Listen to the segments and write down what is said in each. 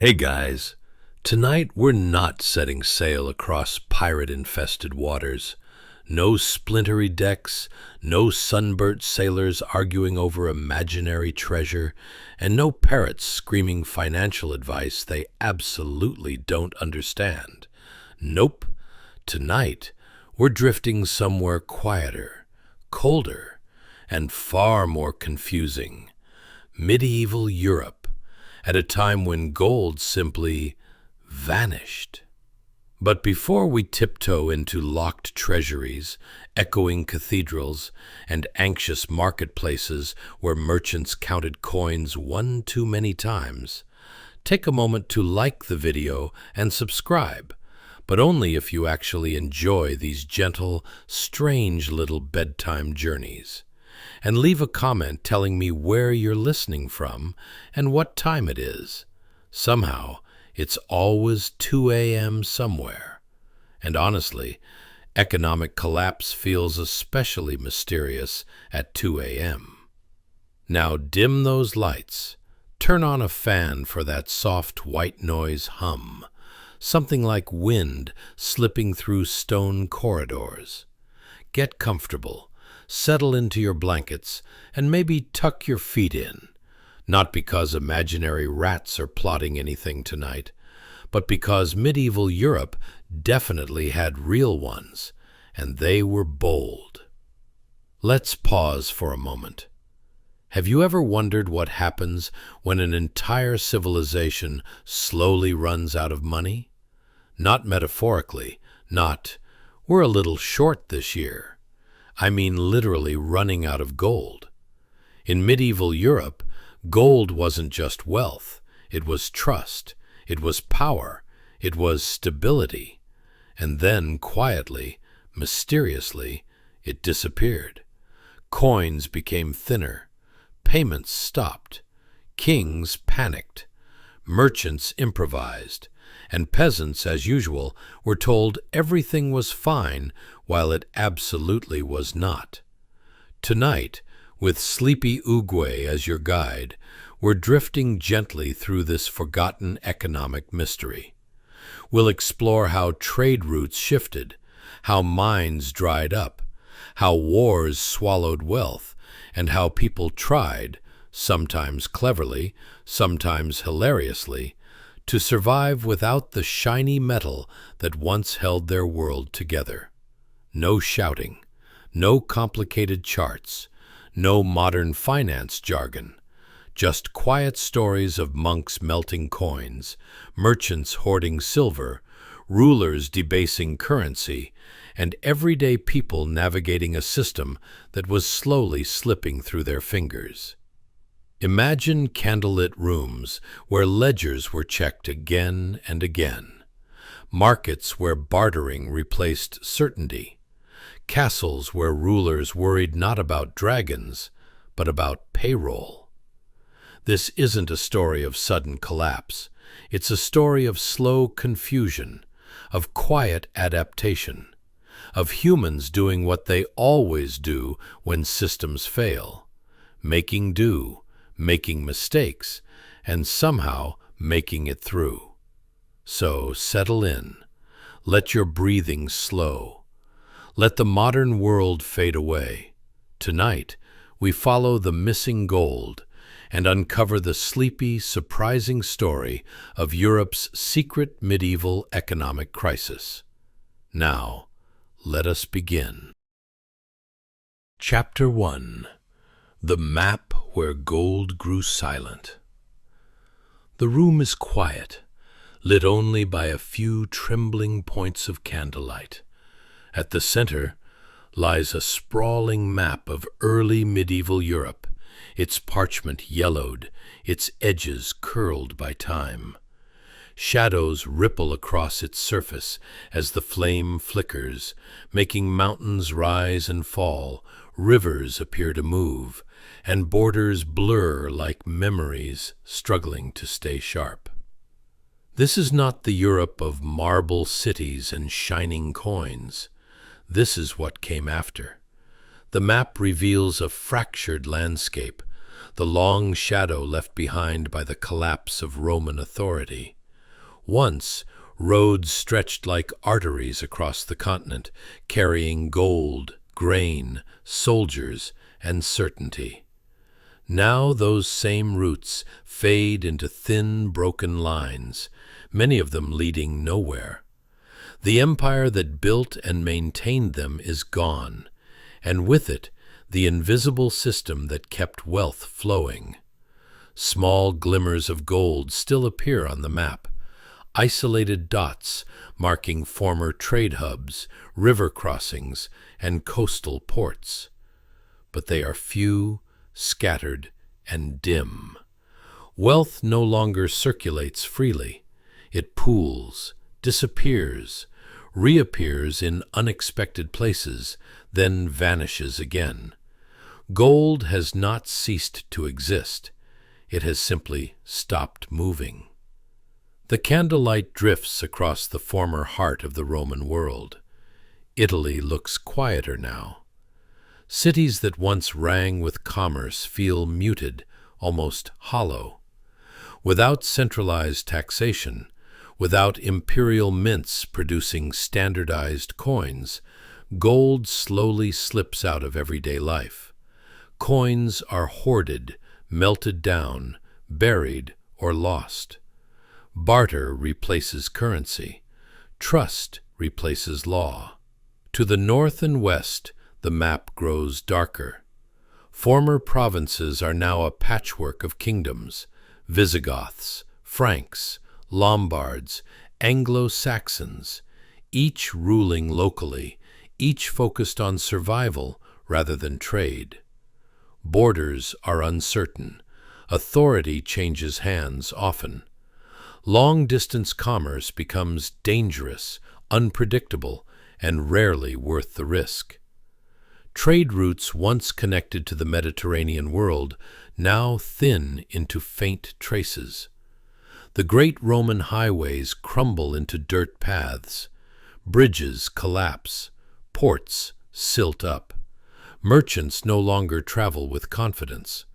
Hey guys, tonight we're not setting sail across pirate-infested waters. No splintery decks, no sunburnt sailors arguing over imaginary treasure, and no parrots screaming financial advice they absolutely don't understand. Nope, tonight we're drifting somewhere quieter, colder, and far more confusing. Medieval Europe, at a time when gold simply vanished. But before we tiptoe into locked treasuries, echoing cathedrals, and anxious marketplaces where merchants counted coins one too many times, take a moment to like the video and subscribe, but only if you actually enjoy these gentle, strange little bedtime journeys. And leave a comment telling me where you're listening from and what time it is. Somehow, it's always 2 a.m. somewhere. And honestly, economic collapse feels especially mysterious at 2 a.m. Now dim those lights. Turn on a fan for that soft white noise hum, something like wind slipping through stone corridors. Get comfortable. Settle into your blankets, and maybe tuck your feet in, not because imaginary rats are plotting anything tonight, but because medieval Europe definitely had real ones, and they were bold. Let's pause for a moment. Have you ever wondered what happens when an entire civilization slowly runs out of money? Not metaphorically, not, "We're a little short this year." I mean literally running out of gold. In medieval Europe, gold wasn't just wealth. It was trust. It was power. It was stability. And then, quietly, mysteriously, it disappeared. Coins became thinner. Payments stopped. Kings panicked. Merchants improvised. And peasants, as usual, were told everything was fine while it absolutely was not. Tonight, with sleepy Uguay as your guide, we're drifting gently through this forgotten economic mystery. We'll explore how trade routes shifted, how mines dried up, how wars swallowed wealth, and how people tried, sometimes cleverly, sometimes hilariously, to survive without the shiny metal that once held their world together. No shouting, no complicated charts, no modern finance jargon, just quiet stories of monks melting coins, merchants hoarding silver, rulers debasing currency, and everyday people navigating a system that was slowly slipping through their fingers. Imagine candlelit rooms where ledgers were checked again and again, markets where bartering replaced certainty, castles where rulers worried not about dragons, but about payroll. This isn't a story of sudden collapse. It's a story of slow confusion, of quiet adaptation, of humans doing what they always do when systems fail, making do, making mistakes, and somehow making it through. So settle in. Let your breathing slow. Let the modern world fade away. Tonight, we follow the missing gold and uncover the sleepy, surprising story of Europe's secret medieval economic crisis. Now, let us begin. Chapter 1. The Map Where Gold Grew Silent. The room is quiet, lit only by a few trembling points of candlelight. At the center lies a sprawling map of early medieval Europe, its parchment yellowed, its edges curled by time. Shadows ripple across its surface as the flame flickers, making mountains rise and fall, rivers appear to move, and borders blur like memories struggling to stay sharp. This is not the Europe of marble cities and shining coins. This is what came after. The map reveals a fractured landscape, the long shadow left behind by the collapse of Roman authority. Once, roads stretched like arteries across the continent, carrying gold, grain, soldiers, and certainty. Now those same routes fade into thin, broken lines, many of them leading nowhere. The empire that built and maintained them is gone, and with it, the invisible system that kept wealth flowing. Small glimmers of gold still appear on the map, isolated dots marking former trade hubs, river crossings, and coastal ports. But they are few, scattered, and dim. Wealth no longer circulates freely. It pools, disappears, reappears in unexpected places, then vanishes again. Gold has not ceased to exist. It has simply stopped moving. The candlelight drifts across the former heart of the Roman world. Italy looks quieter now. Cities that once rang with commerce feel muted, almost hollow. Without centralized taxation, without imperial mints producing standardized coins, gold slowly slips out of everyday life. Coins are hoarded, melted down, buried, or lost. Barter replaces currency. Trust replaces law. To the north and west, the map grows darker. Former provinces are now a patchwork of kingdoms: Visigoths, Franks, Lombards, Anglo-Saxons, each ruling locally, each focused on survival rather than trade. Borders are uncertain. Authority changes hands often. Long-distance commerce becomes dangerous, unpredictable, and rarely worth the risk. Trade routes once connected to the Mediterranean world now thin into faint traces. The great Roman highways crumble into dirt paths. Bridges collapse. Ports silt up. Merchants no longer travel with confidence.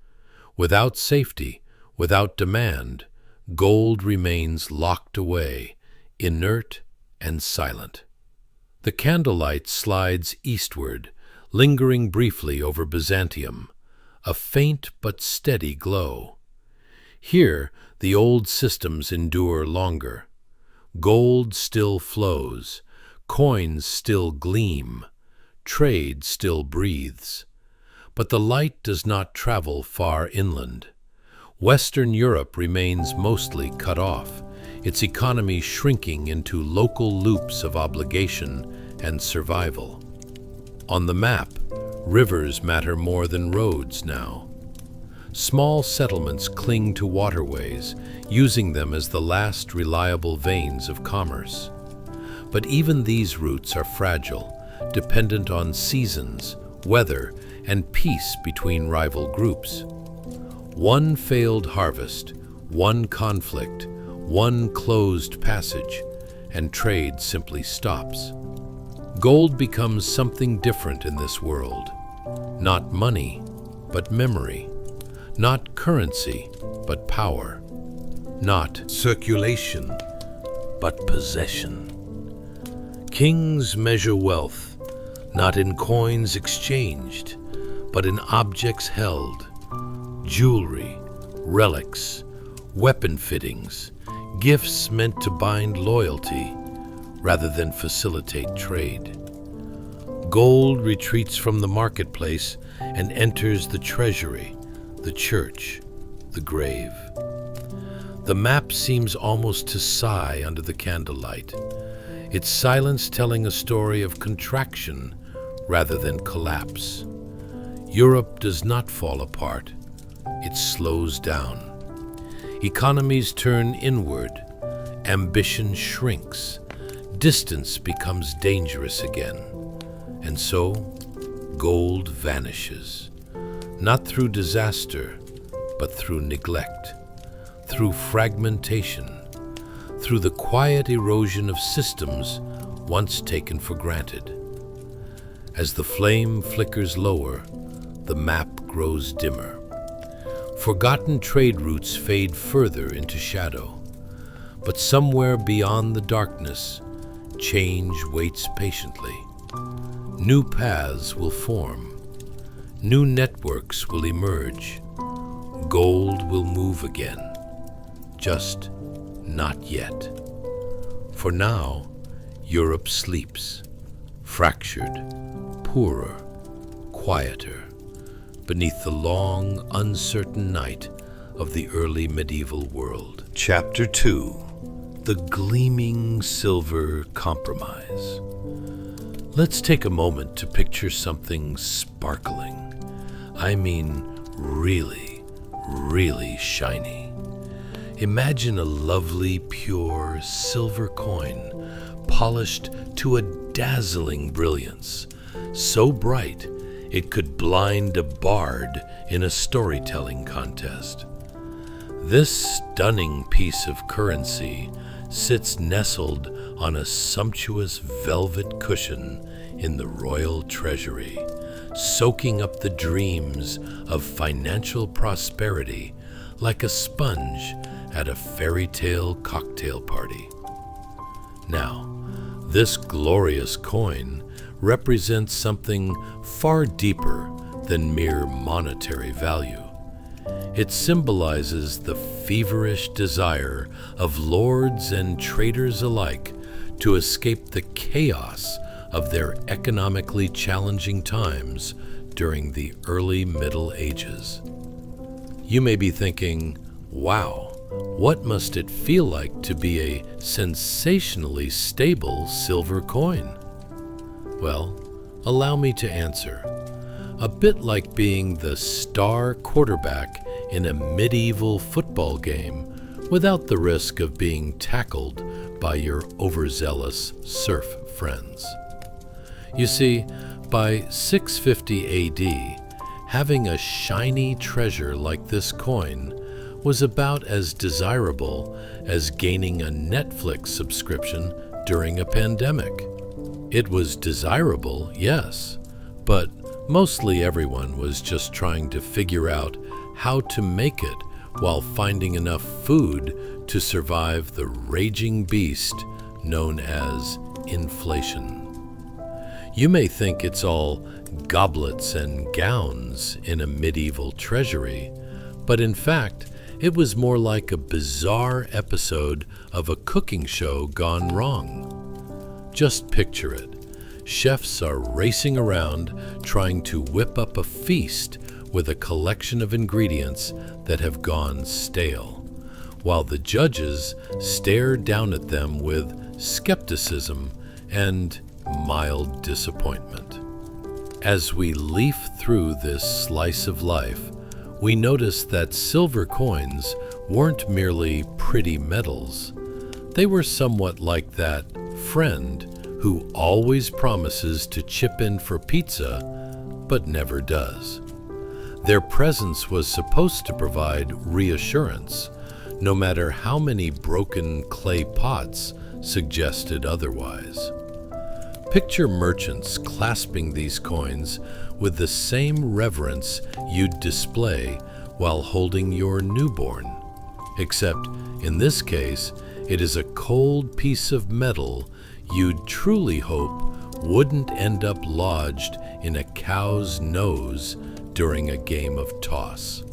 Without safety, without demand, gold remains locked away, inert and silent. The candlelight slides eastward, lingering briefly over Byzantium, a faint but steady glow. Here, the old systems endure longer. Gold still flows, coins still gleam, trade still breathes. But the light does not travel far inland. Western Europe remains mostly cut off, its economy shrinking into local loops of obligation and survival. On the map, rivers matter more than roads now. Small settlements cling to waterways, using them as the last reliable veins of commerce. But even these routes are fragile, dependent on seasons, weather, and peace between rival groups. One failed harvest, one conflict, one closed passage, and trade simply stops. Gold becomes something different in this world. Not money, but memory. Not currency, but power. Not circulation, but possession. Kings measure wealth, not in coins exchanged, but in objects held. Jewelry, relics, weapon fittings, gifts meant to bind loyalty rather than facilitate trade. Gold retreats from the marketplace and enters the treasury, the church, the grave. The map seems almost to sigh under the candlelight, its silence telling a story of contraction rather than collapse. Europe does not fall apart. It slows down. Economies turn inward. Ambition shrinks. Distance becomes dangerous again. And so, gold vanishes. Not through disaster, but through neglect, through fragmentation, through the quiet erosion of systems once taken for granted. As the flame flickers lower, the map grows dimmer. Forgotten trade routes fade further into shadow, but somewhere beyond the darkness, change waits patiently. New paths will form, new networks will emerge, gold will move again, just not yet. For now, Europe sleeps, fractured, poorer, quieter, beneath the long, uncertain night of the early medieval world. Chapter 2: The Gleaming Silver Compromise. Let's take a moment to picture something sparkling. I mean, really, really shiny. Imagine a lovely, pure silver coin, polished to a dazzling brilliance, so bright it could blind a bard in a storytelling contest. This stunning piece of currency sits nestled on a sumptuous velvet cushion in the royal treasury, soaking up the dreams of financial prosperity like a sponge at a fairy tale cocktail party. Now, this glorious coin represents something far deeper than mere monetary value. It symbolizes the feverish desire of lords and traders alike to escape the chaos of their economically challenging times during the early Middle Ages. You may be thinking, wow, what must it feel like to be a sensationally stable silver coin? Well, allow me to answer. A bit like being the star quarterback in a medieval football game without the risk of being tackled by your overzealous serf friends. You see, by 650 AD, having a shiny treasure like this coin was about as desirable as gaining a Netflix subscription during a pandemic. It was desirable, yes, but mostly everyone was just trying to figure out how to make it while finding enough food to survive the raging beast known as inflation. You may think it's all goblets and gowns in a medieval treasury, but in fact, it was more like a bizarre episode of a cooking show gone wrong. Just picture it. Chefs are racing around trying to whip up a feast with a collection of ingredients that have gone stale, while the judges stare down at them with skepticism and mild disappointment. As we leaf through this slice of life, we notice that silver coins weren't merely pretty medals. They were somewhat like that friend who always promises to chip in for pizza, but never does. Their presence was supposed to provide reassurance, no matter how many broken clay pots suggested otherwise. Picture merchants clasping these coins with the same reverence you'd display while holding your newborn, except in this case, it is a cold piece of metal you'd truly hope wouldn't end up lodged in a cow's nose during a game of toss.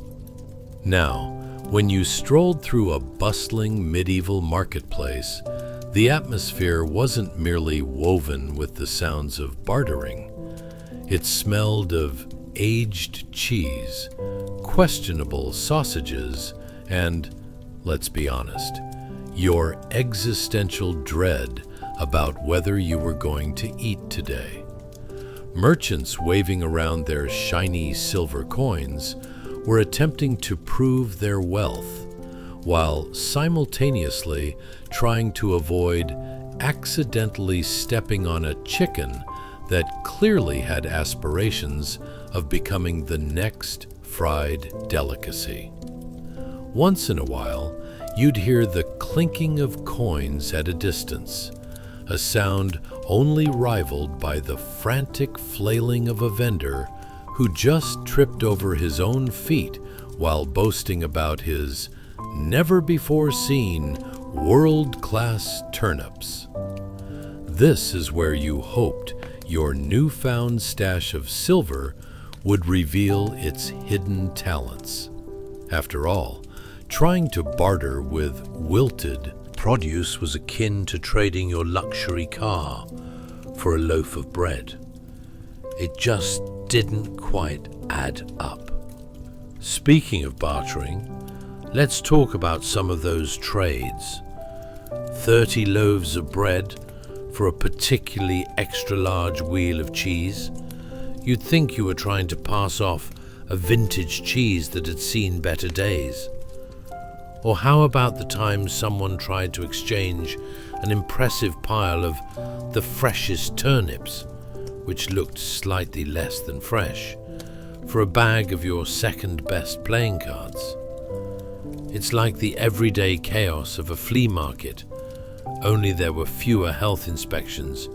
Now, when you strolled through a bustling medieval marketplace, the atmosphere wasn't merely woven with the sounds of bartering. It smelled of aged cheese, questionable sausages, and, let's be honest, your existential dread about whether you were going to eat today. Merchants waving around their shiny silver coins were attempting to prove their wealth, while simultaneously trying to avoid accidentally stepping on a chicken that clearly had aspirations of becoming the next fried delicacy. Once in a while, you'd hear the clinking of coins at a distance, a sound only rivaled by the frantic flailing of a vendor who just tripped over his own feet while boasting about his never-before-seen world-class turnips. This is where you hoped your newfound stash of silver would reveal its hidden talents. After all, trying to barter with wilted produce was akin to trading your luxury car for a loaf of bread. It just didn't quite add up. Speaking of bartering, let's talk about some of those trades. 30 loaves of bread for a particularly extra-large wheel of cheese. You'd think you were trying to pass off a vintage cheese that had seen better days. Or how about the time someone tried to exchange an impressive pile of the freshest turnips, which looked slightly less than fresh, for a bag of your second-best playing cards? It's like the everyday chaos of a flea market, only there were fewer health inspections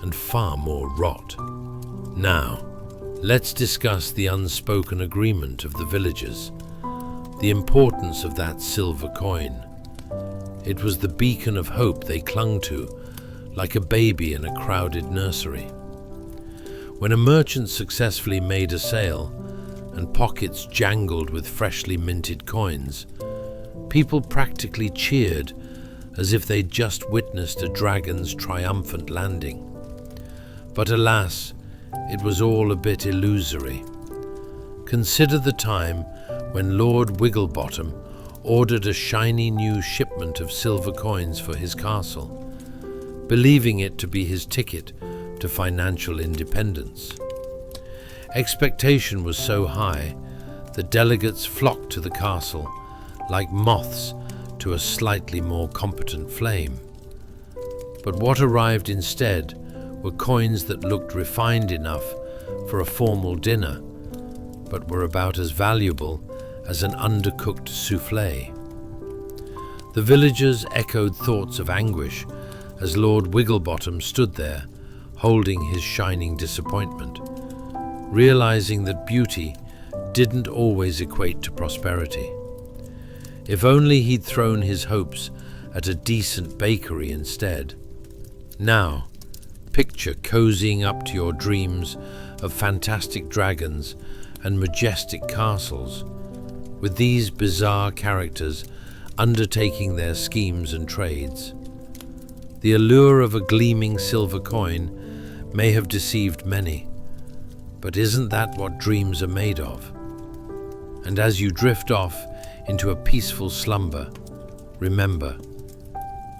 and far more rot. Now, let's discuss the unspoken agreement of the villagers, the importance of that silver coin. It was the beacon of hope they clung to, like a baby in a crowded nursery. When a merchant successfully made a sale and pockets jangled with freshly minted coins, people practically cheered as if they'd just witnessed a dragon's triumphant landing. But alas, it was all a bit illusory. Consider the time when Lord Wigglebottom ordered a shiny new shipment of silver coins for his castle, believing it to be his ticket to financial independence. Expectation was so high that delegates flocked to the castle like moths to a slightly more competent flame. But what arrived instead were coins that looked refined enough for a formal dinner, but were about as valuable as an undercooked soufflé. The villagers echoed thoughts of anguish as Lord Wigglebottom stood there, holding his shining disappointment, realizing that beauty didn't always equate to prosperity. If only he'd thrown his hopes at a decent bakery instead. Now, picture cozying up to your dreams of fantastic dragons and majestic castles, with these bizarre characters undertaking their schemes and trades. The allure of a gleaming silver coin may have deceived many, but isn't that what dreams are made of? And as you drift off into a peaceful slumber, remember,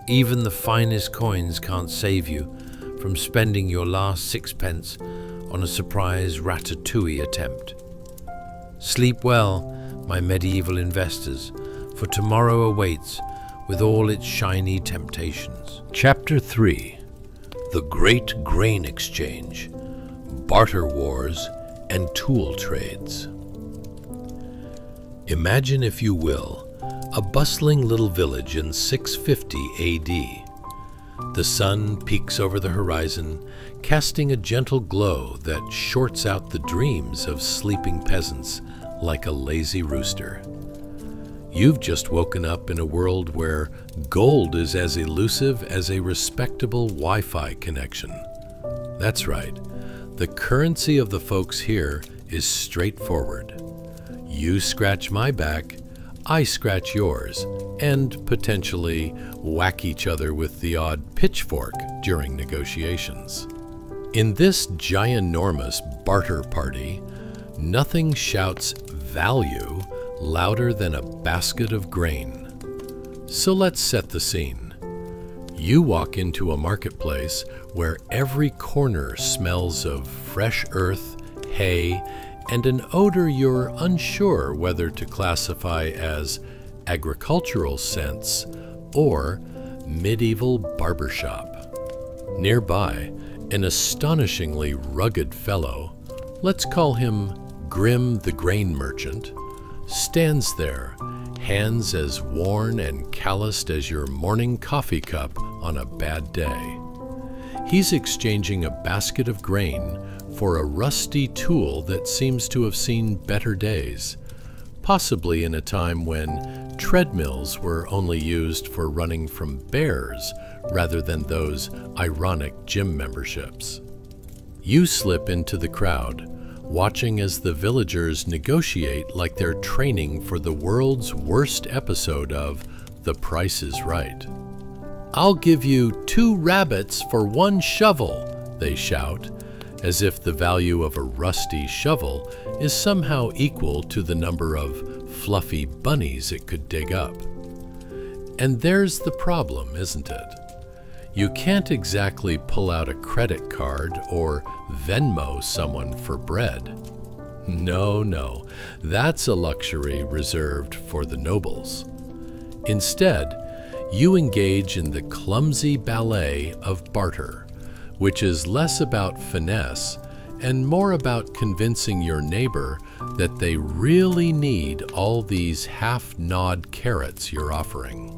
even the finest coins can't save you from spending your last sixpence on a surprise ratatouille attempt. Sleep well, my medieval investors, for tomorrow awaits with all its shiny temptations. Chapter 3. The Great Grain Exchange, Barter Wars, and Tool Trades. Imagine, if you will, a bustling little village in 650 AD. The sun peeks over the horizon, casting a gentle glow that shorts out the dreams of sleeping peasants like a lazy rooster. You've just woken up in a world where gold is as elusive as a respectable Wi-Fi connection. That's right, the currency of the folks here is straightforward. You scratch my back, I scratch yours, and potentially whack each other with the odd pitchfork during negotiations. In this ginormous barter party, nothing shouts value louder than a basket of grain. So let's set the scene. You walk into a marketplace where every corner smells of fresh earth, hay, and an odor you're unsure whether to classify as agricultural scents or medieval barbershop. Nearby, an astonishingly rugged fellow, let's call him Grim the Grain Merchant, stands there, hands as worn and calloused as your morning coffee cup on a bad day. He's exchanging a basket of grain for a rusty tool that seems to have seen better days, possibly in a time when treadmills were only used for running from bears rather than those ironic gym memberships. You slip into the crowd, watching as the villagers negotiate like they're training for the world's worst episode of The Price is Right. "I'll give you 2 rabbits for 1 shovel," they shout, as if the value of a rusty shovel is somehow equal to the number of fluffy bunnies it could dig up. And there's the problem, isn't it? You can't exactly pull out a credit card or Venmo someone for bread. No, that's a luxury reserved for the nobles. Instead, you engage in the clumsy ballet of barter, which is less about finesse and more about convincing your neighbor that they really need all these half-gnawed carrots you're offering.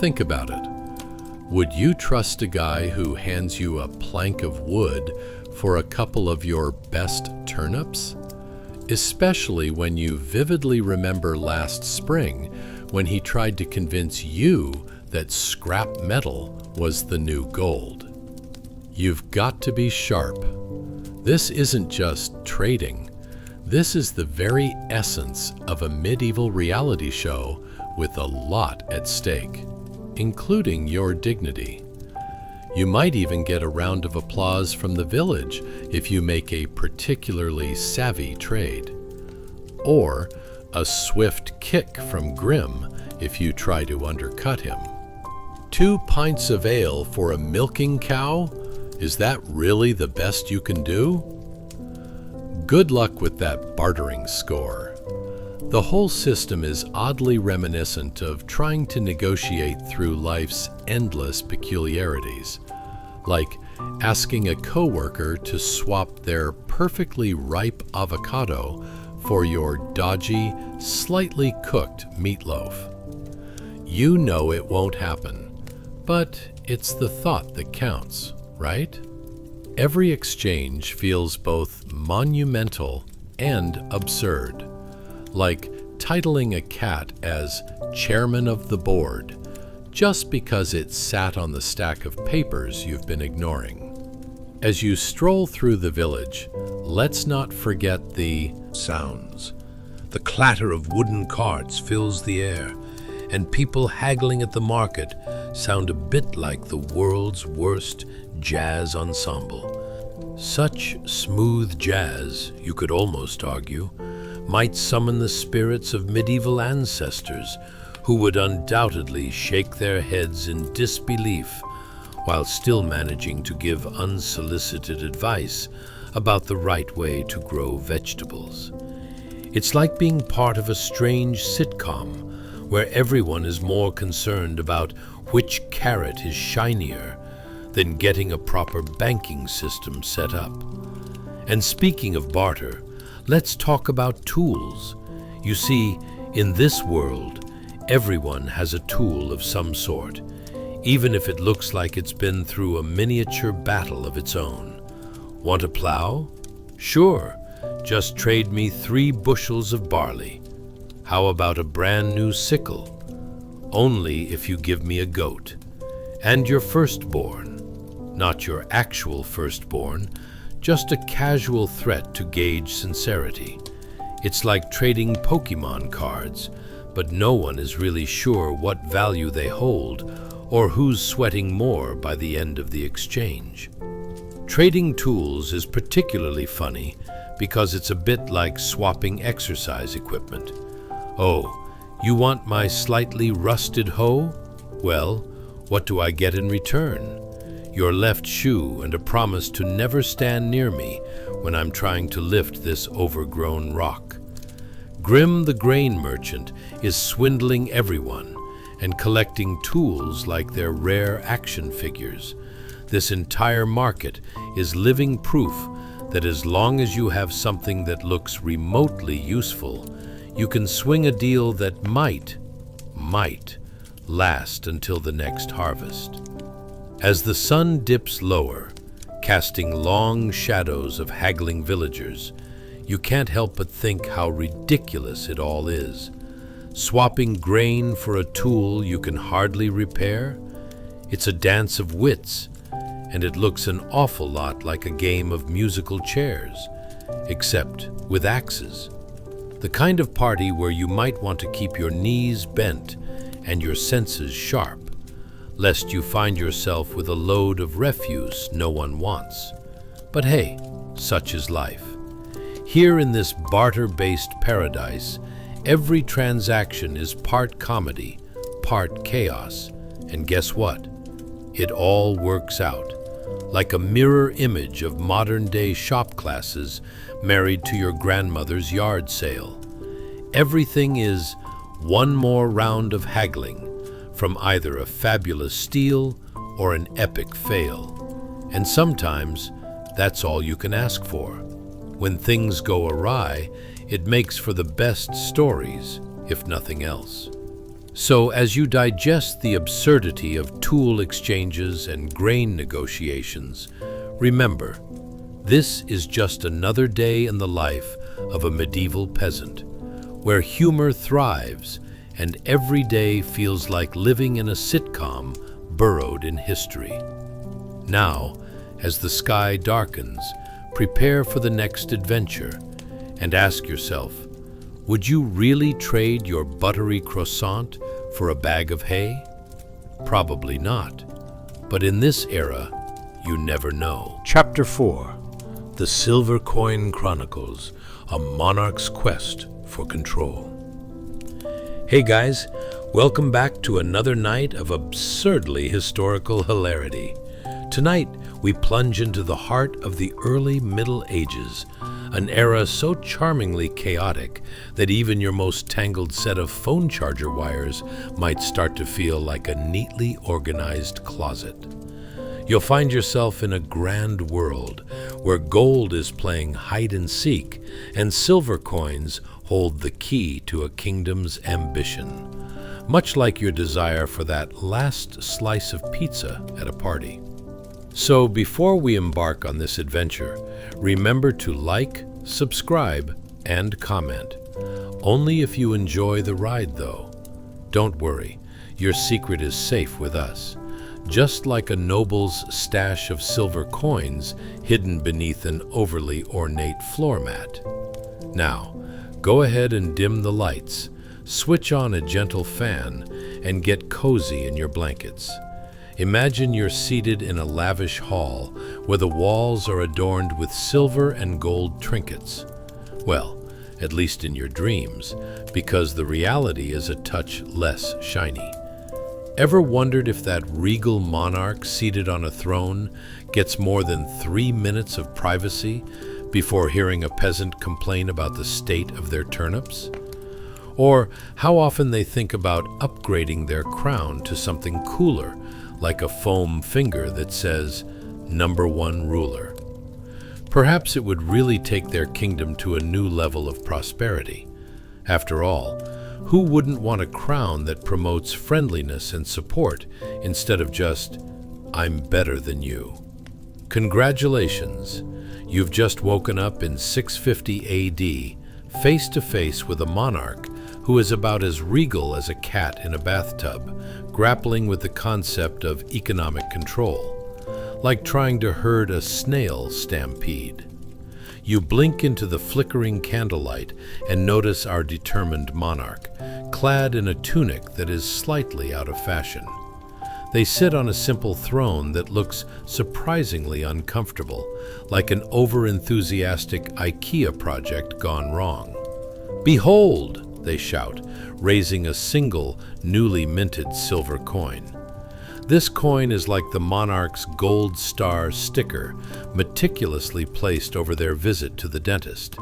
Think about it. Would you trust a guy who hands you a plank of wood for a couple of your best turnips? Especially when you vividly remember last spring when he tried to convince you that scrap metal was the new gold. You've got to be sharp. This isn't just trading. This is the very essence of a medieval reality show with a lot at stake, including your dignity. You might even get a round of applause from the village if you make a particularly savvy trade. Or a swift kick from Grimm if you try to undercut him. 2 pints of ale for a milking cow? Is that really the best you can do? Good luck with that bartering score. The whole system is oddly reminiscent of trying to negotiate through life's endless peculiarities, like asking a coworker to swap their perfectly ripe avocado for your dodgy, slightly cooked meatloaf. You know it won't happen, but it's the thought that counts, right? Every exchange feels both monumental and absurd, like titling a cat as chairman of the board just because it sat on the stack of papers you've been ignoring. As you stroll through the village, let's not forget the sounds. The clatter of wooden carts fills the air, and people haggling at the market sound a bit like the world's worst jazz ensemble. Such smooth jazz, you could almost argue, might summon the spirits of medieval ancestors who would undoubtedly shake their heads in disbelief while still managing to give unsolicited advice about the right way to grow vegetables. It's like being part of a strange sitcom where everyone is more concerned about which carrot is shinier than getting a proper banking system set up. And speaking of barter, let's talk about tools. You see, in this world, everyone has a tool of some sort, even if it looks like it's been through a miniature battle of its own. Want a plow? Sure, just trade me 3 bushels of barley. How about a brand new sickle? Only if you give me a goat. And your firstborn. Not your actual firstborn, just a casual threat to gauge sincerity. It's like trading Pokemon cards, but no one is really sure what value they hold or who's sweating more by the end of the exchange. Trading tools is particularly funny because it's a bit like swapping exercise equipment. Oh, you want my slightly rusted hoe? Well, what do I get in return? Your left shoe and a promise to never stand near me when I'm trying to lift this overgrown rock. Grimm the grain merchant is swindling everyone and collecting tools like they're rare action figures. This entire market is living proof that as long as you have something that looks remotely useful, you can swing a deal that might last until the next harvest. As the sun dips lower, casting long shadows of haggling villagers, you can't help but think how ridiculous it all is. Swapping grain for a tool you can hardly repair? It's a dance of wits, and it looks an awful lot like a game of musical chairs, except with axes. The kind of party where you might want to keep your knees bent and your senses sharp, lest you find yourself with a load of refuse no one wants. But hey, such is life. Here in this barter-based paradise, every transaction is part comedy, part chaos, and guess what? It all works out, like a mirror image of modern-day shop classes married to your grandmother's yard sale. Everything is one more round of haggling, from either a fabulous steal or an epic fail. And sometimes, that's all you can ask for. When things go awry, it makes for the best stories, if nothing else. So as you digest the absurdity of tool exchanges and grain negotiations, remember, this is just another day in the life of a medieval peasant, where humor thrives and every day feels like living in a sitcom burrowed in history. Now, as the sky darkens, prepare for the next adventure and ask yourself, would you really trade your buttery croissant for a bag of hay? Probably not. But in this era, you never know. Chapter 4. The Silver Coin Chronicles, a monarch's quest for control. Hey guys, welcome back to another night of absurdly historical hilarity. Tonight, we plunge into the heart of the early Middle Ages, an era so charmingly chaotic that even your most tangled set of phone charger wires might start to feel like a neatly organized closet. You'll find yourself in a grand world where gold is playing hide and seek and silver coins hold the key to a kingdom's ambition, much like your desire for that last slice of pizza at a party. So before we embark on this adventure, remember to like, subscribe, and comment. Only if you enjoy the ride, though. Don't worry, your secret is safe with us, just like a noble's stash of silver coins hidden beneath an overly ornate floor mat. Now, go ahead and dim the lights, switch on a gentle fan, and get cozy in your blankets. Imagine you're seated in a lavish hall where the walls are adorned with silver and gold trinkets. Well, at least in your dreams, because the reality is a touch less shiny. Ever wondered if that regal monarch seated on a throne gets more than 3 minutes of privacy before hearing a peasant complain about the state of their turnips? Or how often they think about upgrading their crown to something cooler, like a foam finger that says, #1 ruler. Perhaps it would really take their kingdom to a new level of prosperity. After all, who wouldn't want a crown that promotes friendliness and support instead of just, I'm better than you? Congratulations, you've just woken up in 650 AD, face to face with a monarch who is about as regal as a cat in a bathtub, grappling with the concept of economic control, like trying to herd a snail stampede. You blink into the flickering candlelight and notice our determined monarch, clad in a tunic that is slightly out of fashion. They sit on a simple throne that looks surprisingly uncomfortable, like an over-enthusiastic IKEA project gone wrong. Behold, they shout, raising a single, newly minted silver coin. This coin is like the monarch's gold star sticker, meticulously placed over their visit to the dentist.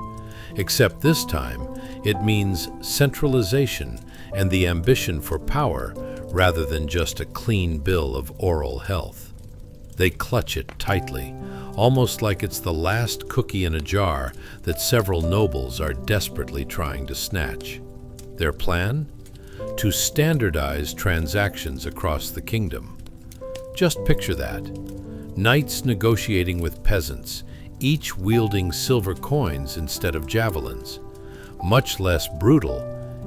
Except this time, it means centralization and the ambition for power rather than just a clean bill of oral health. They clutch it tightly, almost like it's the last cookie in a jar that several nobles are desperately trying to snatch. Their plan? To standardize transactions across the kingdom. Just picture that. Knights negotiating with peasants, each wielding silver coins instead of javelins. Much less brutal,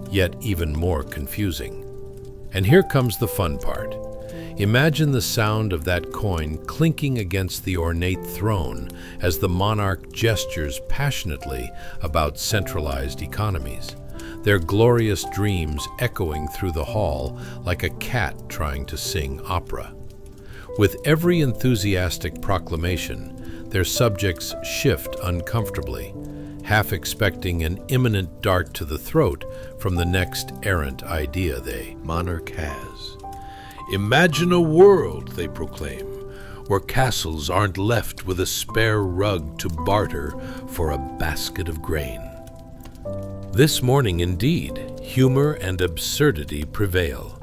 yet even more confusing. And here comes the fun part. Imagine the sound of that coin clinking against the ornate throne as the monarch gestures passionately about centralized economies, their glorious dreams echoing through the hall like a cat trying to sing opera. With every enthusiastic proclamation, their subjects shift uncomfortably, half expecting an imminent dart to the throat from the next errant idea the monarch has. Imagine a world, they proclaim, where castles aren't left with a spare rug to barter for a basket of grain. This morning, indeed, humor and absurdity prevail.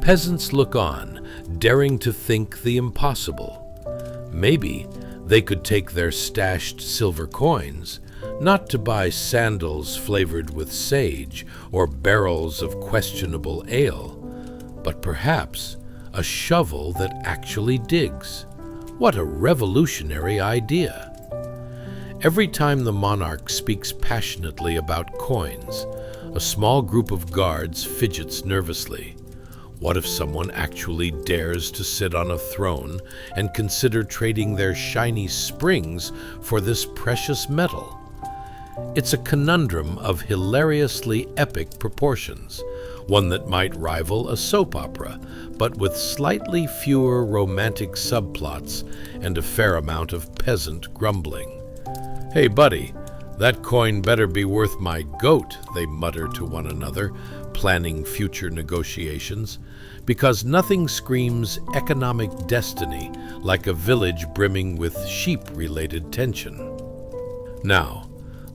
Peasants look on, daring to think the impossible. Maybe they could take their stashed silver coins, not to buy sandals flavored with sage or barrels of questionable ale, but perhaps a shovel that actually digs. What a revolutionary idea! Every time the monarch speaks passionately about coins, a small group of guards fidgets nervously. What if someone actually dares to sit on a throne and consider trading their shiny springs for this precious metal? It's a conundrum of hilariously epic proportions, one that might rival a soap opera, but with slightly fewer romantic subplots and a fair amount of peasant grumbling. "Hey, buddy, that coin better be worth my goat," they mutter to one another, planning future negotiations, because nothing screams economic destiny like a village brimming with sheep-related tension. Now,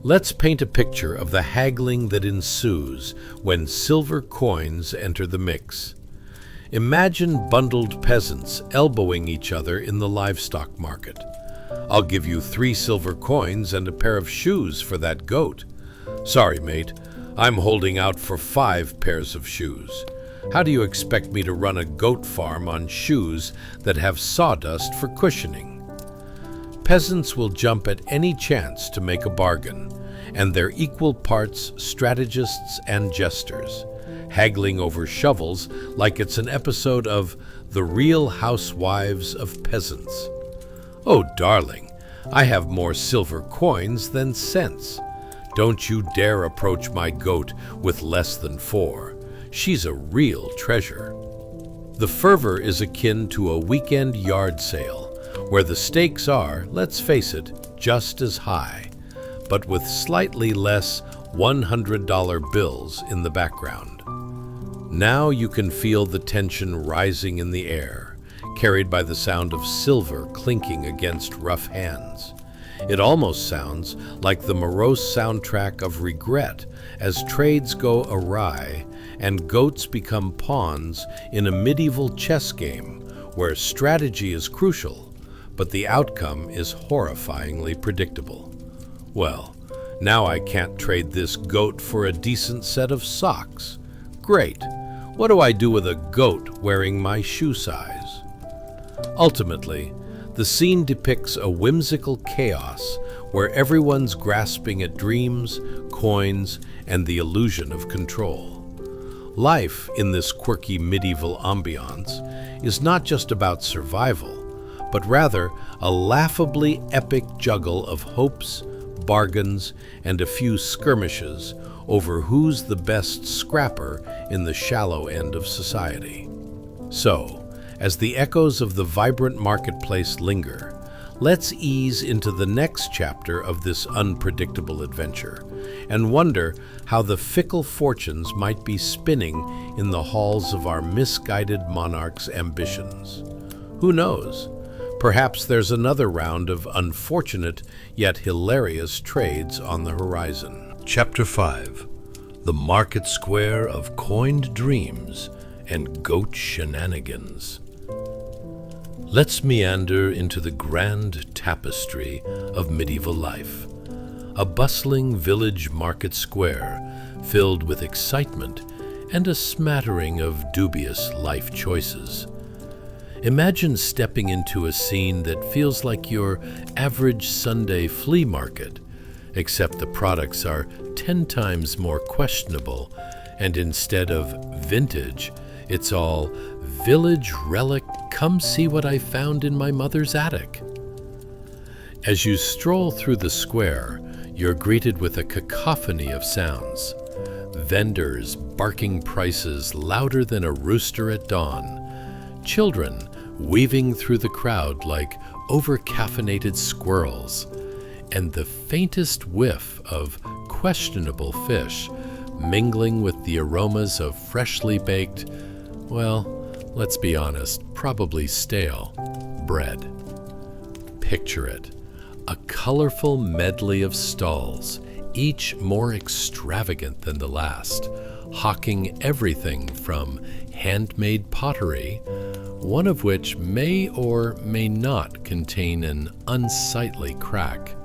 let's paint a picture of the haggling that ensues when silver coins enter the mix. Imagine bundled peasants elbowing each other in the livestock market. "I'll give you 3 silver coins and a pair of shoes for that goat." "Sorry, mate, I'm holding out for 5 pairs of shoes. How do you expect me to run a goat farm on shoes that have sawdust for cushioning?" Peasants will jump at any chance to make a bargain, and they're equal parts strategists and jesters, haggling over shovels like it's an episode of The Real Housewives of Peasants. "Oh, darling, I have more silver coins than cents. Don't you dare approach my goat with less than 4. She's a real treasure." The fervor is akin to a weekend yard sale, where the stakes are, let's face it, just as high, but with slightly less $100 bills in the background. Now you can feel the tension rising in the air, carried by the sound of silver clinking against rough hands. It almost sounds like the morose soundtrack of regret as trades go awry and goats become pawns in a medieval chess game where strategy is crucial, but the outcome is horrifyingly predictable. Well, now I can't trade this goat for a decent set of socks. Great. What do I do with a goat wearing my shoe size? Ultimately, the scene depicts a whimsical chaos where everyone's grasping at dreams, coins, and the illusion of control. Life in this quirky medieval ambience is not just about survival, but rather a laughably epic juggle of hopes, bargains, and a few skirmishes over who's the best scrapper in the shallow end of society. So, as the echoes of the vibrant marketplace linger, let's ease into the next chapter of this unpredictable adventure and wonder how the fickle fortunes might be spinning in the halls of our misguided monarch's ambitions. Who knows? Perhaps there's another round of unfortunate yet hilarious trades on the horizon. Chapter 5. The Market Square of Coined Dreams and Goat Shenanigans. Let's meander into the grand tapestry of medieval life. A bustling village market square filled with excitement and a smattering of dubious life choices. Imagine stepping into a scene that feels like your average Sunday flea market, except the products are 10 times more questionable, and instead of vintage, it's all village relic, come see what I found in my mother's attic. As you stroll through the square, you're greeted with a cacophony of sounds. Vendors barking prices louder than a rooster at dawn. Children weaving through the crowd like over-caffeinated squirrels. And the faintest whiff of questionable fish mingling with the aromas of freshly baked, well, let's be honest, probably stale, bread. Picture it. A colorful medley of stalls, each more extravagant than the last, hawking everything from handmade pottery, one of which may or may not contain an unsightly crack,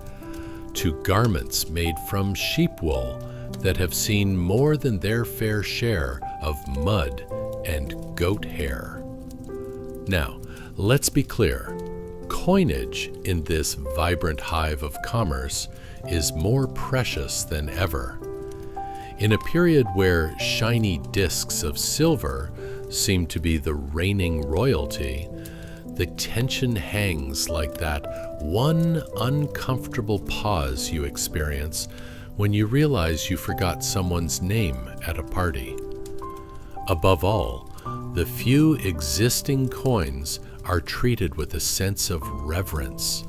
to garments made from sheep wool that have seen more than their fair share of mud and goat hair. Now, let's be clear. Coinage in this vibrant hive of commerce is more precious than ever. In a period where shiny discs of silver seem to be the reigning royalty, the tension hangs like that one uncomfortable pause you experience when you realize you forgot someone's name at a party. Above all, the few existing coins are treated with a sense of reverence,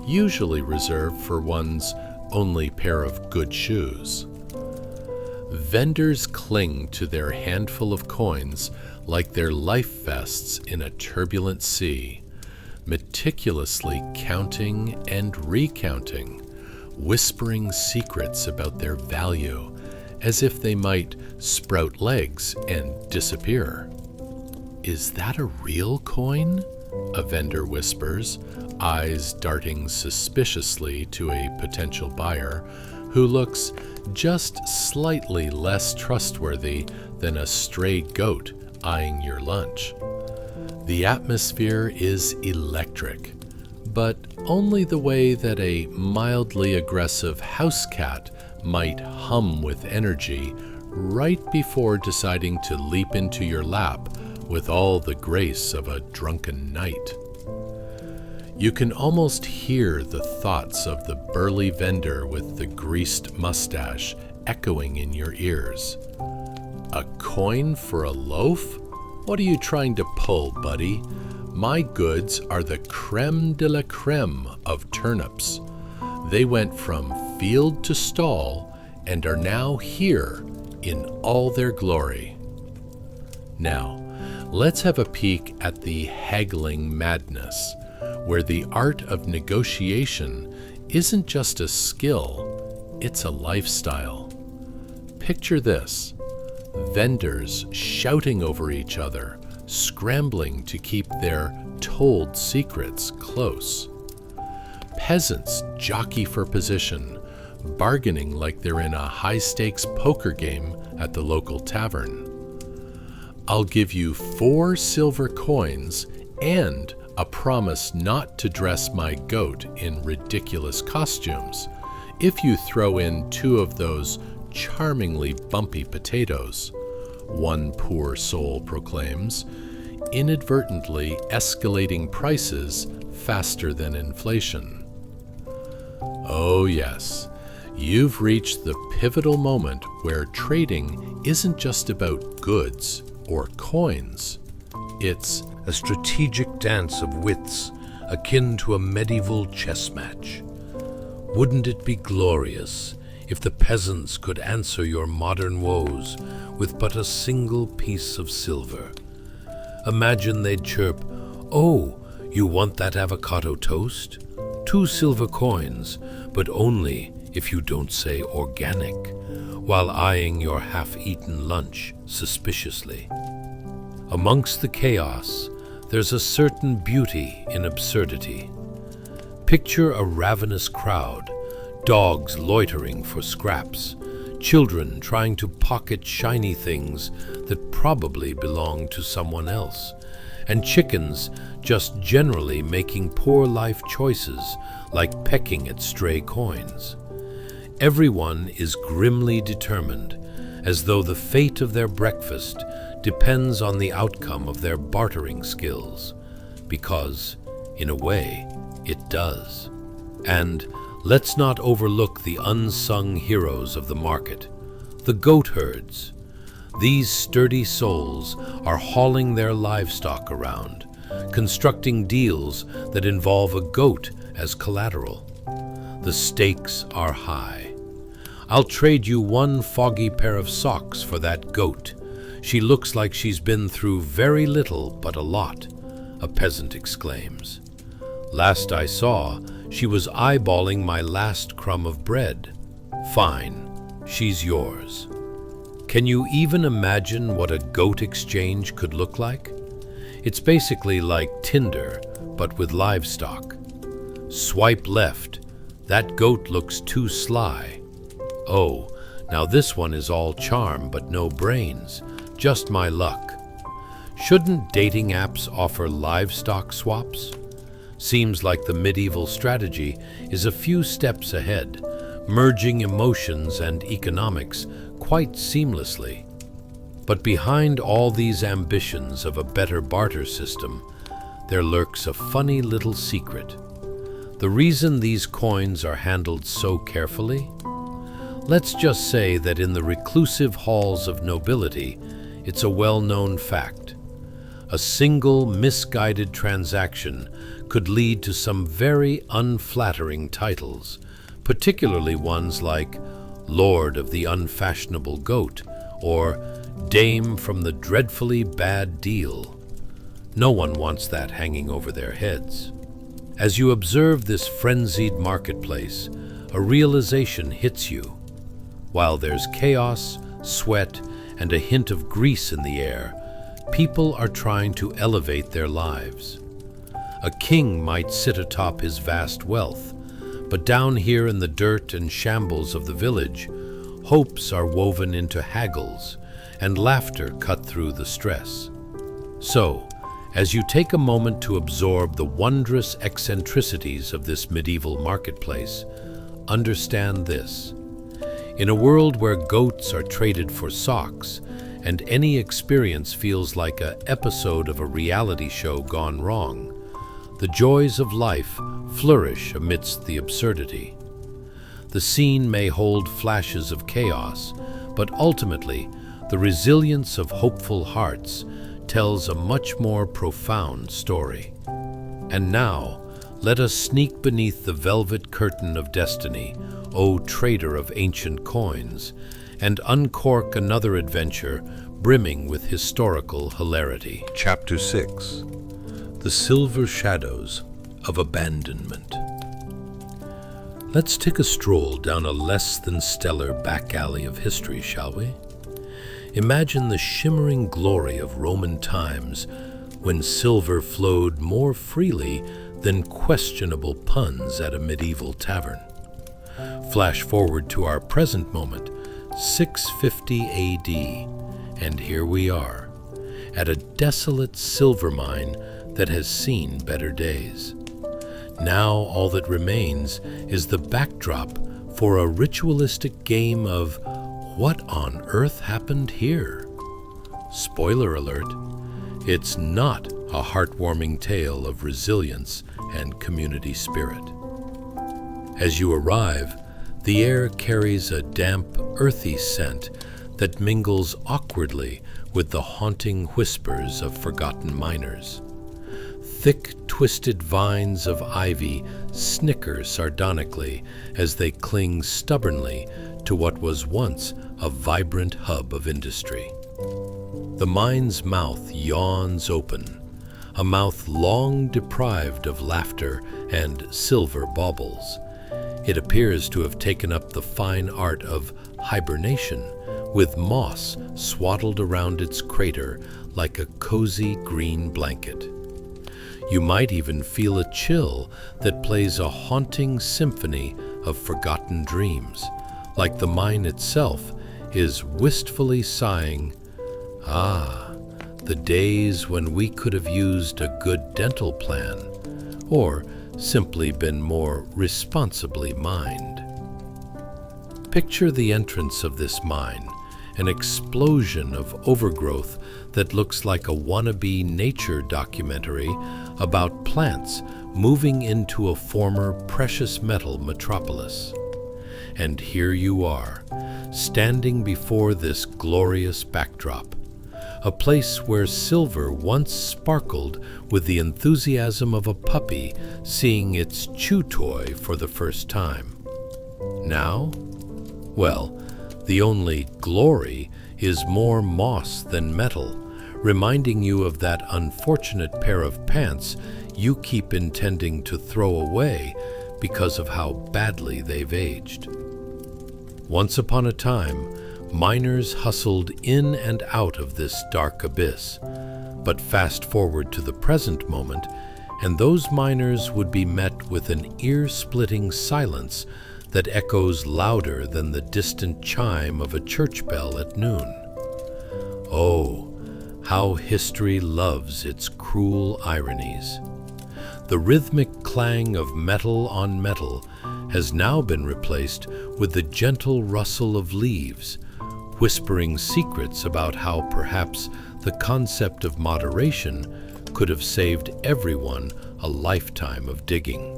usually reserved for one's only pair of good shoes. Vendors cling to their handful of coins like their life vests in a turbulent sea, meticulously counting and recounting, whispering secrets about their value as if they might sprout legs and disappear. "Is that a real coin?" a vendor whispers, eyes darting suspiciously to a potential buyer who looks just slightly less trustworthy than a stray goat eyeing your lunch. The atmosphere is electric, but only the way that a mildly aggressive house cat might hum with energy right before deciding to leap into your lap with all the grace of a drunken knight. You can almost hear the thoughts of the burly vendor with the greased mustache echoing in your ears. "A coin for a loaf? What are you trying to pull, buddy? My goods are the creme de la creme of turnips. They went from field to stall and are now here in all their glory." Now, let's have a peek at the haggling madness, where the art of negotiation isn't just a skill, it's a lifestyle. Picture this: vendors shouting over each other, scrambling to keep their told secrets close. Peasants jockey for position, bargaining like they're in a high-stakes poker game at the local tavern. "I'll give you 4 silver coins and a promise not to dress my goat in ridiculous costumes if you throw in 2 of those charmingly bumpy potatoes," one poor soul proclaims, inadvertently escalating prices faster than inflation. Oh yes, you've reached the pivotal moment where trading isn't just about goods or coins. It's A strategic dance of wits akin to a medieval chess match. Wouldn't it be glorious if the peasants could answer your modern woes with but a single piece of silver? Imagine they'd chirp, "Oh, you want that avocado toast? 2 silver coins, but only if you don't say organic," while eyeing your half-eaten lunch suspiciously. Amongst the chaos, there's a certain beauty in absurdity. Picture a ravenous crowd, dogs loitering for scraps, children trying to pocket shiny things that probably belong to someone else, and chickens just generally making poor life choices like pecking at stray coins. Everyone is grimly determined, as though the fate of their breakfast depends on the outcome of their bartering skills, because, in a way, it does. And let's not overlook the unsung heroes of the market, the goat herds. These sturdy souls are hauling their livestock around, constructing deals that involve a goat as collateral. The stakes are high. I'll trade you one foggy pair of socks for that goat. She looks like she's been through very little but a lot, a peasant exclaims. Last I saw, she was eyeballing my last crumb of bread. Fine, she's yours. Can you even imagine what a goat exchange could look like? It's basically like Tinder, but with livestock. Swipe left. That goat looks too sly. Oh, now this one is all charm but no brains. Just my luck. Shouldn't dating apps offer livestock swaps? Seems like the medieval strategy is a few steps ahead, merging emotions and economics quite seamlessly. But behind all these ambitions of a better barter system, there lurks a funny little secret. The reason these coins are handled so carefully? Let's just say that in the reclusive halls of nobility, it's a well-known fact. A single misguided transaction could lead to some very unflattering titles, particularly ones like Lord of the Unfashionable Goat or Dame from the Dreadfully Bad Deal. No one wants that hanging over their heads. As you observe this frenzied marketplace, a realization hits you. While there's chaos, sweat, and a hint of grease in the air, people are trying to elevate their lives. A king might sit atop his vast wealth, but down here in the dirt and shambles of the village, hopes are woven into haggles, and laughter cut through the stress. So, as you take a moment to absorb the wondrous eccentricities of this medieval marketplace, understand this. In a world where goats are traded for socks, and any experience feels like an episode of a reality show gone wrong, the joys of life flourish amidst the absurdity. The scene may hold flashes of chaos, but ultimately, the resilience of hopeful hearts tells a much more profound story. And now, let us sneak beneath the velvet curtain of destiny, O trader of ancient coins, and uncork another adventure brimming with historical hilarity. Chapter 6. The Silver Shadows of Abandonment. Let's take a stroll down a less than stellar back alley of history, shall we? Imagine the shimmering glory of Roman times when silver flowed more freely than questionable puns at a medieval tavern. Flash forward to our present moment, 650 AD, and here we are, at a desolate silver mine that has seen better days. Now all that remains is the backdrop for a ritualistic game of what on earth happened here? Spoiler alert, it's not a heartwarming tale of resilience and community spirit. As you arrive, the air carries a damp, earthy scent that mingles awkwardly with the haunting whispers of forgotten miners. Thick, twisted vines of ivy snicker sardonically as they cling stubbornly to what was once a vibrant hub of industry. The mine's mouth yawns open, a mouth long deprived of laughter and silver baubles. It appears to have taken up the fine art of hibernation, with moss swaddled around its crater like a cozy green blanket. You might even feel a chill that plays a haunting symphony of forgotten dreams, like the mine itself is wistfully sighing, "Ah, the days when we could have used a good dental plan, or simply been more responsibly mined. Picture the entrance of this mine, an explosion of overgrowth that looks like a wannabe nature documentary about plants moving into a former precious metal metropolis. And here you are, standing before this glorious backdrop, a place where silver once sparkled with the enthusiasm of a puppy seeing its chew toy for the first time. Now, well, the only glory is more moss than metal, reminding you of that unfortunate pair of pants you keep intending to throw away because of how badly they've aged. Once upon a time, miners hustled in and out of this dark abyss, but fast forward to the present moment, and those miners would be met with an ear-splitting silence that echoes louder than the distant chime of a church bell at noon. Oh, how history loves its cruel ironies. The rhythmic clang of metal on metal has now been replaced with the gentle rustle of leaves, whispering secrets about how perhaps the concept of moderation could have saved everyone a lifetime of digging.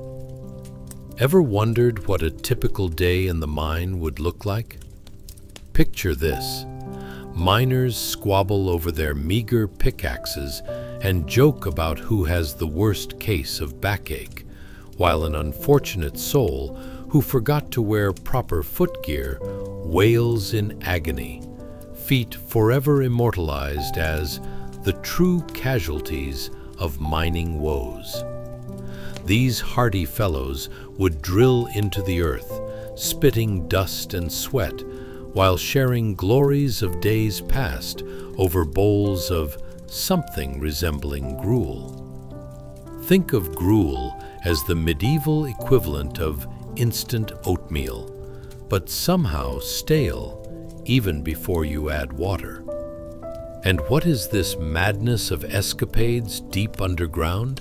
Ever wondered what a typical day in the mine would look like? Picture this. Miners squabble over their meager pickaxes and joke about who has the worst case of backache, while an unfortunate soul who forgot to wear proper footgear wails in agony, feet forever immortalized as the true casualties of mining woes. These hardy fellows would drill into the earth, spitting dust and sweat, while sharing glories of days past over bowls of something resembling gruel. Think of gruel as the medieval equivalent of instant oatmeal, but somehow stale even before you add water. And what is this madness of escapades deep underground?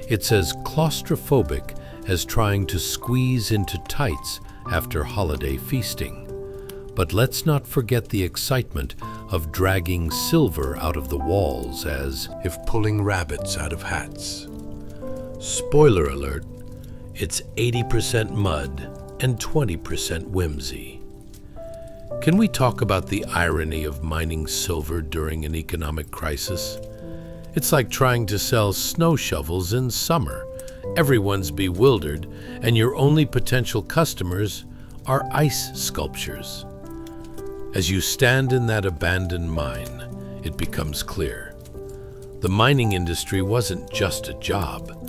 It's as claustrophobic as trying to squeeze into tights after holiday feasting. But let's not forget the excitement of dragging silver out of the walls as If pulling rabbits out of hats. spoiler alert, it's 80% mud and 20% whimsy. Can we talk about the irony of mining silver during an economic crisis? It's like trying to sell snow shovels in summer. Everyone's bewildered, and your only potential customers are ice sculptures. As you stand in that abandoned mine, it becomes clear. The mining industry wasn't just a job.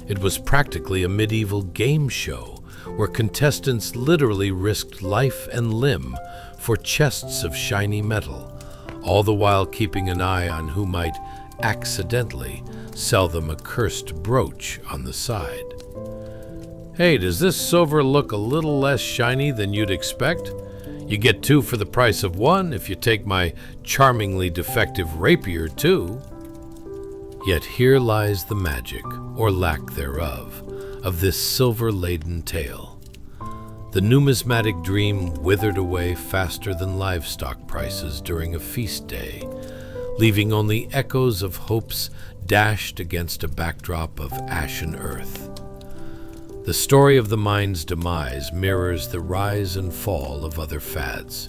It was practically a medieval game show where contestants literally risked life and limb for chests of shiny metal, all the while keeping an eye on who might accidentally sell them a cursed brooch on the side. Hey, does this silver look a little less shiny than you'd expect? You get two for the price of one if you take my charmingly defective rapier too. Yet here lies the magic, or lack thereof, of this silver-laden tale. The numismatic dream withered away faster than livestock prices during a feast day, leaving only echoes of hopes dashed against a backdrop of ashen earth. The story of the mine's demise mirrors the rise and fall of other fads.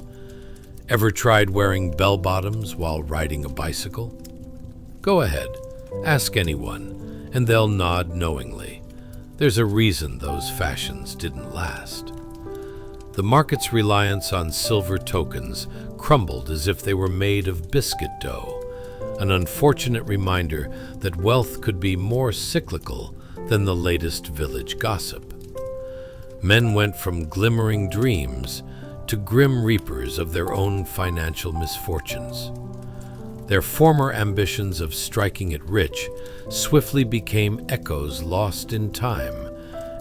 Ever tried wearing bell-bottoms while riding a bicycle? Go ahead, ask anyone, and they'll nod knowingly. There's a reason those fashions didn't last. The market's reliance on silver tokens crumbled as if they were made of biscuit dough, an unfortunate reminder that wealth could be more cyclical than the latest village gossip. Men went from glimmering dreams to grim reapers of their own financial misfortunes. Their former ambitions of striking it rich swiftly became echoes lost in time,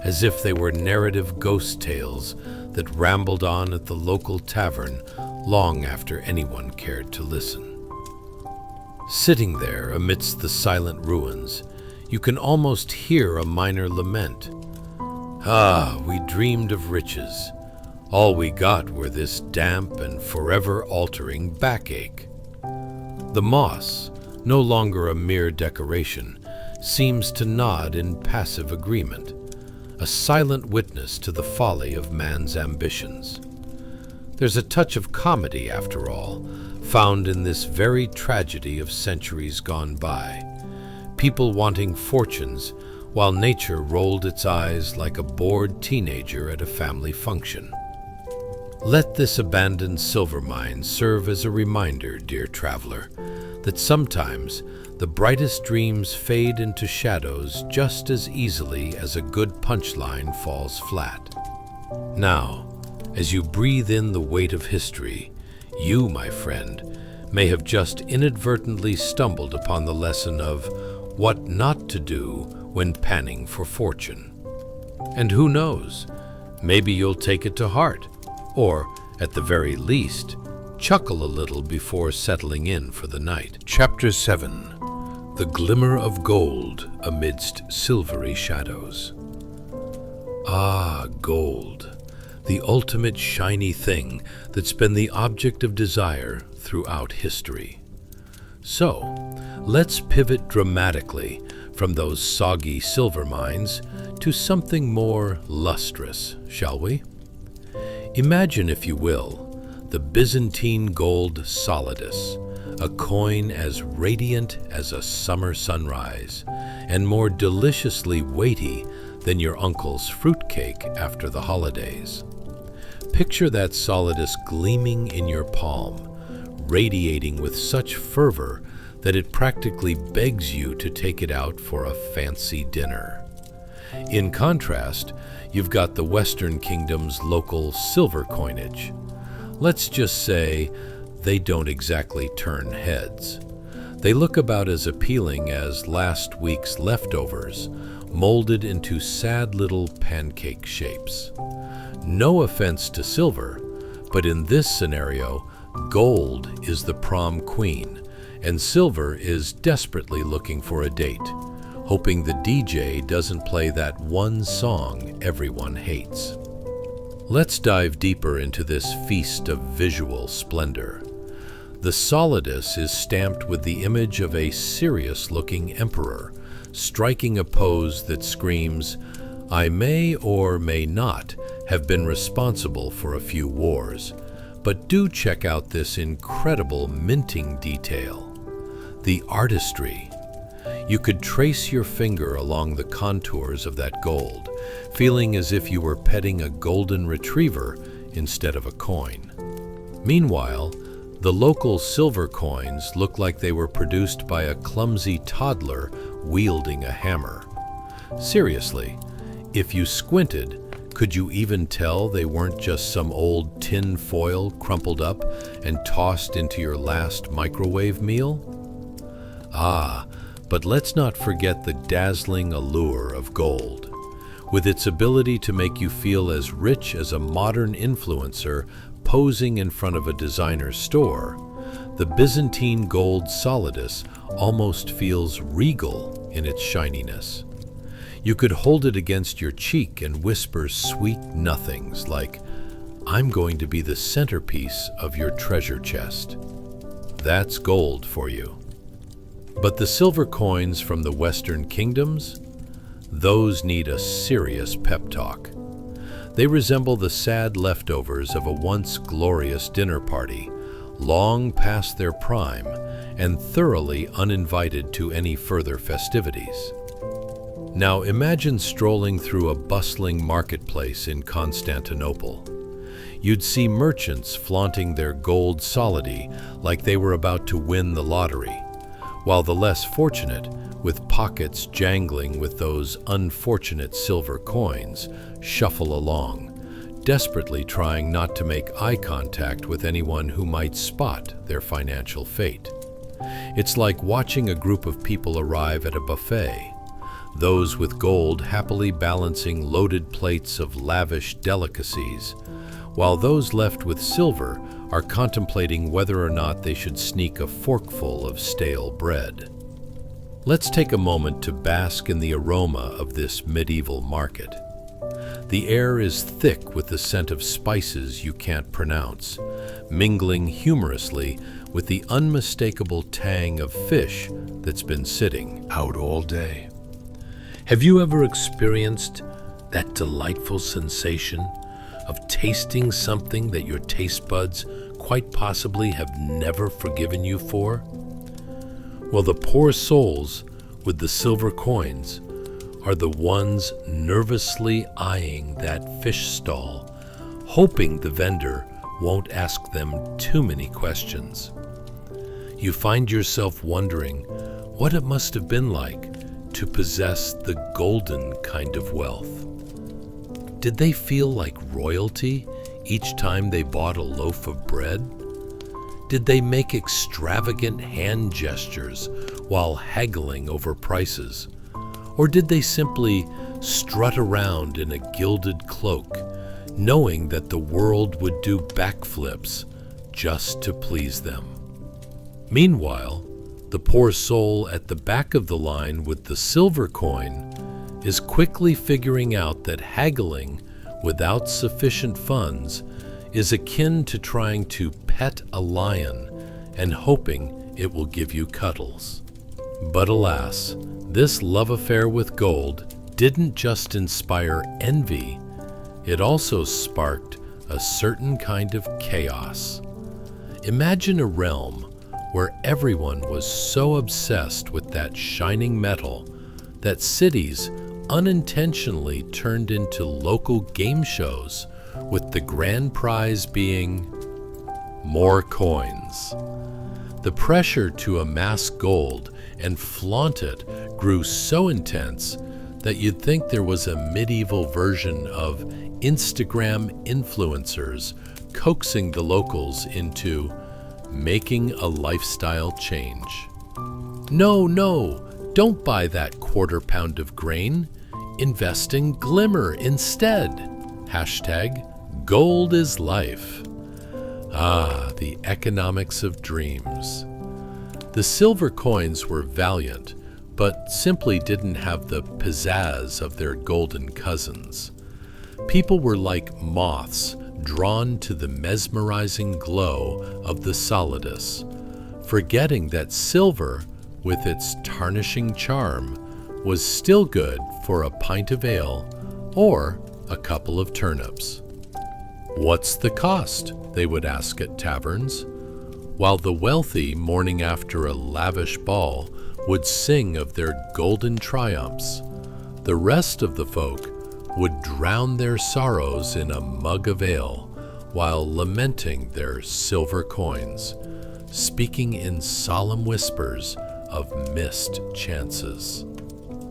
as if they were narrative ghost tales that rambled on at the local tavern long after anyone cared to listen. Sitting there amidst the silent ruins, you can almost hear a minor lament. Ah, we dreamed of riches. All we got were this damp and forever-altering backache. The moss, no longer a mere decoration, seems to nod in passive agreement, a silent witness to the folly of man's ambitions. There's a touch of comedy, after all, found in this very tragedy of centuries gone by. People wanting fortunes, while nature rolled its eyes like a bored teenager at a family function. Let this abandoned silver mine serve as a reminder, dear traveler, that sometimes the brightest dreams fade into shadows just as easily as a good punchline falls flat. Now, as you breathe in the weight of history, you, my friend, may have just inadvertently stumbled upon the lesson of what not to do when panning for fortune. And who knows, maybe you'll take it to heart, or, at the very least, chuckle a little before settling in for the night. Chapter 7. The Glimmer of Gold Amidst Silvery Shadows. Ah, gold, the ultimate shiny thing that's been the object of desire throughout history. So, let's pivot dramatically from those soggy silver mines to something more lustrous, shall we? Imagine, if you will, the Byzantine gold solidus, a coin as radiant as a summer sunrise, and more deliciously weighty than your uncle's fruitcake after the holidays. Picture that solidus gleaming in your palm, radiating with such fervor that it practically begs you to take it out for a fancy dinner. In contrast, you've got the Western Kingdom's local silver coinage. Let's just say they don't exactly turn heads. They look about as appealing as last week's leftovers, molded into sad little pancake shapes. No offense to silver, but in this scenario, gold is the prom queen, and silver is desperately looking for a date, hoping the DJ doesn't play that one song everyone hates. Let's dive deeper into this feast of visual splendor. The solidus is stamped with the image of a serious-looking emperor, striking a pose that screams, "I may or may not have been responsible for a few wars, but do check out this incredible minting detail. The artistry. You could trace your finger along the contours of that gold, feeling as if you were petting a golden retriever instead of a coin. Meanwhile, the local silver coins look like they were produced by a clumsy toddler wielding a hammer. Seriously, if you squinted, could you even tell they weren't just some old tin foil crumpled up and tossed into your last microwave meal? Ah, but let's not forget the dazzling allure of gold. With its ability to make you feel as rich as a modern influencer posing in front of a designer store, the Byzantine gold solidus almost feels regal in its shininess. You could hold it against your cheek and whisper sweet nothings like, "I'm going to be the centerpiece of your treasure chest." That's gold for you. But the silver coins from the Western kingdoms? Those need a serious pep talk. They resemble the sad leftovers of a once glorious dinner party, long past their prime and thoroughly uninvited to any further festivities. Now imagine strolling through a bustling marketplace in Constantinople. You'd see merchants flaunting their gold solidi like they were about to win the lottery, while the less fortunate, with pockets jangling with those unfortunate silver coins, shuffle along, desperately trying not to make eye contact with anyone who might spot their financial fate. It's like watching a group of people arrive at a buffet, those with gold happily balancing loaded plates of lavish delicacies, while those left with silver are contemplating whether or not they should sneak a forkful of stale bread. Let's take a moment to bask in the aroma of this medieval market. The air is thick with the scent of spices you can't pronounce, mingling humorously with the unmistakable tang of fish that's been sitting Out all day. Have you ever experienced that delightful sensation of tasting something that your taste buds quite possibly have never forgiven you for? Well, the poor souls with the silver coins are the ones nervously eyeing that fish stall, hoping the vendor won't ask them too many questions. You find yourself wondering what it must have been like to possess the golden kind of wealth. Did they feel like royalty each time they bought a loaf of bread? Did they make extravagant hand gestures while haggling over prices? Or did they simply strut around in a gilded cloak, knowing that the world would do backflips just to please them? Meanwhile, the poor soul at the back of the line with the silver coin is quickly figuring out that haggling without sufficient funds is akin to trying to pet a lion and hoping it will give you cuddles. But alas, this love affair with gold didn't just inspire envy, it also sparked a certain kind of chaos. Imagine a realm where everyone was so obsessed with that shining metal that cities unintentionally turned into local game shows, with the grand prize being more coins. The pressure to amass gold and flaunt it grew so intense that you'd think there was a medieval version of Instagram influencers coaxing the locals into making a lifestyle change. No, don't buy that quarter pound of grain. Invest in glimmer instead. Hashtag gold is life. Ah, the economics of dreams. The silver coins were valiant, but simply didn't have the pizzazz of their golden cousins. People were like moths drawn to the mesmerizing glow of the solidus, forgetting that silver, with its tarnishing charm, was still good for a pint of ale or a couple of turnips. "What's the cost?" they would ask at taverns, while the wealthy, morning after a lavish ball, would sing of their golden triumphs. The rest of the folk would drown their sorrows in a mug of ale while lamenting their silver coins, speaking in solemn whispers of missed chances.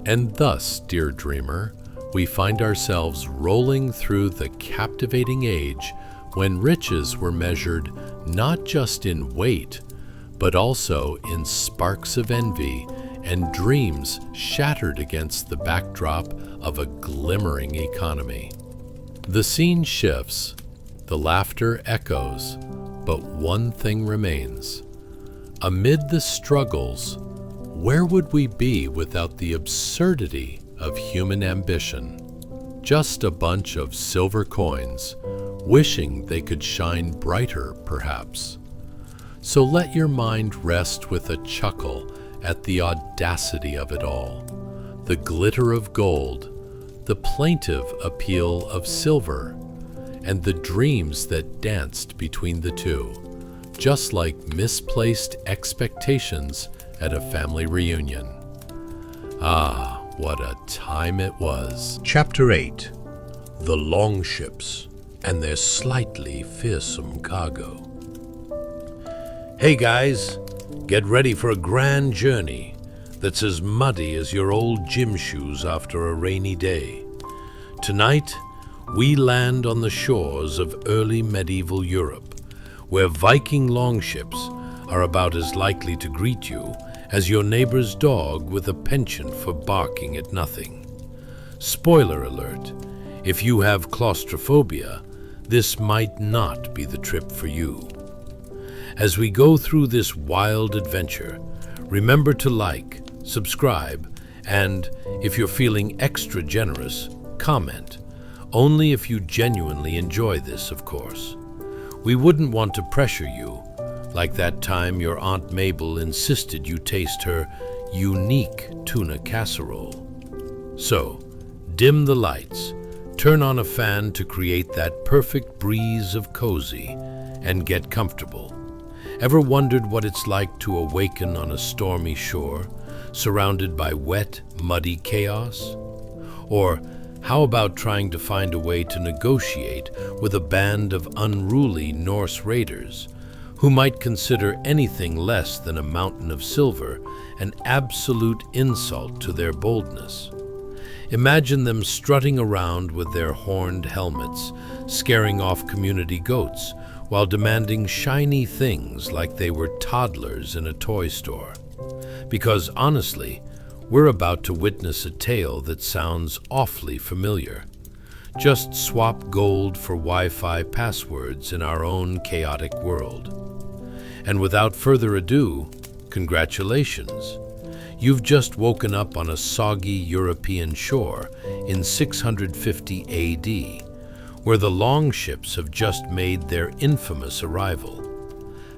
And thus, dear dreamer, we find ourselves rolling through the captivating age when riches were measured not just in weight, but also in sparks of envy and dreams shattered against the backdrop of a glimmering economy. The scene shifts, the laughter echoes, but one thing remains. Amid the struggles, where would we be without the absurdity of human ambition? Just a bunch of silver coins, wishing they could shine brighter, perhaps. So let your mind rest with a chuckle at the audacity of it all, the glitter of gold, the plaintive appeal of silver, and the dreams that danced between the two, just like misplaced expectations at a family reunion. Ah, what a time it was. Chapter 8. The Longships and Their Slightly Fearsome Cargo. Hey guys, get ready for a grand journey that's as muddy as your old gym shoes after a rainy day. Tonight, we land on the shores of early medieval Europe, where Viking longships are about as likely to greet you as your neighbor's dog with a penchant for barking at nothing. Spoiler alert, if you have claustrophobia, this might not be the trip for you. As we go through this wild adventure, remember to like, subscribe, and, if you're feeling extra generous, comment. Only if you genuinely enjoy this, of course. We wouldn't want to pressure you, like that time your Aunt Mabel insisted you taste her unique tuna casserole. So, dim the lights, turn on a fan to create that perfect breeze of cozy, and get comfortable. Ever wondered what it's like to awaken on a stormy shore, surrounded by wet, muddy chaos? Or how about trying to find a way to negotiate with a band of unruly Norse raiders, who might consider anything less than a mountain of silver an absolute insult to their boldness? Imagine them strutting around with their horned helmets, scaring off community goats, while demanding shiny things like they were toddlers in a toy store. Because honestly, we're about to witness a tale that sounds awfully familiar. Just swap gold for Wi-Fi passwords in our own chaotic world. And without further ado, congratulations. You've just woken up on a soggy European shore in 650 AD, where the longships have just made their infamous arrival.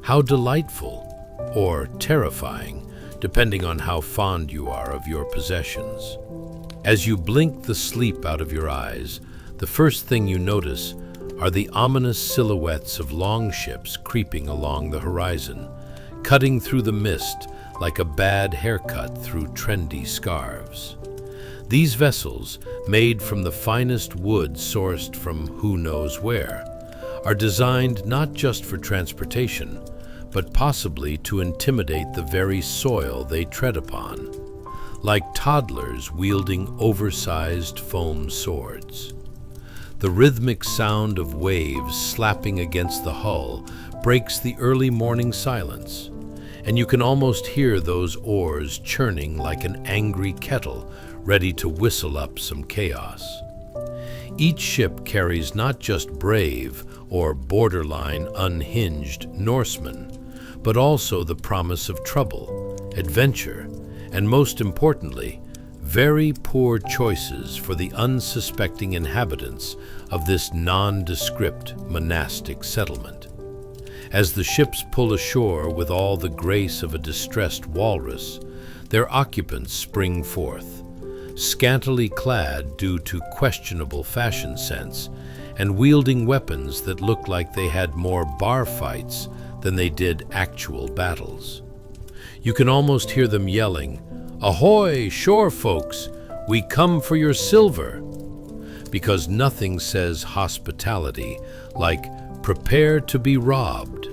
How delightful, or terrifying, depending on how fond you are of your possessions. As you blink the sleep out of your eyes, the first thing you notice are the ominous silhouettes of longships creeping along the horizon, cutting through the mist like a bad haircut through trendy scarves. These vessels, made from the finest wood sourced from who knows where, are designed not just for transportation, but possibly to intimidate the very soil they tread upon, like toddlers wielding oversized foam swords. The rhythmic sound of waves slapping against the hull breaks the early morning silence, and you can almost hear those oars churning like an angry kettle ready to whistle up some chaos. Each ship carries not just brave or borderline unhinged Norsemen, but also the promise of trouble, adventure, and most importantly, very poor choices for the unsuspecting inhabitants of this nondescript monastic settlement. As the ships pull ashore with all the grace of a distressed walrus, their occupants spring forth, scantily clad due to questionable fashion sense, and wielding weapons that look like they had more bar fights than they did actual battles. You can almost hear them yelling, "Ahoy, shore folks! We come for your silver!" Because nothing says hospitality like "prepare to be robbed."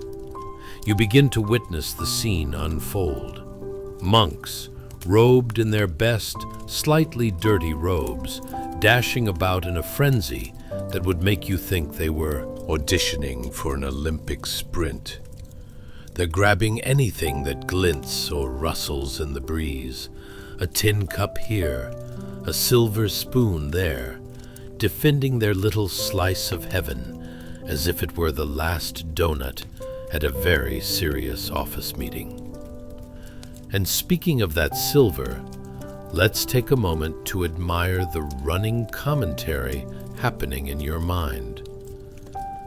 You begin to witness the scene unfold. Monks, robed in their best, slightly dirty robes, dashing about in a frenzy that would make you think they were auditioning for an Olympic sprint. They're grabbing anything that glints or rustles in the breeze. A tin cup here, a silver spoon there, defending their little slice of heaven as if it were the last donut at a very serious office meeting. And speaking of that silver, let's take a moment to admire the running commentary happening in your mind.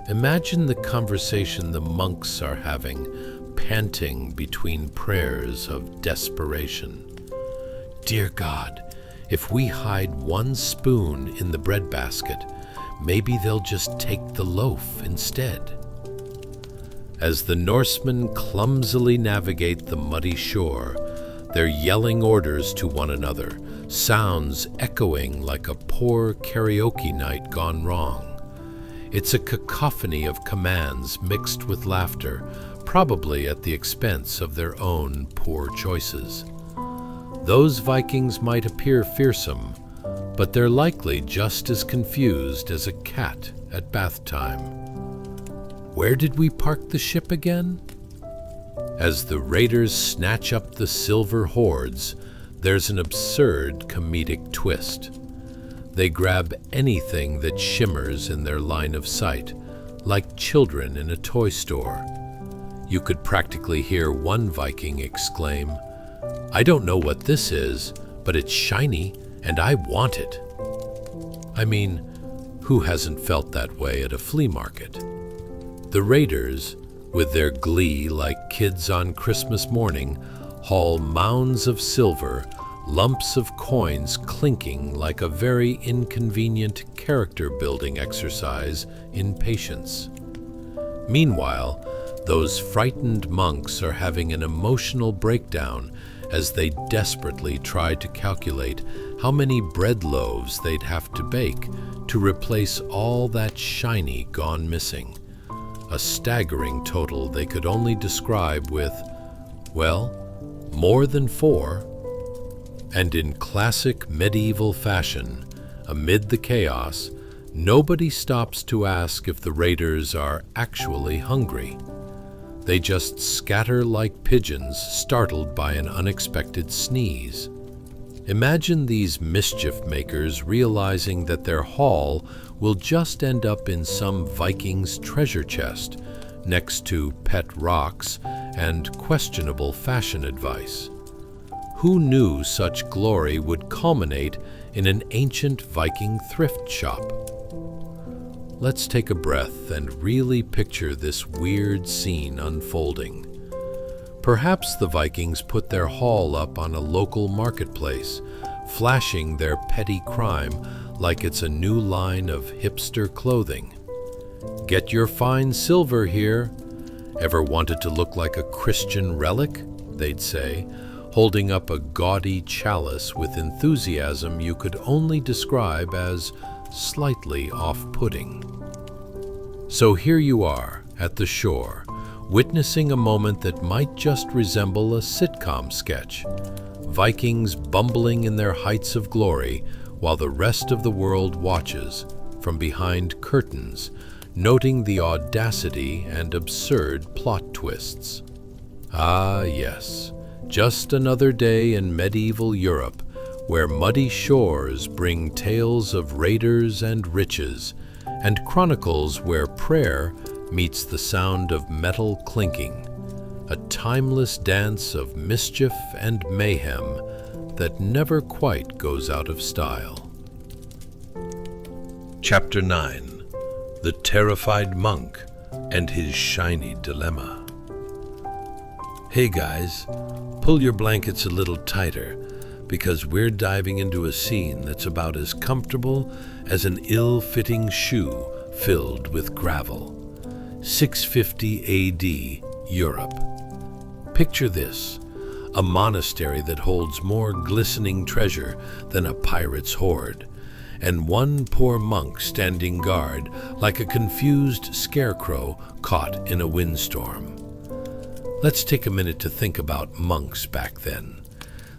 Imagine the conversation the monks are having, panting between prayers of desperation. Dear God, if we hide one spoon in the breadbasket, maybe they'll just take the loaf instead. As the Norsemen clumsily navigate the muddy shore, they're yelling orders to one another, sounds echoing like a poor karaoke night gone wrong. It's a cacophony of commands mixed with laughter, probably at the expense of their own poor choices. Those Vikings might appear fearsome, but they're likely just as confused as a cat at bath time. Where did we park the ship again? As the raiders snatch up the silver hoards, there's an absurd comedic twist. They grab anything that shimmers in their line of sight, like children in a toy store. You could practically hear one Viking exclaim, "I don't know what this is, but it's shiny and I want it." I mean, who hasn't felt that way at a flea market? The raiders, with their glee like kids on Christmas morning, haul mounds of silver, lumps of coins clinking like a very inconvenient character-building exercise in patience. Meanwhile, those frightened monks are having an emotional breakdown as they desperately try to calculate how many bread loaves they'd have to bake to replace all that shiny gone missing. A staggering total they could only describe with, well, more than 4. And in classic medieval fashion, amid the chaos, nobody stops to ask if the raiders are actually hungry. They just scatter like pigeons startled by an unexpected sneeze. Imagine these mischief makers realizing that their haul will just end up in some Viking's treasure chest next to pet rocks and questionable fashion advice. Who knew such glory would culminate in an ancient Viking thrift shop? Let's take a breath and really picture this weird scene unfolding. Perhaps the Vikings put their haul up on a local marketplace, flashing their petty crime like it's a new line of hipster clothing. "Get your fine silver here. Ever wanted to look like a Christian relic?" they'd say, holding up a gaudy chalice with enthusiasm you could only describe as slightly off-putting. So here you are, at the shore, witnessing a moment that might just resemble a sitcom sketch. Vikings bumbling in their heights of glory, while the rest of the world watches from behind curtains, noting the audacity and absurd plot twists. Ah, yes, just another day in medieval Europe, where muddy shores bring tales of raiders and riches, and chronicles where prayer meets the sound of metal clinking, a timeless dance of mischief and mayhem that never quite goes out of style. Chapter 9: The Terrified Monk and His Shiny Dilemma. Hey guys, pull your blankets a little tighter, because we're diving into a scene that's about as comfortable as an ill-fitting shoe filled with gravel. 650 AD, Europe. Picture this, a monastery that holds more glistening treasure than a pirate's hoard, and one poor monk standing guard like a confused scarecrow caught in a windstorm. Let's take a minute to think about monks back then.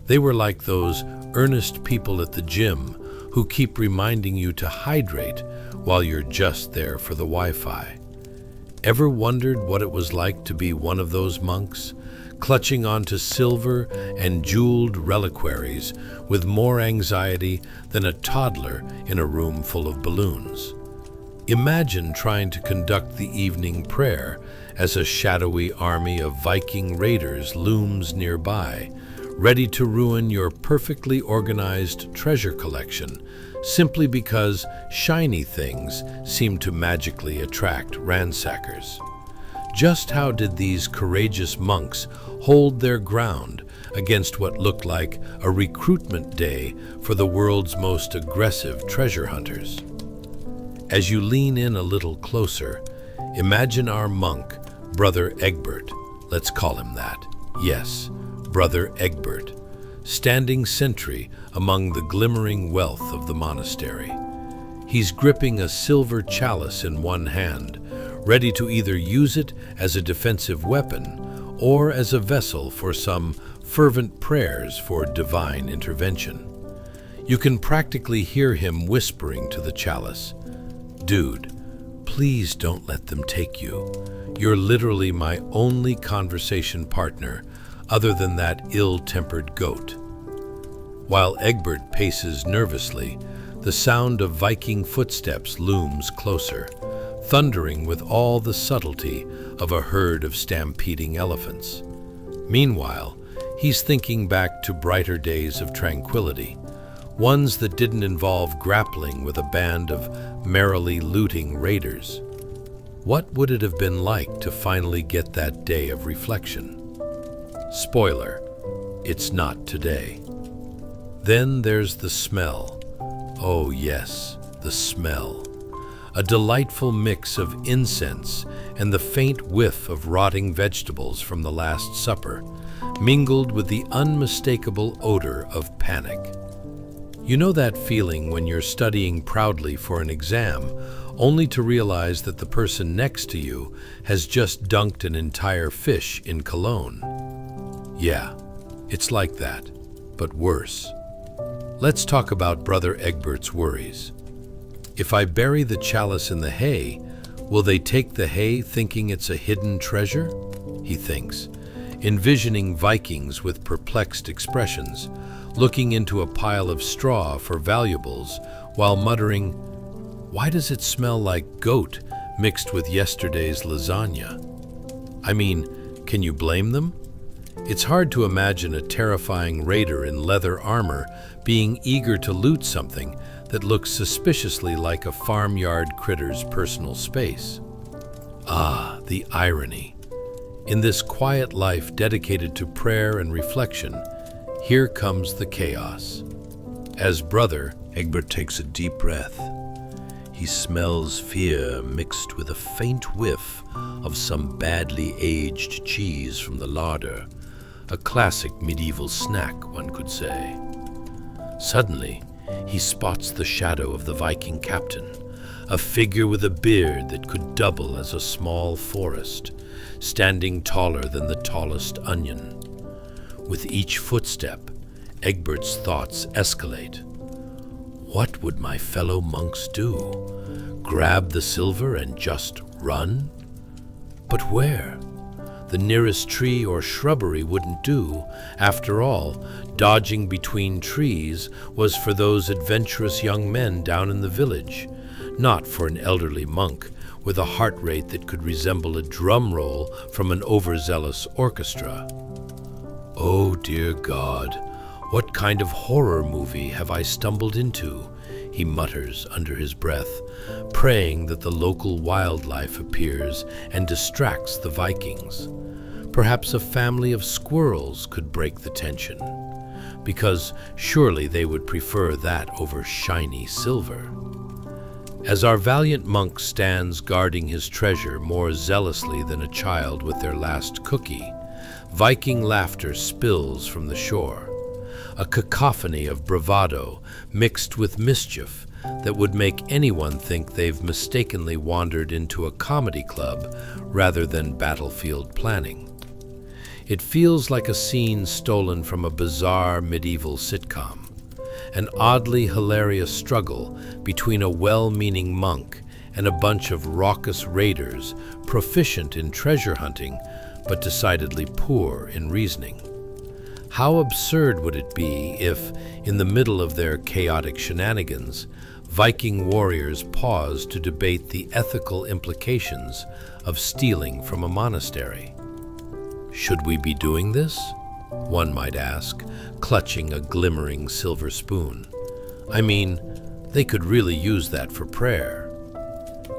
They were like those earnest people at the gym who keep reminding you to hydrate while you're just there for the Wi-Fi. Ever wondered what it was like to be one of those monks, clutching onto silver and jeweled reliquaries with more anxiety than a toddler in a room full of balloons? Imagine trying to conduct the evening prayer as a shadowy army of Viking raiders looms nearby, ready to ruin your perfectly organized treasure collection simply because shiny things seem to magically attract ransackers. Just how did these courageous monks hold their ground against what looked like a recruitment day for the world's most aggressive treasure hunters? As you lean in a little closer, imagine our monk, Brother Egbert, let's call him that. Yes, Brother Egbert, standing sentry among the glimmering wealth of the monastery. He's gripping a silver chalice in one hand, ready to either use it as a defensive weapon or as a vessel for some fervent prayers for divine intervention. You can practically hear him whispering to the chalice, "Dude, please don't let them take you. You're literally my only conversation partner other than that ill-tempered goat." While Egbert paces nervously, the sound of Viking footsteps looms closer, thundering with all the subtlety of a herd of stampeding elephants. Meanwhile, he's thinking back to brighter days of tranquility, ones that didn't involve grappling with a band of merrily looting raiders. What would it have been like to finally get that day of reflection? Spoiler, it's not today. Then there's the smell. Oh yes, the smell. A delightful mix of incense and the faint whiff of rotting vegetables from the Last Supper, mingled with the unmistakable odor of panic. You know that feeling when you're studying proudly for an exam, only to realize that the person next to you has just dunked an entire fish in cologne? Yeah, it's like that, but worse. Let's talk about Brother Egbert's worries. If I bury the chalice in the hay, will they take the hay thinking it's a hidden treasure? He thinks, envisioning Vikings with perplexed expressions, looking into a pile of straw for valuables while muttering, "Why does it smell like goat mixed with yesterday's lasagna?" I mean, can you blame them? It's hard to imagine a terrifying raider in leather armor being eager to loot something that looks suspiciously like a farmyard critter's personal space. Ah, the irony. In this quiet life dedicated to prayer and reflection, here comes the chaos. As Brother Egbert takes a deep breath, he smells fear mixed with a faint whiff of some badly aged cheese from the larder, a classic medieval snack, one could say. Suddenly, he spots the shadow of the Viking captain, a figure with a beard that could double as a small forest, standing taller than the tallest onion. With each footstep, Egbert's thoughts escalate. What would my fellow monks do? Grab the silver and just run? But where? The nearest tree or shrubbery wouldn't do. After all, dodging between trees was for those adventurous young men down in the village, not for an elderly monk with a heart rate that could resemble a drum roll from an overzealous orchestra. Oh dear God, what kind of horror movie have I stumbled into? He mutters under his breath, praying that the local wildlife appears and distracts the Vikings. Perhaps a family of squirrels could break the tension, because surely they would prefer that over shiny silver. As our valiant monk stands guarding his treasure more zealously than a child with their last cookie, Viking laughter spills from the shore, a cacophony of bravado mixed with mischief that would make anyone think they've mistakenly wandered into a comedy club rather than battlefield planning. It feels like a scene stolen from a bizarre medieval sitcom, an oddly hilarious struggle between a well-meaning monk and a bunch of raucous raiders proficient in treasure hunting but decidedly poor in reasoning. How absurd would it be if, in the middle of their chaotic shenanigans, Viking warriors paused to debate the ethical implications of stealing from a monastery? Should we be doing this? One might ask, clutching a glimmering silver spoon. I mean, they could really use that for prayer.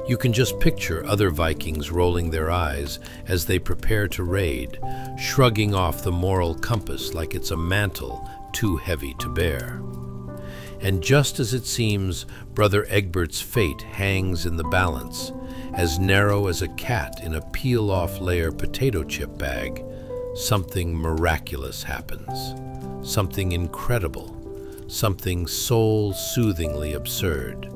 You can just picture other Vikings rolling their eyes as they prepare to raid, shrugging off the moral compass like it's a mantle too heavy to bear. And just as it seems Brother Egbert's fate hangs in the balance, as narrow as a cat in a peel-off layer potato chip bag, something miraculous happens, something incredible, something soul-soothingly absurd.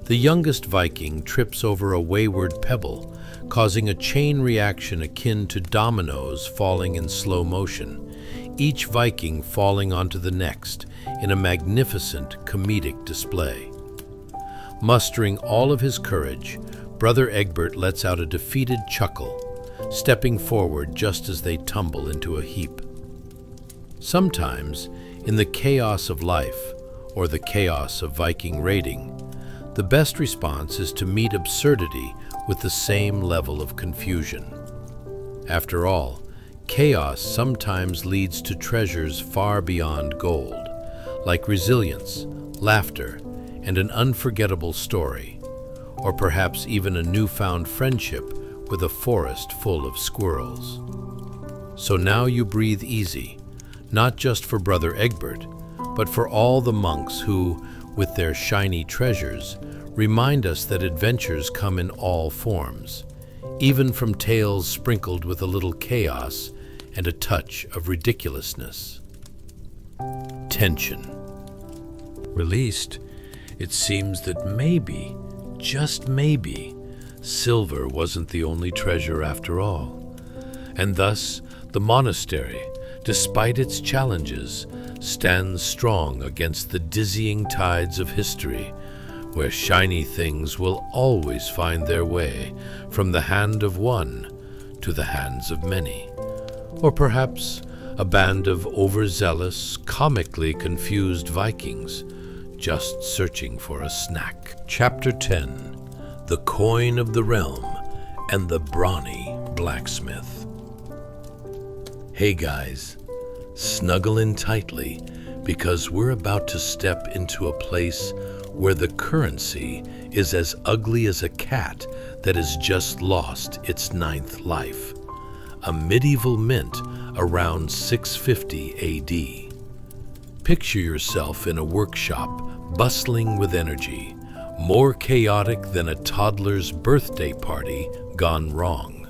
The youngest Viking trips over a wayward pebble, causing a chain reaction akin to dominoes falling in slow motion, each Viking falling onto the next in a magnificent comedic display. Mustering all of his courage, Brother Egbert lets out a defeated chuckle, stepping forward just as they tumble into a heap. Sometimes, in the chaos of life, or the chaos of Viking raiding, The best response is to meet absurdity with the same level of confusion. After all, chaos sometimes leads to treasures far beyond gold, like resilience, laughter, and an unforgettable story, or perhaps even a newfound friendship with a forest full of squirrels. So now you breathe easy, not just for Brother Egbert, but for all the monks who, with their shiny treasures, remind us that adventures come in all forms, even from tales sprinkled with a little chaos and a touch of ridiculousness. Tension. Released, it seems that maybe, just maybe, silver wasn't the only treasure after all. And thus, the monastery, despite its challenges, stands strong against the dizzying tides of history, where shiny things will always find their way from the hand of one to the hands of many. Or perhaps a band of overzealous, comically confused Vikings just searching for a snack. Chapter 10. The Coin of the Realm and the Brawny Blacksmith. Hey guys, snuggle in tightly because we're about to step into a place where the currency is as ugly as a cat that has just lost its 9th life. A medieval mint around 650 AD. Picture yourself in a workshop bustling with energy, more chaotic than a toddler's birthday party gone wrong,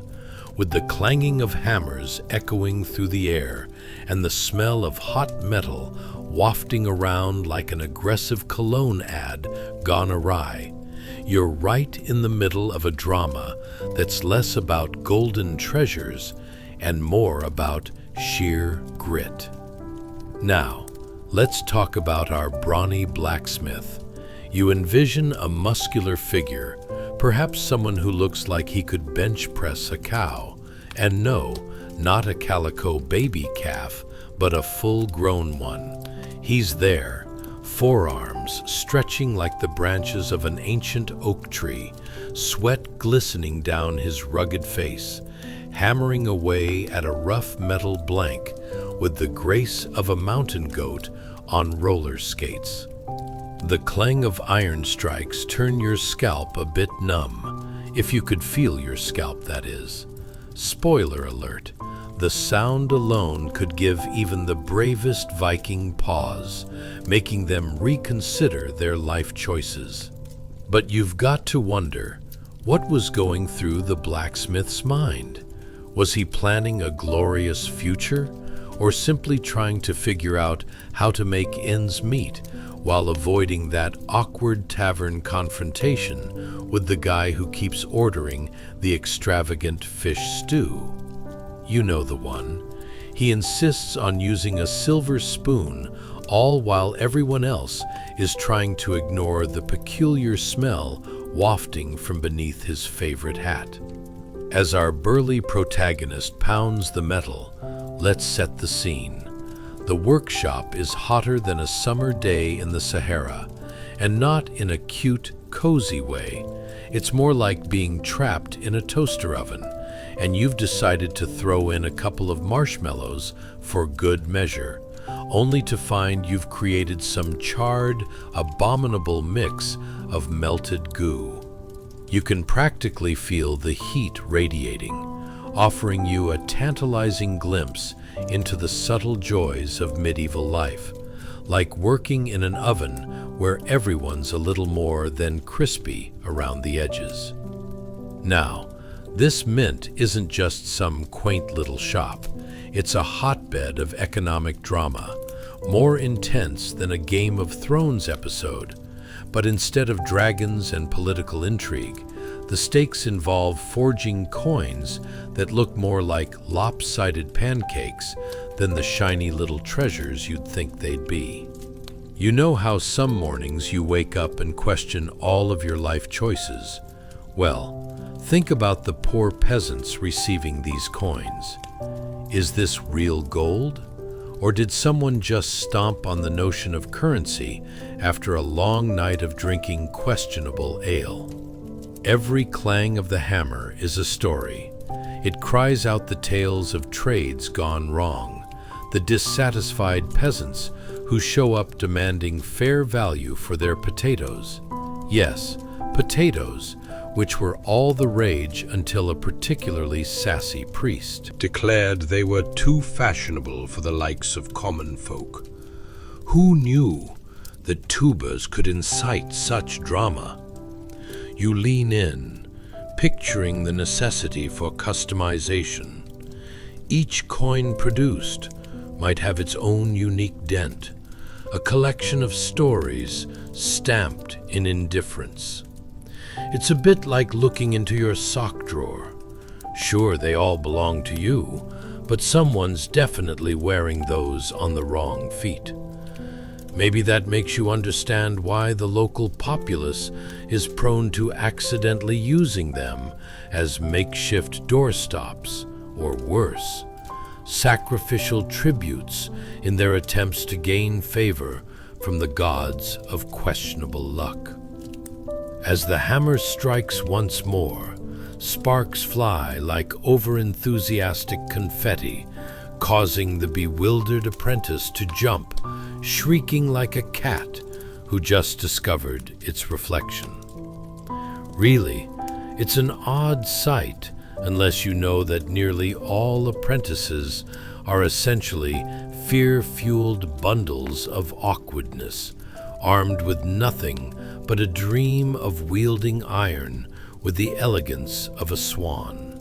with the clanging of hammers echoing through the air and the smell of hot metal wafting around like an aggressive cologne ad gone awry. You're right in the middle of a drama that's less about golden treasures and more about sheer grit. Now, let's talk about our brawny blacksmith. You envision a muscular figure, perhaps someone who looks like he could bench press a cow, and no, not a calico baby calf, but a full-grown one. He's there, forearms stretching like the branches of an ancient oak tree, sweat glistening down his rugged face, hammering away at a rough metal blank with the grace of a mountain goat on roller skates. The clang of iron strikes turn your scalp a bit numb, if you could feel your scalp, that is. Spoiler alert, the sound alone could give even the bravest Viking pause, making them reconsider their life choices. But you've got to wonder, what was going through the blacksmith's mind? Was he planning a glorious future, or simply trying to figure out how to make ends meet while avoiding that awkward tavern confrontation with the guy who keeps ordering the extravagant fish stew? You know the one. He insists on using a silver spoon, all while everyone else is trying to ignore the peculiar smell wafting from beneath his favorite hat. As our burly protagonist pounds the metal, let's set the scene. The workshop is hotter than a summer day in the Sahara, and not in a cute, cozy way. It's more like being trapped in a toaster oven, and you've decided to throw in a couple of marshmallows for good measure, only to find you've created some charred, abominable mix of melted goo. You can practically feel the heat radiating, offering you a tantalizing glimpse into the subtle joys of medieval life, like working in an oven where everyone's a little more than crispy around the edges. Now, this mint isn't just some quaint little shop. It's a hotbed of economic drama, more intense than a Game of Thrones episode. But instead of dragons and political intrigue, the stakes involve forging coins that look more like lopsided pancakes than the shiny little treasures you'd think they'd be. You know how some mornings you wake up and question all of your life choices? Well, think about the poor peasants receiving these coins. Is this real gold? Or did someone just stomp on the notion of currency after a long night of drinking questionable ale? Every clang of the hammer is a story. It cries out the tales of trades gone wrong, the dissatisfied peasants who show up demanding fair value for their potatoes. Yes, potatoes, which were all the rage until a particularly sassy priest declared they were too fashionable for the likes of common folk. Who knew that tubers could incite such drama? You lean in, picturing the necessity for customization. Each coin produced might have its own unique dent, a collection of stories stamped in indifference. It's a bit like looking into your sock drawer. Sure, they all belong to you, but someone's definitely wearing those on the wrong feet. Maybe that makes you understand why the local populace is prone to accidentally using them as makeshift doorstops, or worse, sacrificial tributes in their attempts to gain favor from the gods of questionable luck. As the hammer strikes once more, sparks fly like over-enthusiastic confetti, causing the bewildered apprentice to jump, shrieking like a cat who just discovered its reflection. Really, it's an odd sight unless you know that nearly all apprentices are essentially fear-fueled bundles of awkwardness, armed with nothing but a dream of wielding iron with the elegance of a swan,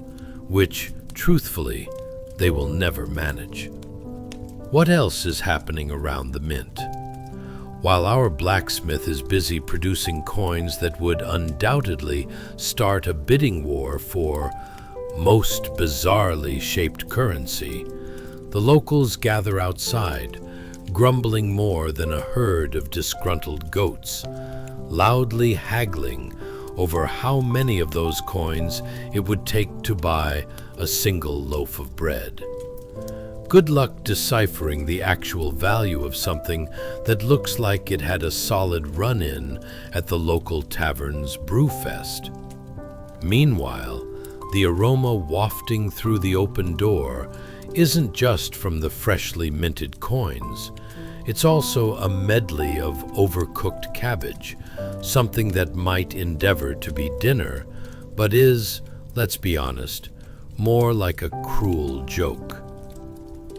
which, truthfully, they will never manage. What else is happening around the mint? While our blacksmith is busy producing coins that would undoubtedly start a bidding war for most bizarrely shaped currency, the locals gather outside, grumbling more than a herd of disgruntled goats, loudly haggling over how many of those coins it would take to buy a single loaf of bread. Good luck deciphering the actual value of something that looks like it had a solid run-in at the local tavern's brewfest. Meanwhile, the aroma wafting through the open door isn't just from the freshly minted coins. It's also a medley of overcooked cabbage, something that might endeavor to be dinner, but is, let's be honest, more like a cruel joke.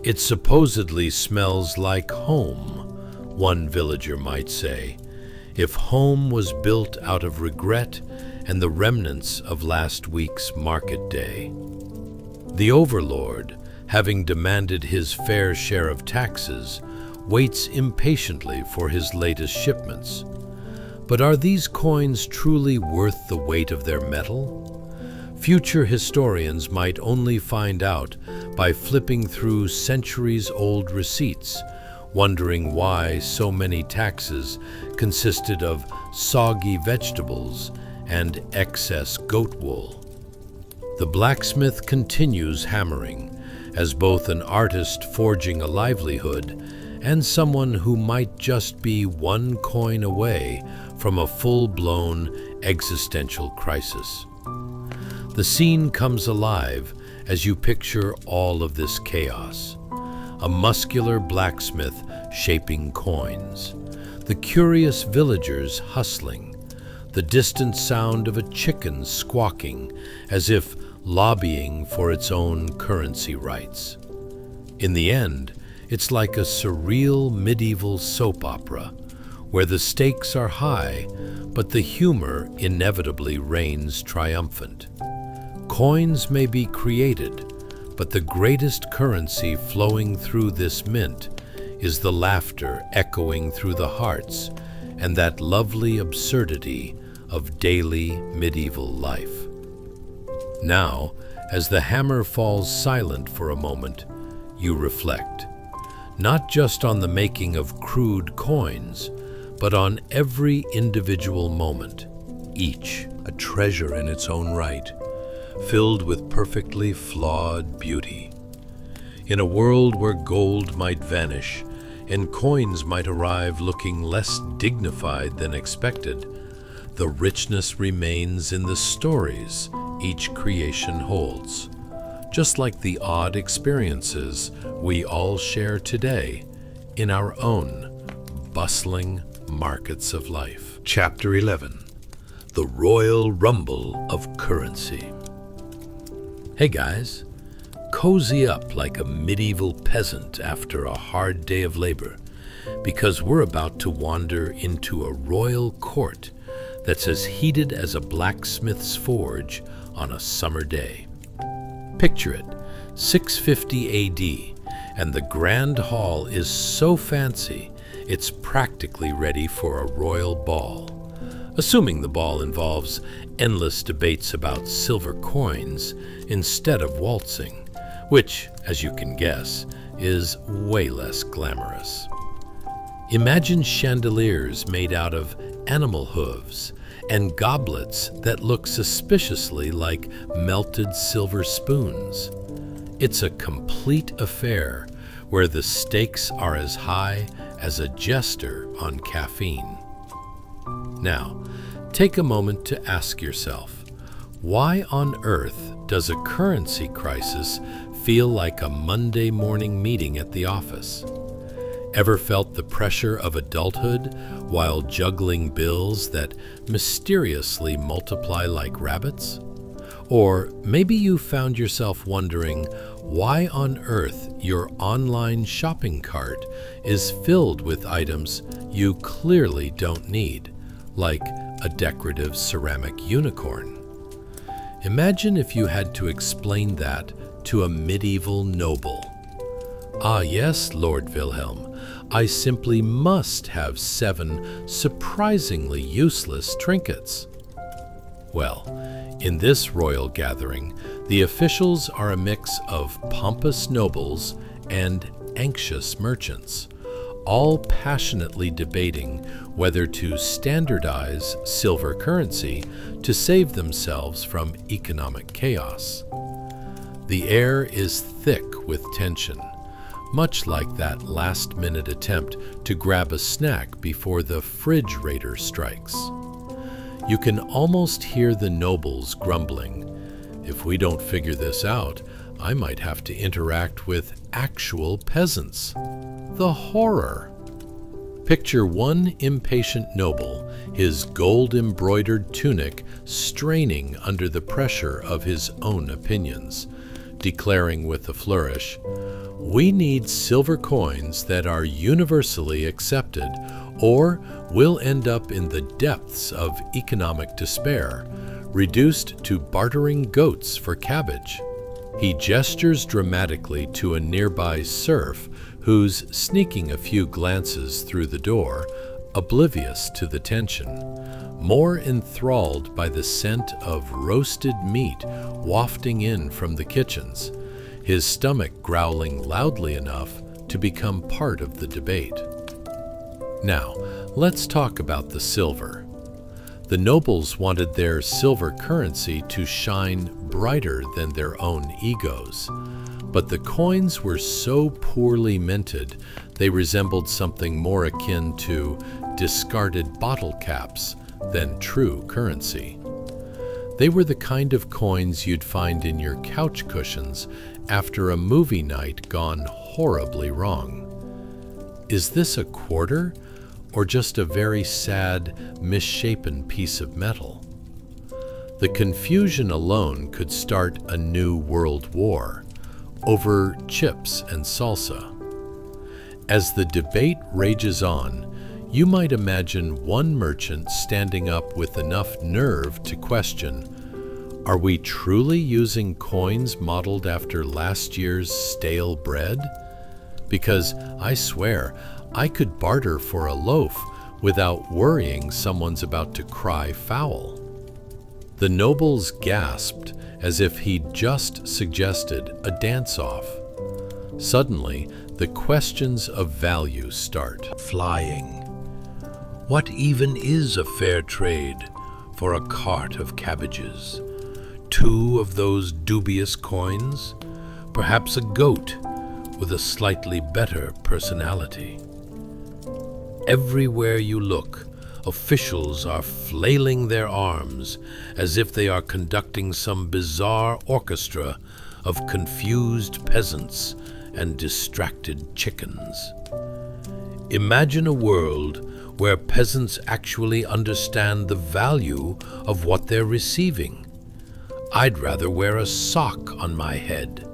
It supposedly smells like home, one villager might say, if home was built out of regret and the remnants of last week's market day. The overlord, having demanded his fair share of taxes, waits impatiently for his latest shipments. But are these coins truly worth the weight of their metal? Future historians might only find out by flipping through centuries-old receipts, wondering why so many taxes consisted of soggy vegetables and excess goat wool. The blacksmith continues hammering, as both an artist forging a livelihood and someone who might just be one coin away from a full-blown existential crisis. The scene comes alive as you picture all of this chaos. A muscular blacksmith shaping coins, the curious villagers hustling, the distant sound of a chicken squawking as if lobbying for its own currency rights. In the end, it's like a surreal medieval soap opera, where the stakes are high, but the humor inevitably reigns triumphant. Coins may be created, but the greatest currency flowing through this mint is the laughter echoing through the hearts and that lovely absurdity of daily medieval life. Now, as the hammer falls silent for a moment, you reflect, not just on the making of crude coins, but on every individual moment, each a treasure in its own right, filled with perfectly flawed beauty. In a world where gold might vanish and coins might arrive looking less dignified than expected, the richness remains in the stories each creation holds, just like the odd experiences we all share today in our own bustling markets of life. Chapter 11. The Royal Rumble of Currency. Hey guys, cozy up like a medieval peasant after a hard day of labor, because we're about to wander into a royal court that's as heated as a blacksmith's forge on a summer day. Picture it, 650 AD, and the Grand Hall is so fancy it's practically ready for a royal ball. Assuming the ball involves endless debates about silver coins instead of waltzing, which, as you can guess, is way less glamorous. Imagine chandeliers made out of animal hooves and goblets that look suspiciously like melted silver spoons. It's a complete affair where the stakes are as high as a jester on caffeine. Now, take a moment to ask yourself, why on earth does a currency crisis feel like a Monday morning meeting at the office? Ever felt the pressure of adulthood while juggling bills that mysteriously multiply like rabbits? Or maybe you found yourself wondering why on earth your online shopping cart is filled with items you clearly don't need, like a decorative ceramic unicorn. Imagine if you had to explain that to a medieval noble. Ah yes, Lord Wilhelm, I simply must have 7 surprisingly useless trinkets. Well, in this royal gathering, the officials are a mix of pompous nobles and anxious merchants, all passionately debating whether to standardize silver currency to save themselves from economic chaos. The air is thick with tension, much like that last-minute attempt to grab a snack before the fridge raider strikes. You can almost hear the nobles grumbling, "If we don't figure this out, I might have to interact with actual peasants." The horror! Picture one impatient noble, his gold-embroidered tunic straining under the pressure of his own opinions, declaring with a flourish, "We need silver coins that are universally accepted, or we'll end up in the depths of economic despair, reduced to bartering goats for cabbage." He gestures dramatically to a nearby serf who's sneaking a few glances through the door, oblivious to the tension, more enthralled by the scent of roasted meat wafting in from the kitchens, his stomach growling loudly enough to become part of the debate. Now, let's talk about the silver. The nobles wanted their silver currency to shine brighter than their own egos, but the coins were so poorly minted they resembled something more akin to discarded bottle caps than true currency. They were the kind of coins you'd find in your couch cushions after a movie night gone horribly wrong. Is this a quarter, or just a very sad, misshapen piece of metal? The confusion alone could start a new world war over chips and salsa. As the debate rages on, you might imagine one merchant standing up with enough nerve to question, "Are we truly using coins modeled after last year's stale bread? Because I swear, I could barter for a loaf without worrying someone's about to cry foul." The nobles gasped as if he'd just suggested a dance-off. Suddenly, the questions of value start Flying. What even is a fair trade for a cart of cabbages? 2 of those dubious coins? Perhaps a goat with a slightly better personality. Everywhere you look, officials are flailing their arms as if they are conducting some bizarre orchestra of confused peasants and distracted chickens. Imagine a world where peasants actually understand the value of what they're receiving. "I'd rather wear a sock on my head,"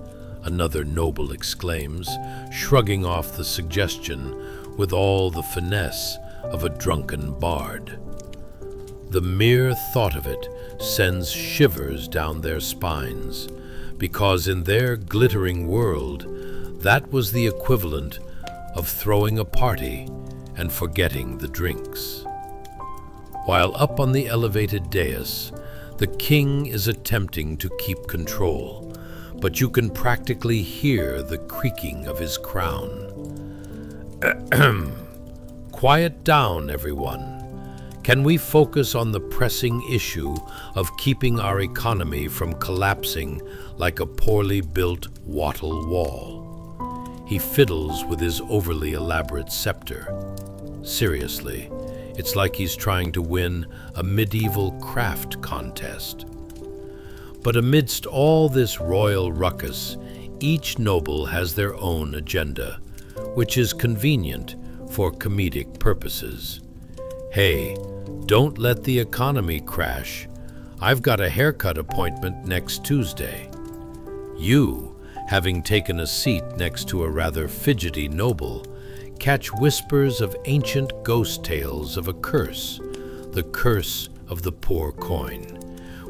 another noble exclaims, shrugging off the suggestion with all the finesse of a drunken bard. The mere thought of it sends shivers down their spines, because in their glittering world, that was the equivalent of throwing a party and forgetting the drinks. While up on the elevated dais, the king is attempting to keep control, but you can practically hear the creaking of his crown. Quiet down, everyone. Can we focus on the pressing issue of keeping our economy from collapsing like a poorly built wattle wall? He fiddles with his overly elaborate scepter. Seriously, it's like he's trying to win a medieval craft contest. But amidst all this royal ruckus, each noble has their own agenda, which is convenient for comedic purposes. "Hey, don't let the economy crash. I've got a haircut appointment next Tuesday." You, having taken a seat next to a rather fidgety noble, catch whispers of ancient ghost tales of a curse, the curse of the poor coin,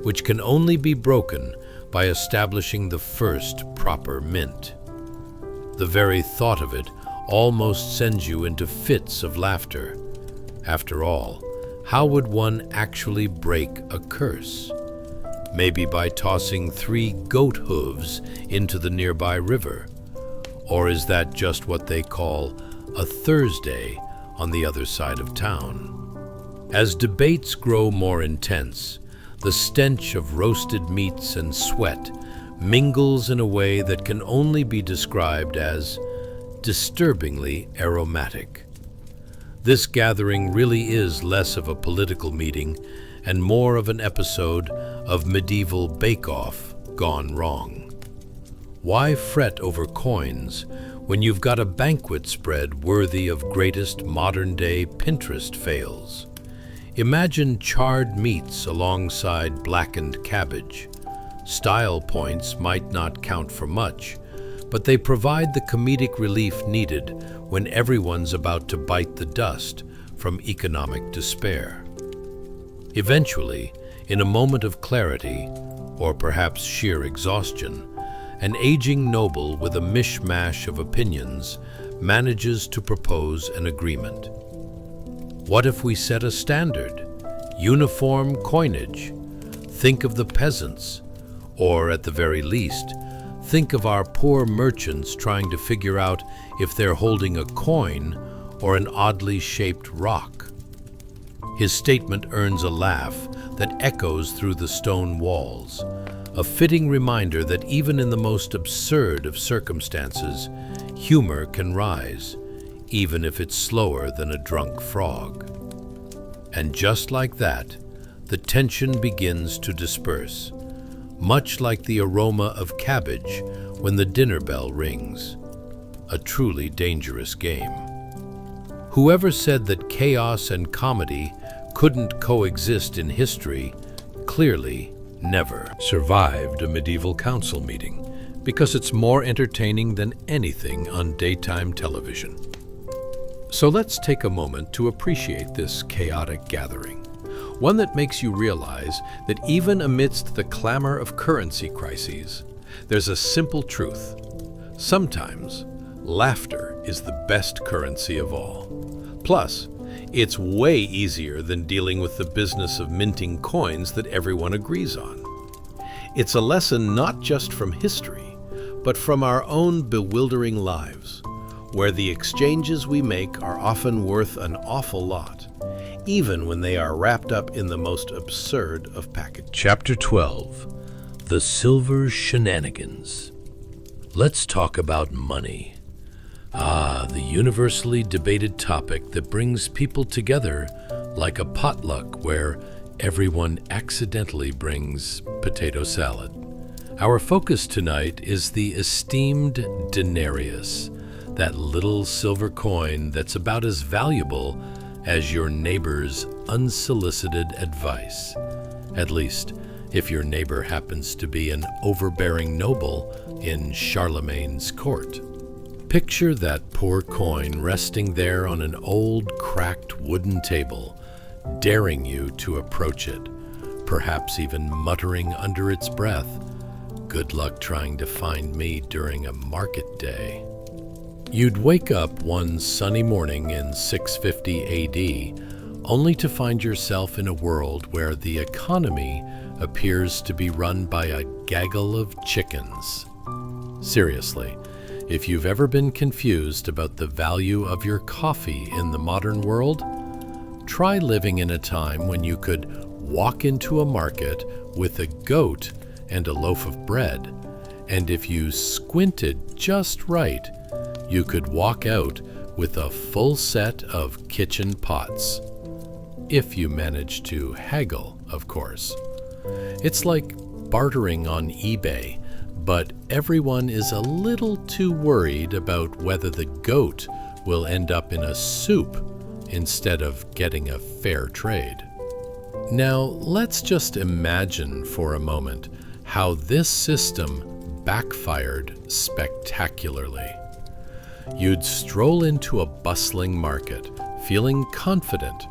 which can only be broken by establishing the first proper mint. The very thought of it almost sends you into fits of laughter. After all, how would one actually break a curse? Maybe by tossing 3 goat hooves into the nearby river. Or is that just what they call a Thursday on the other side of town? As debates grow more intense, the stench of roasted meats and sweat mingles in a way that can only be described as disturbingly aromatic. This gathering really is less of a political meeting and more of an episode of medieval bake-off gone wrong. Why fret over coins when you've got a banquet spread worthy of greatest modern-day Pinterest fails? Imagine charred meats alongside blackened cabbage. Style points might not count for much, but they provide the comedic relief needed when everyone's about to bite the dust from economic despair. Eventually, in a moment of clarity, or perhaps sheer exhaustion, an aging noble with a mishmash of opinions manages to propose an agreement. What if we set a standard? Uniform coinage. Think of the peasants, or at the very least, think of our poor merchants trying to figure out if they're holding a coin or an oddly shaped rock. His statement earns a laugh that echoes through the stone walls, a fitting reminder that even in the most absurd of circumstances, humor can rise, even if it's slower than a drunk frog. And just like that, the tension begins to disperse, much like the aroma of cabbage when the dinner bell rings. A truly dangerous game. Whoever said that chaos and comedy couldn't coexist in history clearly never survived a medieval council meeting, because it's more entertaining than anything on daytime television. So let's take a moment to appreciate this chaotic gathering, one that makes you realize that even amidst the clamor of currency crises, there's a simple truth. Sometimes, laughter is the best currency of all. Plus, it's way easier than dealing with the business of minting coins that everyone agrees on. It's a lesson not just from history, but from our own bewildering lives, where the exchanges we make are often worth an awful lot, even when they are wrapped up in the most absurd of packages. Chapter 12. The Silver Shenanigans. Let's talk about money. Ah, the universally debated topic that brings people together like a potluck where everyone accidentally brings potato salad. Our focus tonight is the esteemed denarius, that little silver coin that's about as valuable as your neighbor's unsolicited advice. At least, if your neighbor happens to be an overbearing noble in Charlemagne's court. Picture that poor coin resting there on an old, cracked wooden table, daring you to approach it, perhaps even muttering under its breath, "Good luck trying to find me during a market day." You'd wake up one sunny morning in 650 AD, only to find yourself in a world where the economy appears to be run by a gaggle of chickens. Seriously, if you've ever been confused about the value of your coffee in the modern world, try living in a time when you could walk into a market with a goat and a loaf of bread, and if you squinted just right, you could walk out with a full set of kitchen pots. If you manage to haggle, of course. It's like bartering on eBay, but everyone is a little too worried about whether the goat will end up in a soup instead of getting a fair trade. Now, let's just imagine for a moment how this system backfired spectacularly. You'd stroll into a bustling market, feeling confident,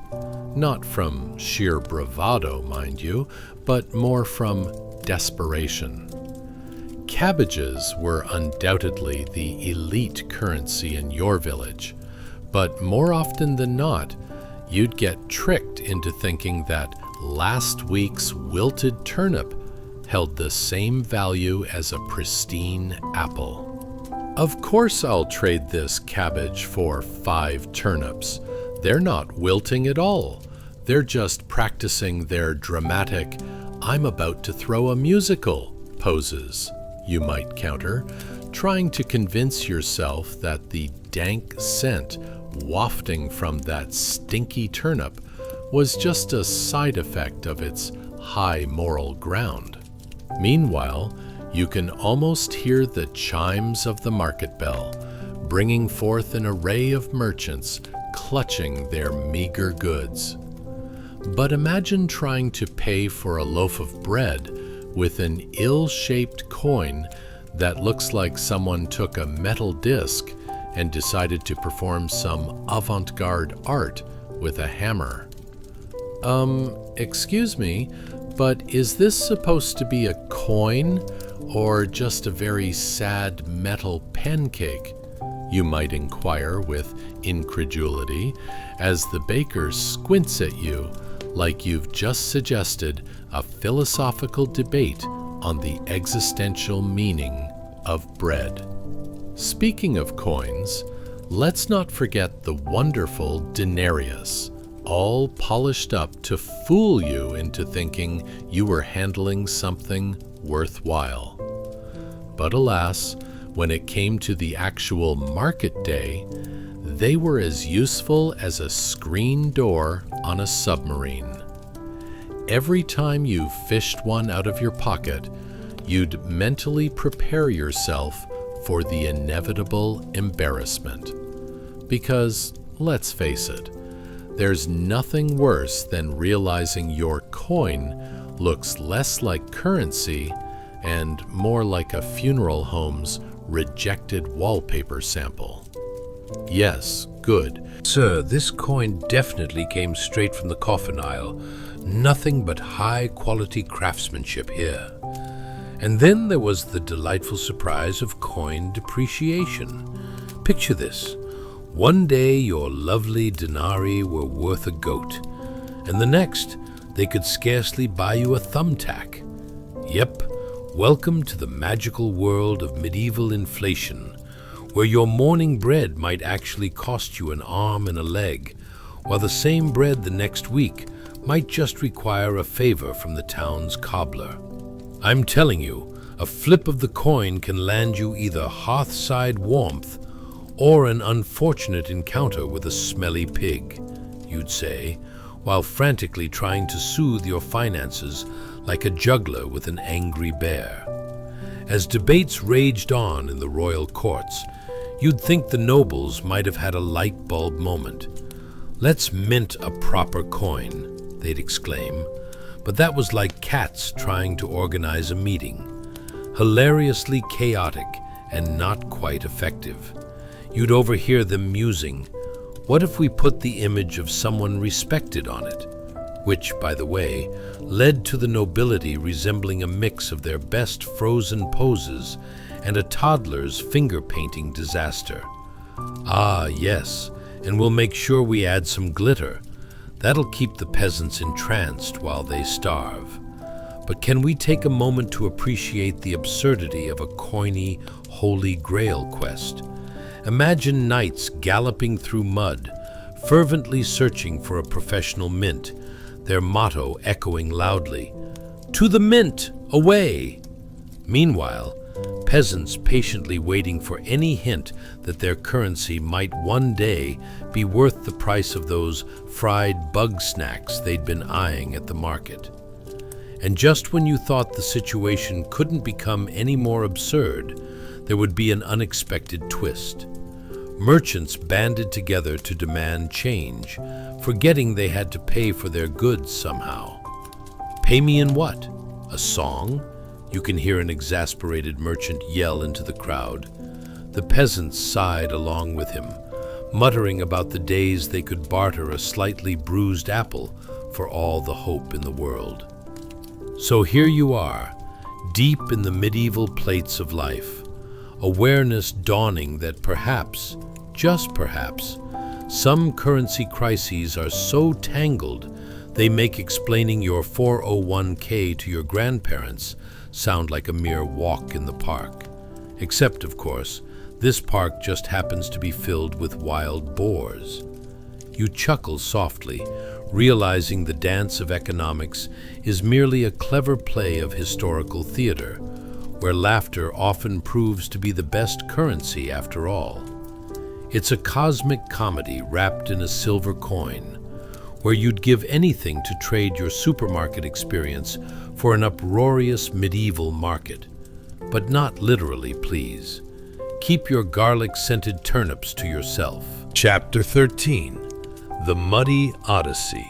not from sheer bravado, mind you, but more from desperation. Cabbages were undoubtedly the elite currency in your village, but more often than not, you'd get tricked into thinking that last week's wilted turnip held the same value as a pristine apple. Of course I'll trade this cabbage for 5 turnips. They're not wilting at all. They're just practicing their dramatic, "I'm about to throw a musical" poses, you might counter, trying to convince yourself that the dank scent wafting from that stinky turnip was just a side effect of its high moral ground. Meanwhile, you can almost hear the chimes of the market bell, bringing forth an array of merchants clutching their meager goods. But imagine trying to pay for a loaf of bread with an ill-shaped coin that looks like someone took a metal disc and decided to perform some avant-garde art with a hammer. Excuse me, but is this supposed to be a coin or just a very sad metal pancake? You might inquire with incredulity as the baker squints at you like you've just suggested a philosophical debate on the existential meaning of bread. Speaking of coins, let's not forget the wonderful denarius, all polished up to fool you into thinking you were handling something worthwhile. But alas, when it came to the actual market day, they were as useful as a screen door on a submarine. Every time you fished one out of your pocket, you'd mentally prepare yourself for the inevitable embarrassment. Because, let's face it, there's nothing worse than realizing your coin looks less like currency and more like a funeral home's rejected wallpaper sample. Yes, good. Sir, this coin definitely came straight from the coffin aisle. Nothing but high-quality craftsmanship here. And then there was the delightful surprise of coin depreciation. Picture this. One day your lovely denarii were worth a goat, and the next they could scarcely buy you a thumbtack. Yep, welcome to the magical world of medieval inflation, where your morning bread might actually cost you an arm and a leg, while the same bread the next week might just require a favor from the town's cobbler. I'm telling you, a flip of the coin can land you either hearthside warmth or an unfortunate encounter with a smelly pig, you'd say, while frantically trying to soothe your finances like a juggler with an angry bear. As debates raged on in the royal courts, you'd think the nobles might have had a light bulb moment. "Let's mint a proper coin," they'd exclaim, but that was like cats trying to organize a meeting. Hilariously chaotic and not quite effective. You'd overhear them musing, "What if we put the image of someone respected on it?" Which, by the way, led to the nobility resembling a mix of their best frozen poses and a toddler's finger-painting disaster. "Ah, yes, and we'll make sure we add some glitter. That'll keep the peasants entranced while they starve." But can we take a moment to appreciate the absurdity of a coiny, holy grail quest? Imagine knights galloping through mud, fervently searching for a professional mint, their motto echoing loudly, "To the mint, away!" Meanwhile, peasants patiently waiting for any hint that their currency might one day be worth the price of those fried bug snacks they'd been eyeing at the market. And just when you thought the situation couldn't become any more absurd, there would be an unexpected twist. Merchants banded together to demand change, forgetting they had to pay for their goods somehow. "Pay me in what? A song?" you can hear an exasperated merchant yell into the crowd. The peasants sighed along with him, muttering about the days they could barter a slightly bruised apple for all the hope in the world. So here you are, deep in the medieval plates of life, awareness dawning that perhaps, just perhaps, some currency crises are so tangled they make explaining your 401k to your grandparents sound like a mere walk in the park. Except, of course, this park just happens to be filled with wild boars. You chuckle softly, realizing the dance of economics is merely a clever play of historical theater, where laughter often proves to be the best currency after all. It's a cosmic comedy wrapped in a silver coin, where you'd give anything to trade your supermarket experience for an uproarious medieval market. But not literally, please. Keep your garlic-scented turnips to yourself. Chapter 13. The Muddy Odyssey.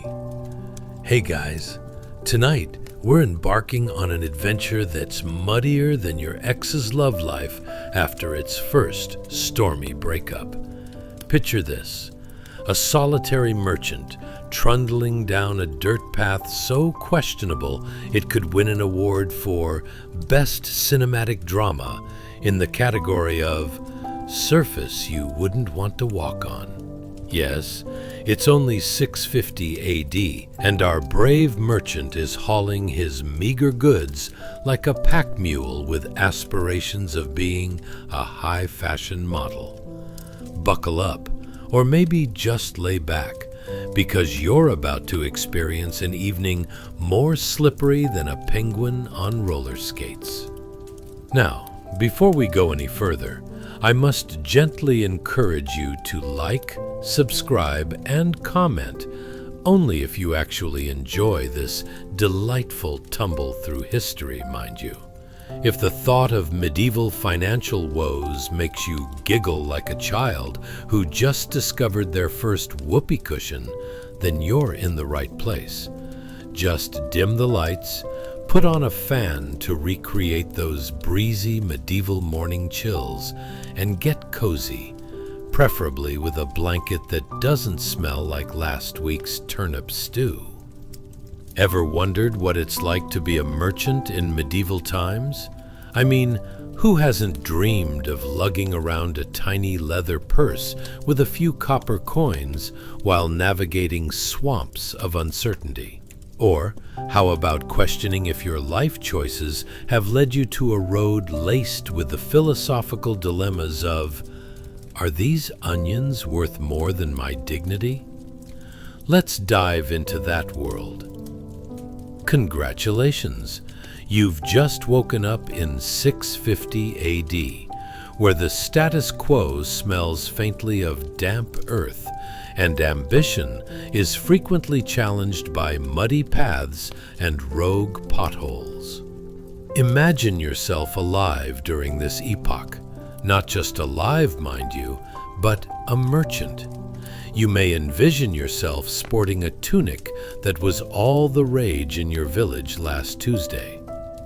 Hey guys, tonight we're embarking on an adventure that's muddier than your ex's love life after its first stormy breakup. Picture this: a solitary merchant trundling down a dirt path so questionable it could win an award for Best Cinematic Drama in the category of Surface You Wouldn't Want to Walk On. Yes, it's only 650 AD, and our brave merchant is hauling his meager goods like a pack mule with aspirations of being a high-fashion model. Buckle up, or maybe just lay back, because you're about to experience an evening more slippery than a penguin on roller skates. Now, before we go any further, I must gently encourage you to like, subscribe, and comment, only if you actually enjoy this delightful tumble through history, mind you. If the thought of medieval financial woes makes you giggle like a child who just discovered their first whoopee cushion, then you're in the right place. Just dim the lights, put on a fan to recreate those breezy medieval morning chills, and get cozy, preferably with a blanket that doesn't smell like last week's turnip stew. Ever wondered what it's like to be a merchant in medieval times? I mean, who hasn't dreamed of lugging around a tiny leather purse with a few copper coins while navigating swamps of uncertainty? Or how about questioning if your life choices have led you to a road laced with the philosophical dilemmas of, are these onions worth more than my dignity? Let's dive into that world. Congratulations! You've just woken up in 650 AD, where the status quo smells faintly of damp earth, and ambition is frequently challenged by muddy paths and rogue potholes. Imagine yourself alive during this epoch, not just alive, mind you, but a merchant. You may envision yourself sporting a tunic that was all the rage in your village last Tuesday.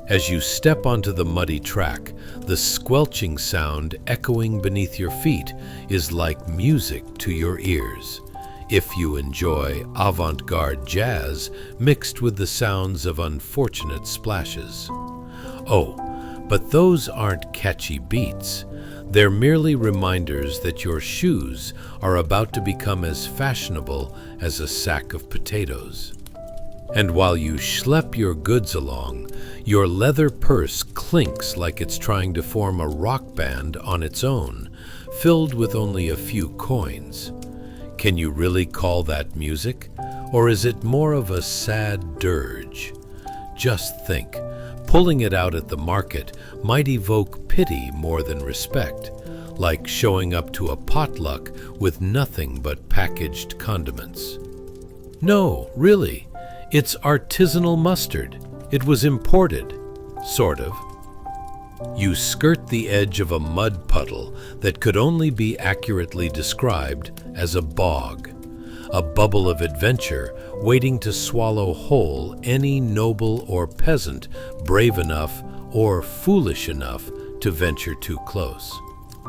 As you step onto the muddy track, the squelching sound echoing beneath your feet is like music to your ears. If you enjoy avant-garde jazz mixed with the sounds of unfortunate splashes. Oh, but those aren't catchy beats. They're merely reminders that your shoes are about to become as fashionable as a sack of potatoes. And while you schlep your goods along, your leather purse clinks like it's trying to form a rock band on its own, filled with only a few coins. Can you really call that music? Or is it more of a sad dirge? Just think, pulling it out at the market might evoke pity more than respect, like showing up to a potluck with nothing but packaged condiments. No, really, it's artisanal mustard. It was imported, sort of. You skirt the edge of a mud puddle that could only be accurately described as a bog, a bubble of adventure waiting to swallow whole any noble or peasant brave enough or foolish enough to venture too close.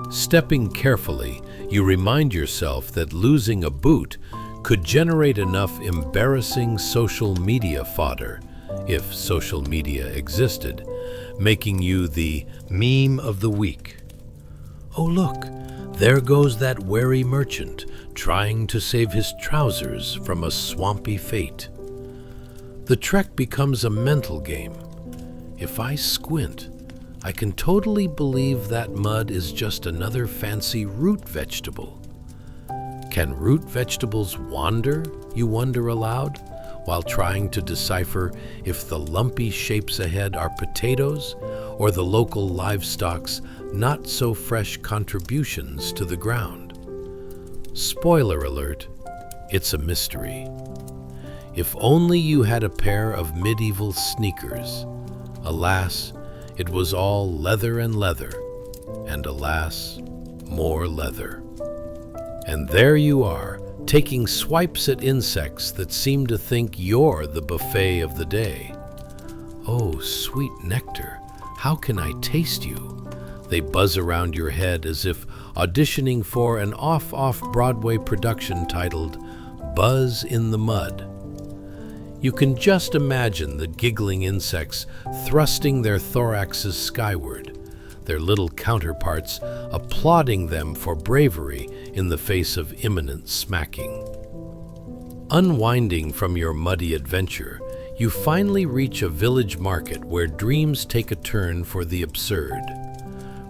Stepping carefully, you remind yourself that losing a boot could generate enough embarrassing social media fodder, if social media existed, making you the meme of the week. Oh look, there goes that wary merchant trying to save his trousers from a swampy fate. The trek becomes a mental game. If I squint, I can totally believe that mud is just another fancy root vegetable. Can root vegetables wander, you wonder aloud, while trying to decipher if the lumpy shapes ahead are potatoes or the local livestock's not-so-fresh contributions to the ground? Spoiler alert, it's a mystery. If only you had a pair of medieval sneakers. Alas, it was all leather and leather, and alas, more leather. And there you are, taking swipes at insects that seem to think you're the buffet of the day. Oh, sweet nectar, how can I taste you? They buzz around your head as if auditioning for an off-Broadway production titled Buzz in the Mud. You can just imagine the giggling insects thrusting their thoraxes skyward, their little counterparts applauding them for bravery in the face of imminent smacking. Unwinding from your muddy adventure, you finally reach a village market where dreams take a turn for the absurd.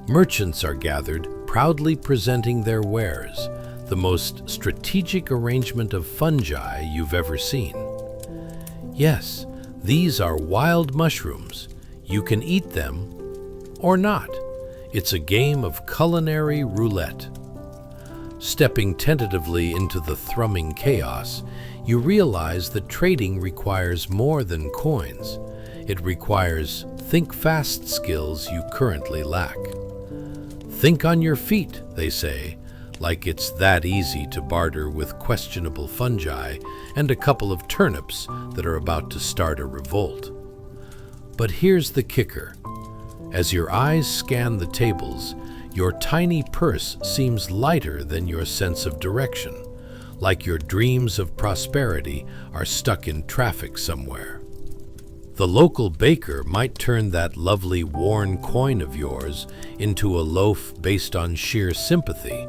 Merchants are gathered, proudly presenting their wares, the most strategic arrangement of fungi you've ever seen. Yes, these are wild mushrooms. You can eat them or not. It's a game of culinary roulette. Stepping tentatively into the thrumming chaos, you realize that trading requires more than coins. It requires think-fast skills you currently lack. Think on your feet, they say, like it's that easy to barter with questionable fungi and a couple of turnips that are about to start a revolt. But here's the kicker. As your eyes scan the tables, your tiny purse seems lighter than your sense of direction, like your dreams of prosperity are stuck in traffic somewhere. The local baker might turn that lovely worn coin of yours into a loaf based on sheer sympathy.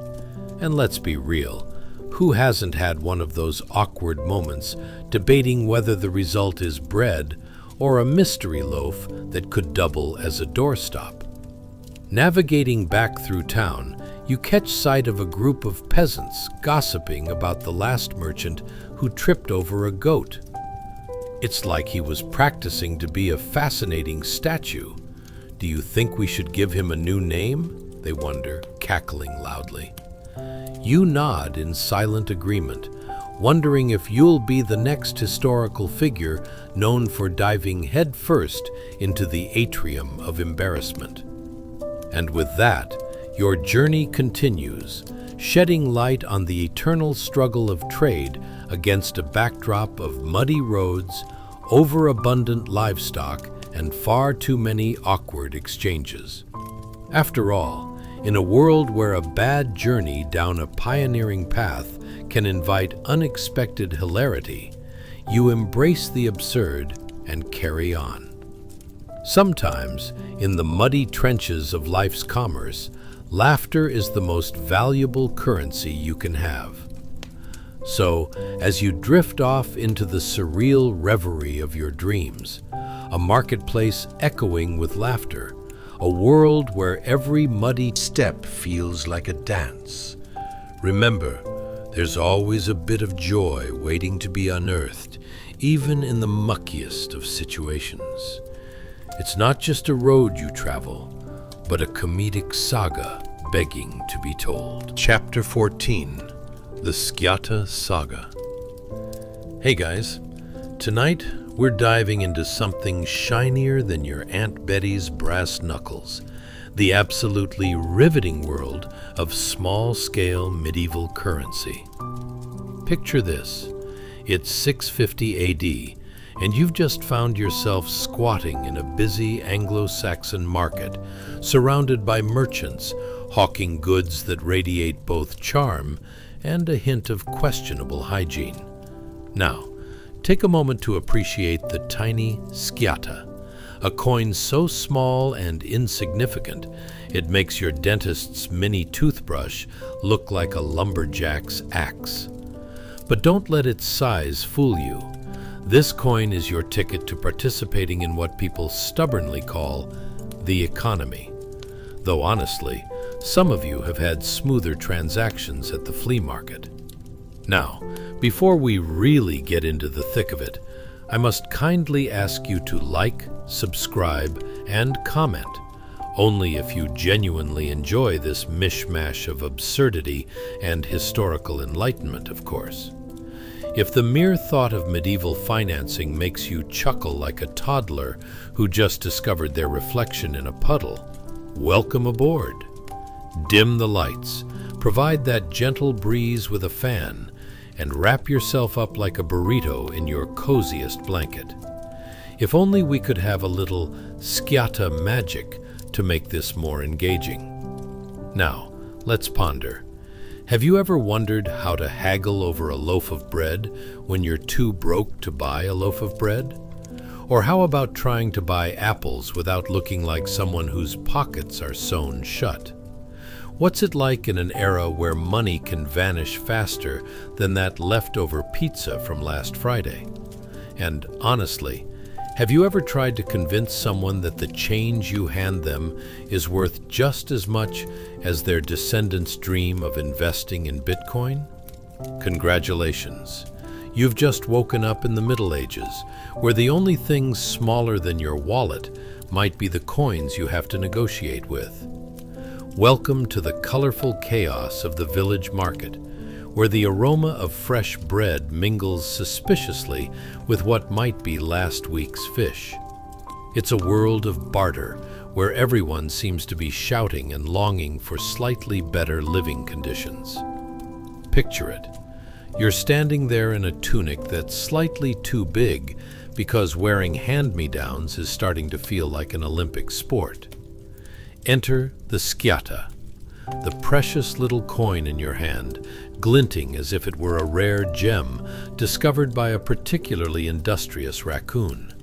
And let's be real, who hasn't had one of those awkward moments debating whether the result is bread or a mystery loaf that could double as a doorstop? Navigating back through town, you catch sight of a group of peasants gossiping about the last merchant who tripped over a goat. It's like he was practicing to be a fascinating statue. Do you think we should give him a new name? they wonder, cackling loudly. You nod in silent agreement, wondering if you'll be the next historical figure known for diving headfirst into the atrium of embarrassment. And with that, your journey continues, shedding light on the eternal struggle of trade against a backdrop of muddy roads, overabundant livestock, and far too many awkward exchanges. After all, in a world where a bad journey down a pioneering path can invite unexpected hilarity, you embrace the absurd and carry on. Sometimes, in the muddy trenches of life's commerce, laughter is the most valuable currency you can have. So, as you drift off into the surreal reverie of your dreams, a marketplace echoing with laughter, a world where every muddy step feels like a dance, remember, there's always a bit of joy waiting to be unearthed, even in the muckiest of situations. It's not just a road you travel, but a comedic saga begging to be told. Chapter 14, The Sciata Saga. Hey guys, tonight we're diving into something shinier than your Aunt Betty's brass knuckles, the absolutely riveting world of small-scale medieval currency. Picture this. It's 650 AD, and you've just found yourself squatting in a busy Anglo-Saxon market, surrounded by merchants hawking goods that radiate both charm and a hint of questionable hygiene. Now, take a moment to appreciate the tiny sciata, a coin so small and insignificant it makes your dentist's mini toothbrush look like a lumberjack's axe. But don't let its size fool you. This coin is your ticket to participating in what people stubbornly call the economy. Though honestly, some of you have had smoother transactions at the flea market. Now, before we really get into the thick of it, I must kindly ask you to like, subscribe, and comment, only if you genuinely enjoy this mishmash of absurdity and historical enlightenment, of course. If the mere thought of medieval financing makes you chuckle like a toddler who just discovered their reflection in a puddle, welcome aboard. Dim the lights, provide that gentle breeze with a fan, and wrap yourself up like a burrito in your coziest blanket. If only we could have a little sciata magic to make this more engaging. Now, let's ponder. Have you ever wondered how to haggle over a loaf of bread when you're too broke to buy a loaf of bread? Or how about trying to buy apples without looking like someone whose pockets are sewn shut? What's it like in an era where money can vanish faster than that leftover pizza from last Friday? And honestly, have you ever tried to convince someone that the change you hand them is worth just as much as their descendants' dream of investing in Bitcoin? Congratulations. You've just woken up in the Middle Ages, where the only things smaller than your wallet might be the coins you have to negotiate with. Welcome to the colorful chaos of the village market, where the aroma of fresh bread mingles suspiciously with what might be last week's fish. It's a world of barter, where everyone seems to be shouting and longing for slightly better living conditions. Picture it. You're standing there in a tunic that's slightly too big because wearing hand-me-downs is starting to feel like an Olympic sport. Enter the sciata, the precious little coin in your hand, glinting as if it were a rare gem discovered by a particularly industrious raccoon.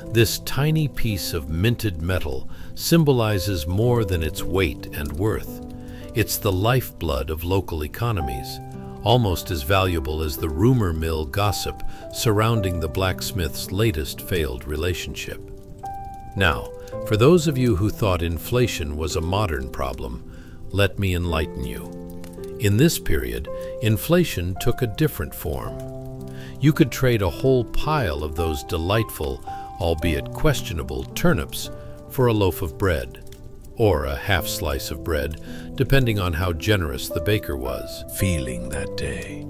This tiny piece of minted metal symbolizes more than its weight and worth. It's the lifeblood of local economies, almost as valuable as the rumor mill gossip surrounding the blacksmith's latest failed relationship. Now, for those of you who thought inflation was a modern problem, let me enlighten you. In this period, inflation took a different form. You could trade a whole pile of those delightful, albeit questionable, turnips for a loaf of bread. or a half slice of bread, depending on how generous the baker was. Feeling that day.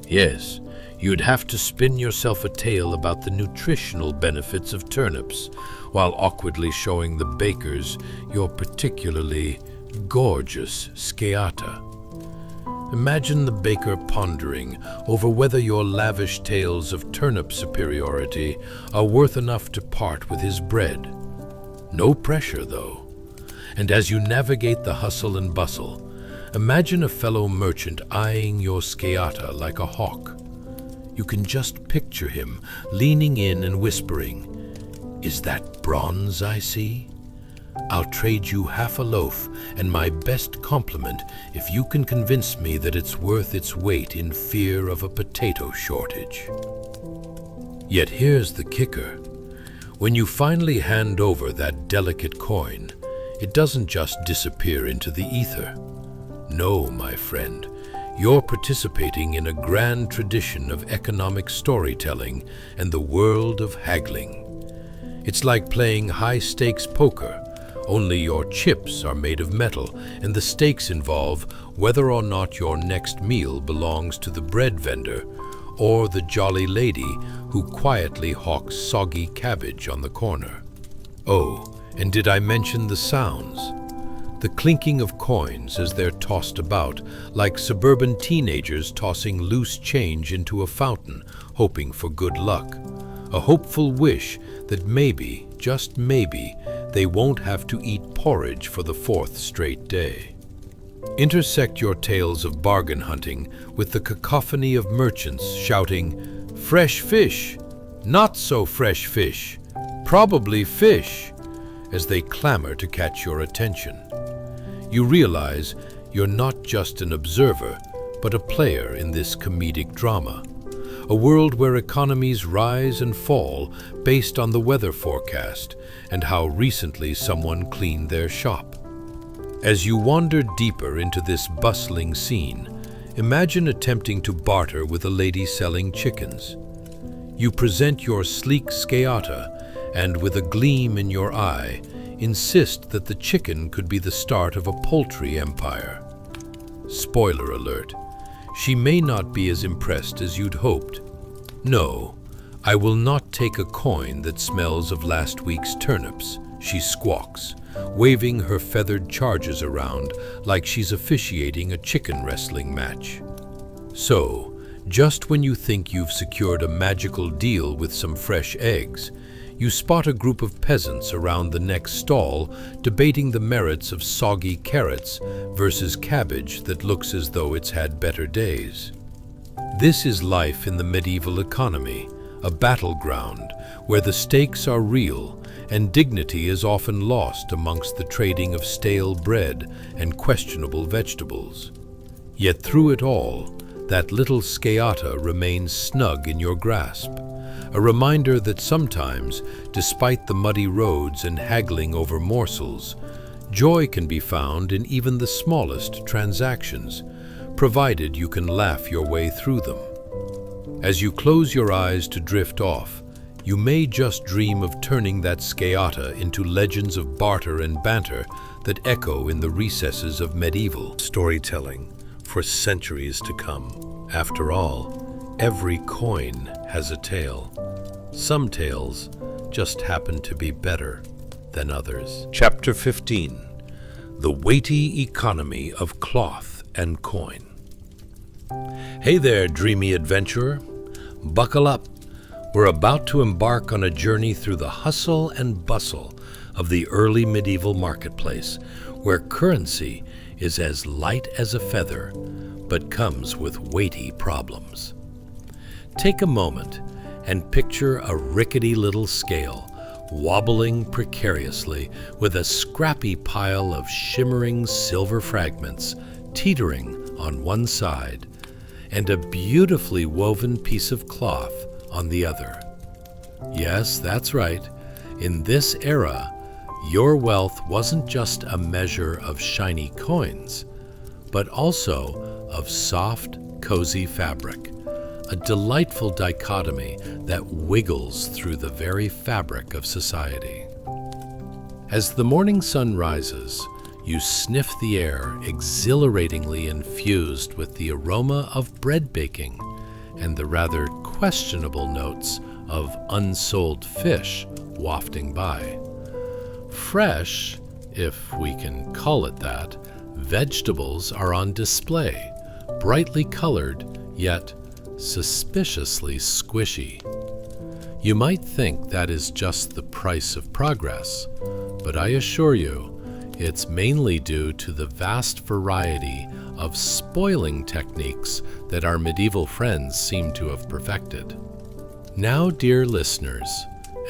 Yes, you'd have to spin yourself a tale about the nutritional benefits of turnips, while awkwardly showing the bakers your particularly gorgeous sciata. Imagine the baker pondering over whether your lavish tales of turnip superiority are worth enough to part with his bread. No pressure, though. And as you navigate the hustle and bustle, imagine a fellow merchant eyeing your sciata like a hawk. You can just picture him leaning in and whispering, "Is that bronze I see? I'll trade you half a loaf and my best compliment if you can convince me that it's worth its weight in fear of a potato shortage." Yet here's the kicker. When you finally hand over that delicate coin, it doesn't just disappear into the ether. No, my friend, you're participating in a grand tradition of economic storytelling and the world of haggling. It's like playing high-stakes poker, only your chips are made of metal and the stakes involve whether or not your next meal belongs to the bread vendor or the jolly lady who quietly hawks soggy cabbage on the corner. Oh, and did I mention the sounds? The clinking of coins as they're tossed about, like suburban teenagers tossing loose change into a fountain, hoping for good luck. A hopeful wish that maybe, just maybe, they won't have to eat porridge for the 4th straight day. Intersect your tales of bargain hunting with the cacophony of merchants shouting, "Fresh fish! Not so fresh fish! Probably fish!" as they clamor to catch your attention. You realize you're not just an observer, but a player in this comedic drama. A world where economies rise and fall based on the weather forecast and how recently someone cleaned their shop. As you wander deeper into this bustling scene, imagine attempting to barter with a lady selling chickens. You present your sleek sciata and, with a gleam in your eye, insist that the chicken could be the start of a poultry empire. Spoiler alert, she may not be as impressed as you'd hoped. "No, I will not take a coin that smells of last week's turnips," she squawks, waving her feathered charges around like she's officiating a chicken wrestling match. So, just when you think you've secured a magical deal with some fresh eggs, you spot a group of peasants around the next stall debating the merits of soggy carrots versus cabbage that looks as though it's had better days. This is life in the medieval economy, a battleground where the stakes are real and dignity is often lost amongst the trading of stale bread and questionable vegetables. Yet through it all, that little sciata remains snug in your grasp, a reminder that sometimes, despite the muddy roads and haggling over morsels, joy can be found in even the smallest transactions, provided you can laugh your way through them. As you close your eyes to drift off, you may just dream of turning that sciata into legends of barter and banter that echo in the recesses of medieval storytelling for centuries to come. After all, every coin has a tale. Some tales just happen to be better than others. Chapter 15. The Weighty Economy of Cloth and Coin. Hey there, dreamy adventurer. Buckle up. We're about to embark on a journey through the hustle and bustle of the early medieval marketplace, where currency is as light as a feather, but comes with weighty problems. Take a moment and picture a rickety little scale wobbling precariously with a scrappy pile of shimmering silver fragments teetering on one side and a beautifully woven piece of cloth on the other. Yes, that's right. In this era, your wealth wasn't just a measure of shiny coins, but also of soft, cozy fabric, a delightful dichotomy that wiggles through the very fabric of society. As the morning sun rises, you sniff the air exhilaratingly infused with the aroma of bread baking and the rather questionable notes of unsold fish wafting by. Fresh, if we can call it that, vegetables are on display, brightly colored, yet suspiciously squishy. You might think that is just the price of progress, but I assure you, it's mainly due to the vast variety of spoiling techniques that our medieval friends seem to have perfected. Now, dear listeners,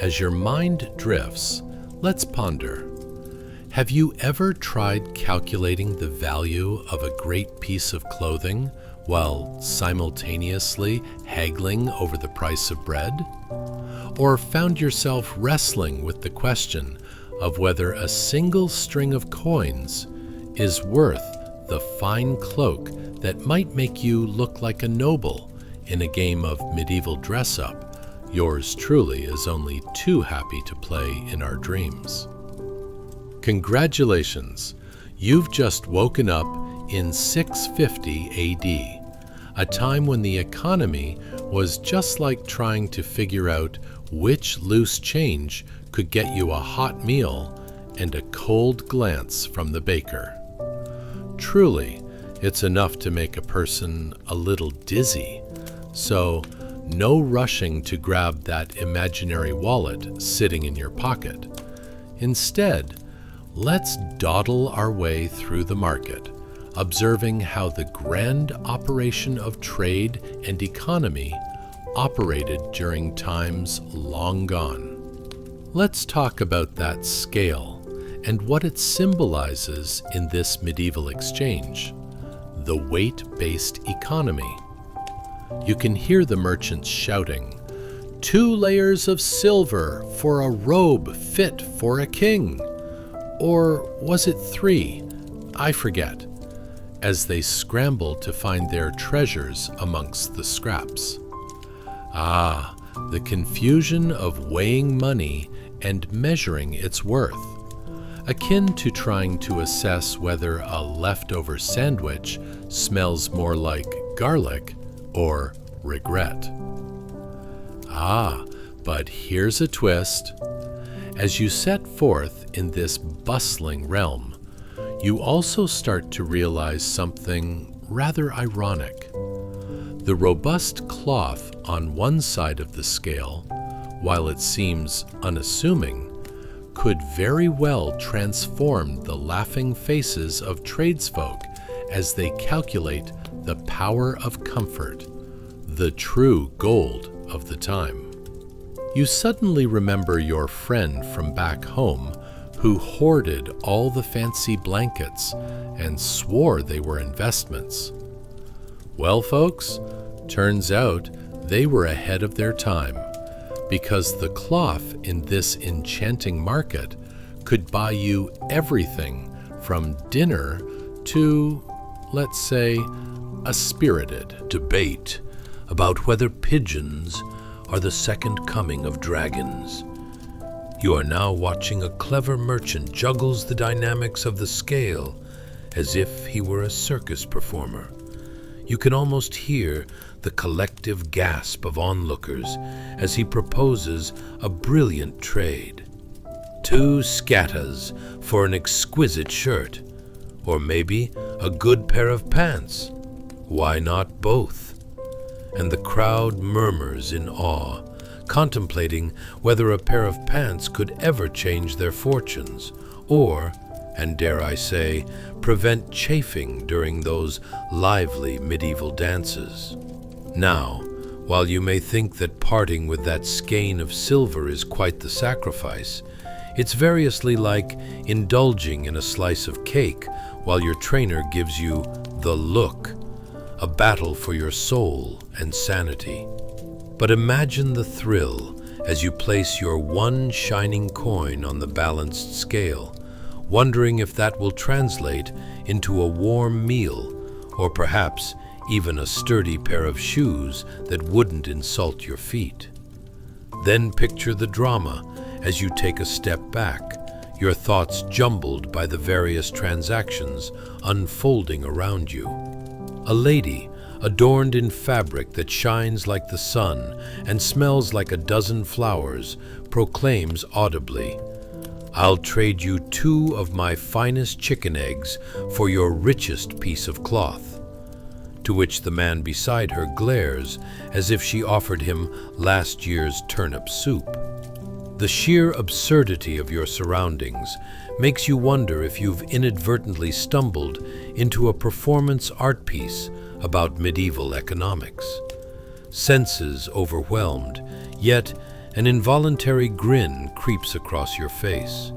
as your mind drifts, let's ponder. Have you ever tried calculating the value of a great piece of clothing while simultaneously haggling over the price of bread? Or found yourself wrestling with the question of whether a single string of coins is worth the fine cloak that might make you look like a noble in a game of medieval dress-up yours truly is only too happy to play in our dreams? Congratulations! You've just woken up in 650 AD, a time when the economy was just like trying to figure out which loose change could get you a hot meal and a cold glance from the baker. Truly, it's enough to make a person a little dizzy, so no rushing to grab that imaginary wallet sitting in your pocket. Instead, let's dawdle our way through the market, observing how the grand operation of trade and economy operated during times long gone. Let's talk about that scale and what it symbolizes in this medieval exchange, the weight-based economy. You can hear the merchants shouting, 2 layers of silver for a robe fit for a king. Or was it 3? I forget, as they scramble to find their treasures amongst the scraps. Ah, the confusion of weighing money and measuring its worth, akin to trying to assess whether a leftover sandwich smells more like garlic or regret. Ah, but here's a twist. As you set forth in this bustling realm, you also start to realize something rather ironic. The robust cloth on one side of the scale, while it seems unassuming, could very well transform the laughing faces of tradesfolk as they calculate the power of comfort, the true gold of the time. You suddenly remember your friend from back home who hoarded all the fancy blankets and swore they were investments. Well, folks, turns out they were ahead of their time, because the cloth in this enchanting market could buy you everything from dinner to, let's say, a spirited Debate about whether pigeons are the second coming of dragons. You are now watching a clever merchant juggles the dynamics of the scale as if he were a circus performer. You can almost hear the collective gasp of onlookers as he proposes a brilliant trade. 2 scatters for an exquisite shirt, or maybe a good pair of pants. Why not both? And the crowd murmurs in awe, contemplating whether a pair of pants could ever change their fortunes, or, and dare I say, prevent chafing during those lively medieval dances. Now, while you may think that parting with that skein of silver is quite the sacrifice, it's variously like indulging in a slice of cake while your trainer gives you the look, a battle for your soul and sanity. But imagine the thrill as you place your one shining coin on the balanced scale, wondering if that will translate into a warm meal, or perhaps even a sturdy pair of shoes that wouldn't insult your feet. Then picture the drama as you take a step back, your thoughts jumbled by the various transactions unfolding around you. A lady, adorned in fabric that shines like the sun and smells like a dozen flowers, proclaims audibly, "I'll trade you 2 of my finest chicken eggs for your richest piece of cloth," to which the man beside her glares as if she offered him last year's turnip soup. The sheer absurdity of your surroundings makes you wonder if you've inadvertently stumbled into a performance art piece about medieval economics. Senses overwhelmed, yet an involuntary grin creeps across your face.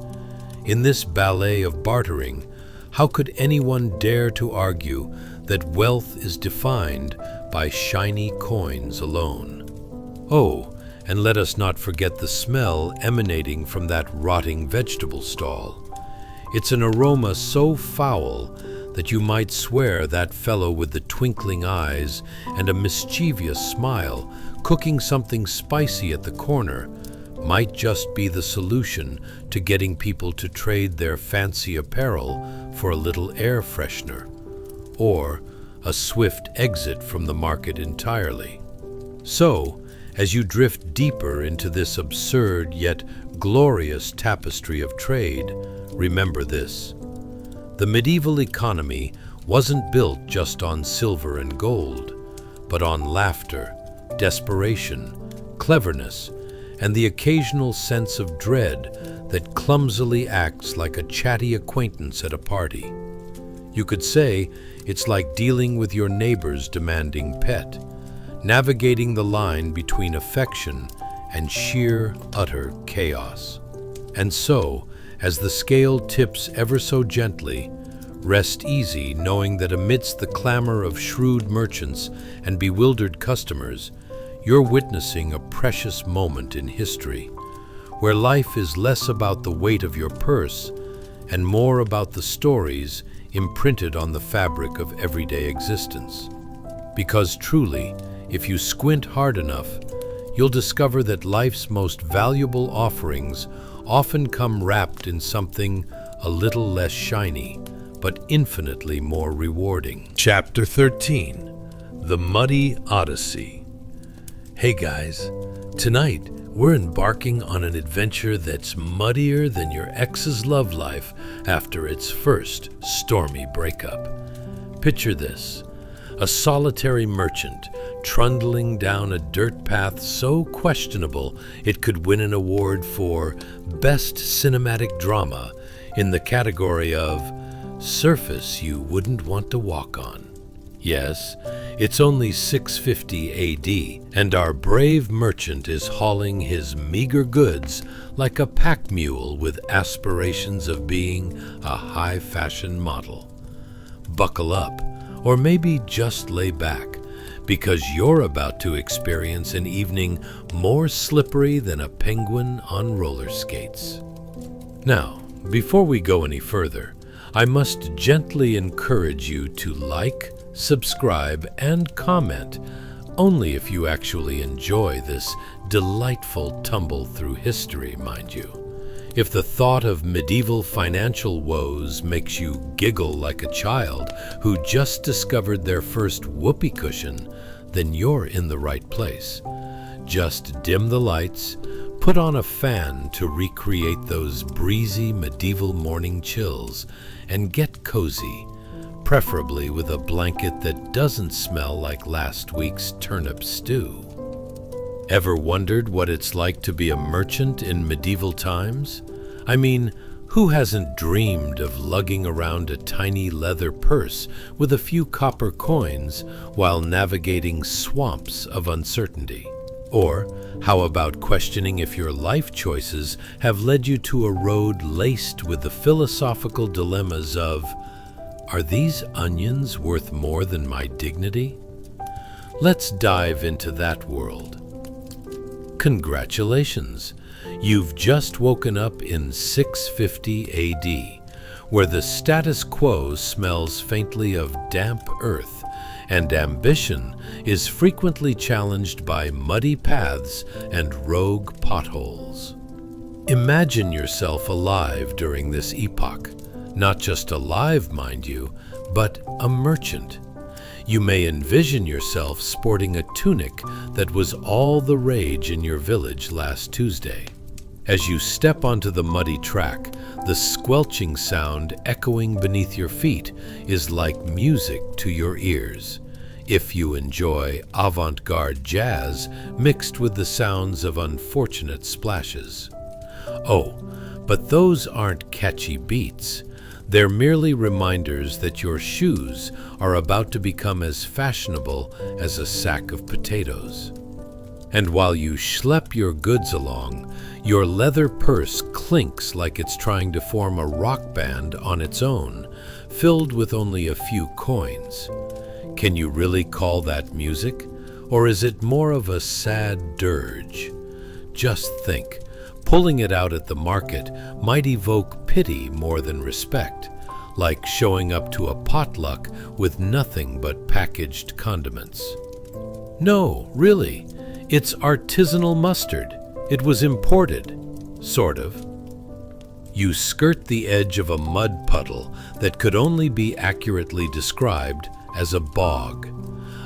In this ballet of bartering, how could anyone dare to argue that wealth is defined by shiny coins alone? Oh, and let us not forget the smell emanating from that rotting vegetable stall. It's an aroma so foul that you might swear that fellow with the twinkling eyes and a mischievous smile cooking something spicy at the corner might just be the solution to getting people to trade their fancy apparel for a little air freshener, or a swift exit from the market entirely. So, as you drift deeper into this absurd yet glorious tapestry of trade, remember this. The medieval economy wasn't built just on silver and gold, but on laughter, desperation, cleverness, and the occasional sense of dread that clumsily acts like a chatty acquaintance at a party. You could say it's like dealing with your neighbor's demanding pet, navigating the line between affection and sheer, utter chaos. And so, as the scale tips ever so gently, rest easy knowing that amidst the clamor of shrewd merchants and bewildered customers, you're witnessing a precious moment in history, where life is less about the weight of your purse and more about the stories imprinted on the fabric of everyday existence. Because truly, if you squint hard enough, you'll discover that life's most valuable offerings often come wrapped in something a little less shiny, but infinitely more rewarding. Chapter 13. The Muddy Odyssey. Hey guys, tonight we're embarking on an adventure that's muddier than your ex's love life after its first stormy breakup. Picture this. A solitary merchant trundling down a dirt path so questionable it could win an award for Best Cinematic Drama in the category of Surface You Wouldn't Want to Walk On. Yes, it's only 650 AD, and our brave merchant is hauling his meager goods like a pack mule with aspirations of being a high-fashion model. Buckle up, or maybe just lay back, because you're about to experience an evening more slippery than a penguin on roller skates. Now, before we go any further, I must gently encourage you to like, subscribe, and comment, only if you actually enjoy this delightful tumble through history, mind you. If the thought of medieval financial woes makes you giggle like a child who just discovered their first whoopee cushion, then you're in the right place. Just dim the lights, put on a fan to recreate those breezy medieval morning chills, and get cozy, preferably with a blanket that doesn't smell like last week's turnip stew. Ever wondered what it's like to be a merchant in medieval times? I mean, who hasn't dreamed of lugging around a tiny leather purse with a few copper coins while navigating swamps of uncertainty? Or how about questioning if your life choices have led you to a road laced with the philosophical dilemmas of, are these onions worth more than my dignity? Let's dive into that world. Congratulations! You've just woken up in 650 AD, where the status quo smells faintly of damp earth, and ambition is frequently challenged by muddy paths and rogue potholes. Imagine yourself alive during this epoch. Not just alive, mind you, but a merchant. You may envision yourself sporting a tunic that was all the rage in your village last Tuesday. As you step onto the muddy track, the squelching sound echoing beneath your feet is like music to your ears. If you enjoy avant-garde jazz mixed with the sounds of unfortunate splashes. Oh, but those aren't catchy beats. They're merely reminders that your shoes are about to become as fashionable as a sack of potatoes. And while you schlep your goods along, your leather purse clinks like it's trying to form a rock band on its own, filled with only a few coins. Can you really call that music? Or is it more of a sad dirge? Just think, pulling it out at the market might evoke pity more than respect, like showing up to a potluck with nothing but packaged condiments. No, really, it's artisanal mustard. It was imported, sort of. You skirt the edge of a mud puddle that could only be accurately described as a bog,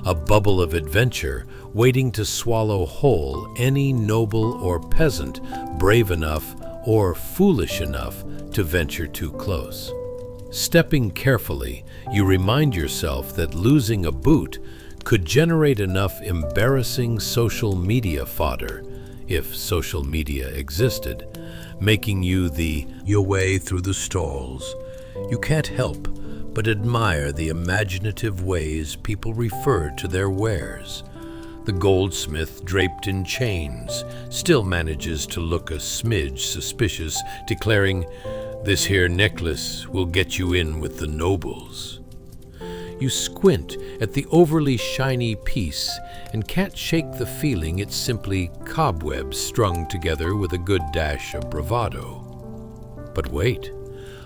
a bubble of adventure waiting to swallow whole any noble or peasant brave enough or foolish enough to venture too close. Stepping carefully, you remind yourself that losing a boot could generate enough embarrassing social media fodder, if social media existed, making you your way through the stalls. You can't help but admire the imaginative ways people refer to their wares. The goldsmith draped in chains still manages to look a smidge suspicious, declaring, "This here necklace will get you in with the nobles." You squint at the overly shiny piece and can't shake the feeling it's simply cobwebs strung together with a good dash of bravado. But wait,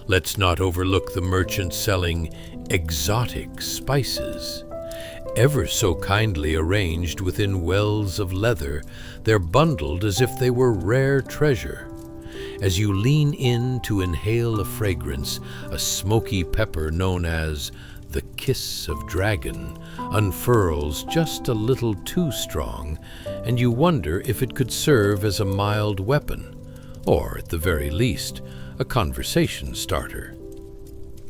let's not overlook the merchant selling exotic spices. Ever so kindly arranged within wells of leather, they're bundled as if they were rare treasure. As you lean in to inhale a fragrance, a smoky pepper known as the kiss of dragon unfurls just a little too strong, and you wonder if it could serve as a mild weapon, or at the very least, a conversation starter.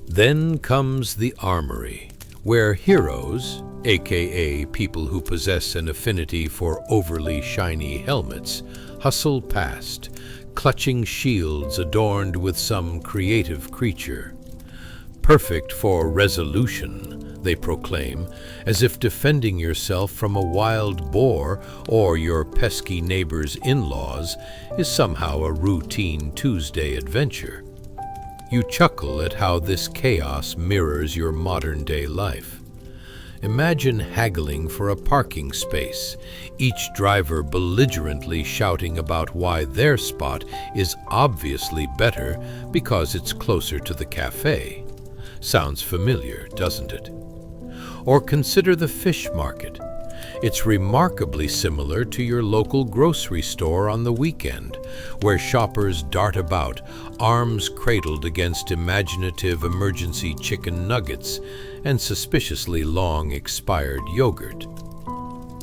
Then comes the armory, where heroes, aka people who possess an affinity for overly shiny helmets, hustle past, clutching shields adorned with some creative creature. Perfect for resolution, they proclaim, as if defending yourself from a wild boar or your pesky neighbor's in-laws is somehow a routine Tuesday adventure. You chuckle at how this chaos mirrors your modern-day life. Imagine haggling for a parking space, each driver belligerently shouting about why their spot is obviously better because it's closer to the cafe. Sounds familiar, doesn't it? Or consider the fish market. It's remarkably similar to your local grocery store on the weekend, where shoppers dart about, arms cradled against imaginative emergency chicken nuggets and suspiciously long expired yogurt.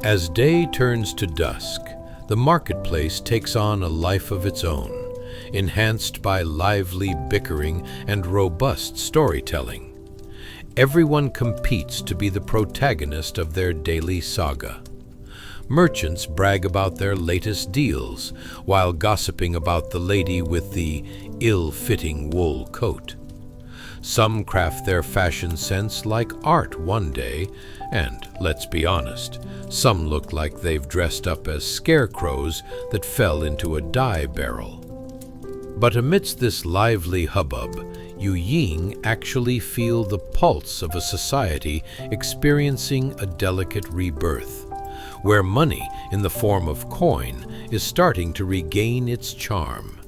As day turns to dusk, the marketplace takes on a life of its own, enhanced by lively bickering and robust storytelling. Everyone competes to be the protagonist of their daily saga. Merchants brag about their latest deals, while gossiping about the lady with the ill-fitting wool coat. Some craft their fashion sense like art one day, and, let's be honest, some look like they've dressed up as scarecrows that fell into a dye barrel. But amidst this lively hubbub, you Ying actually feel the pulse of a society experiencing a delicate rebirth, where money in the form of coin is starting to regain its charm.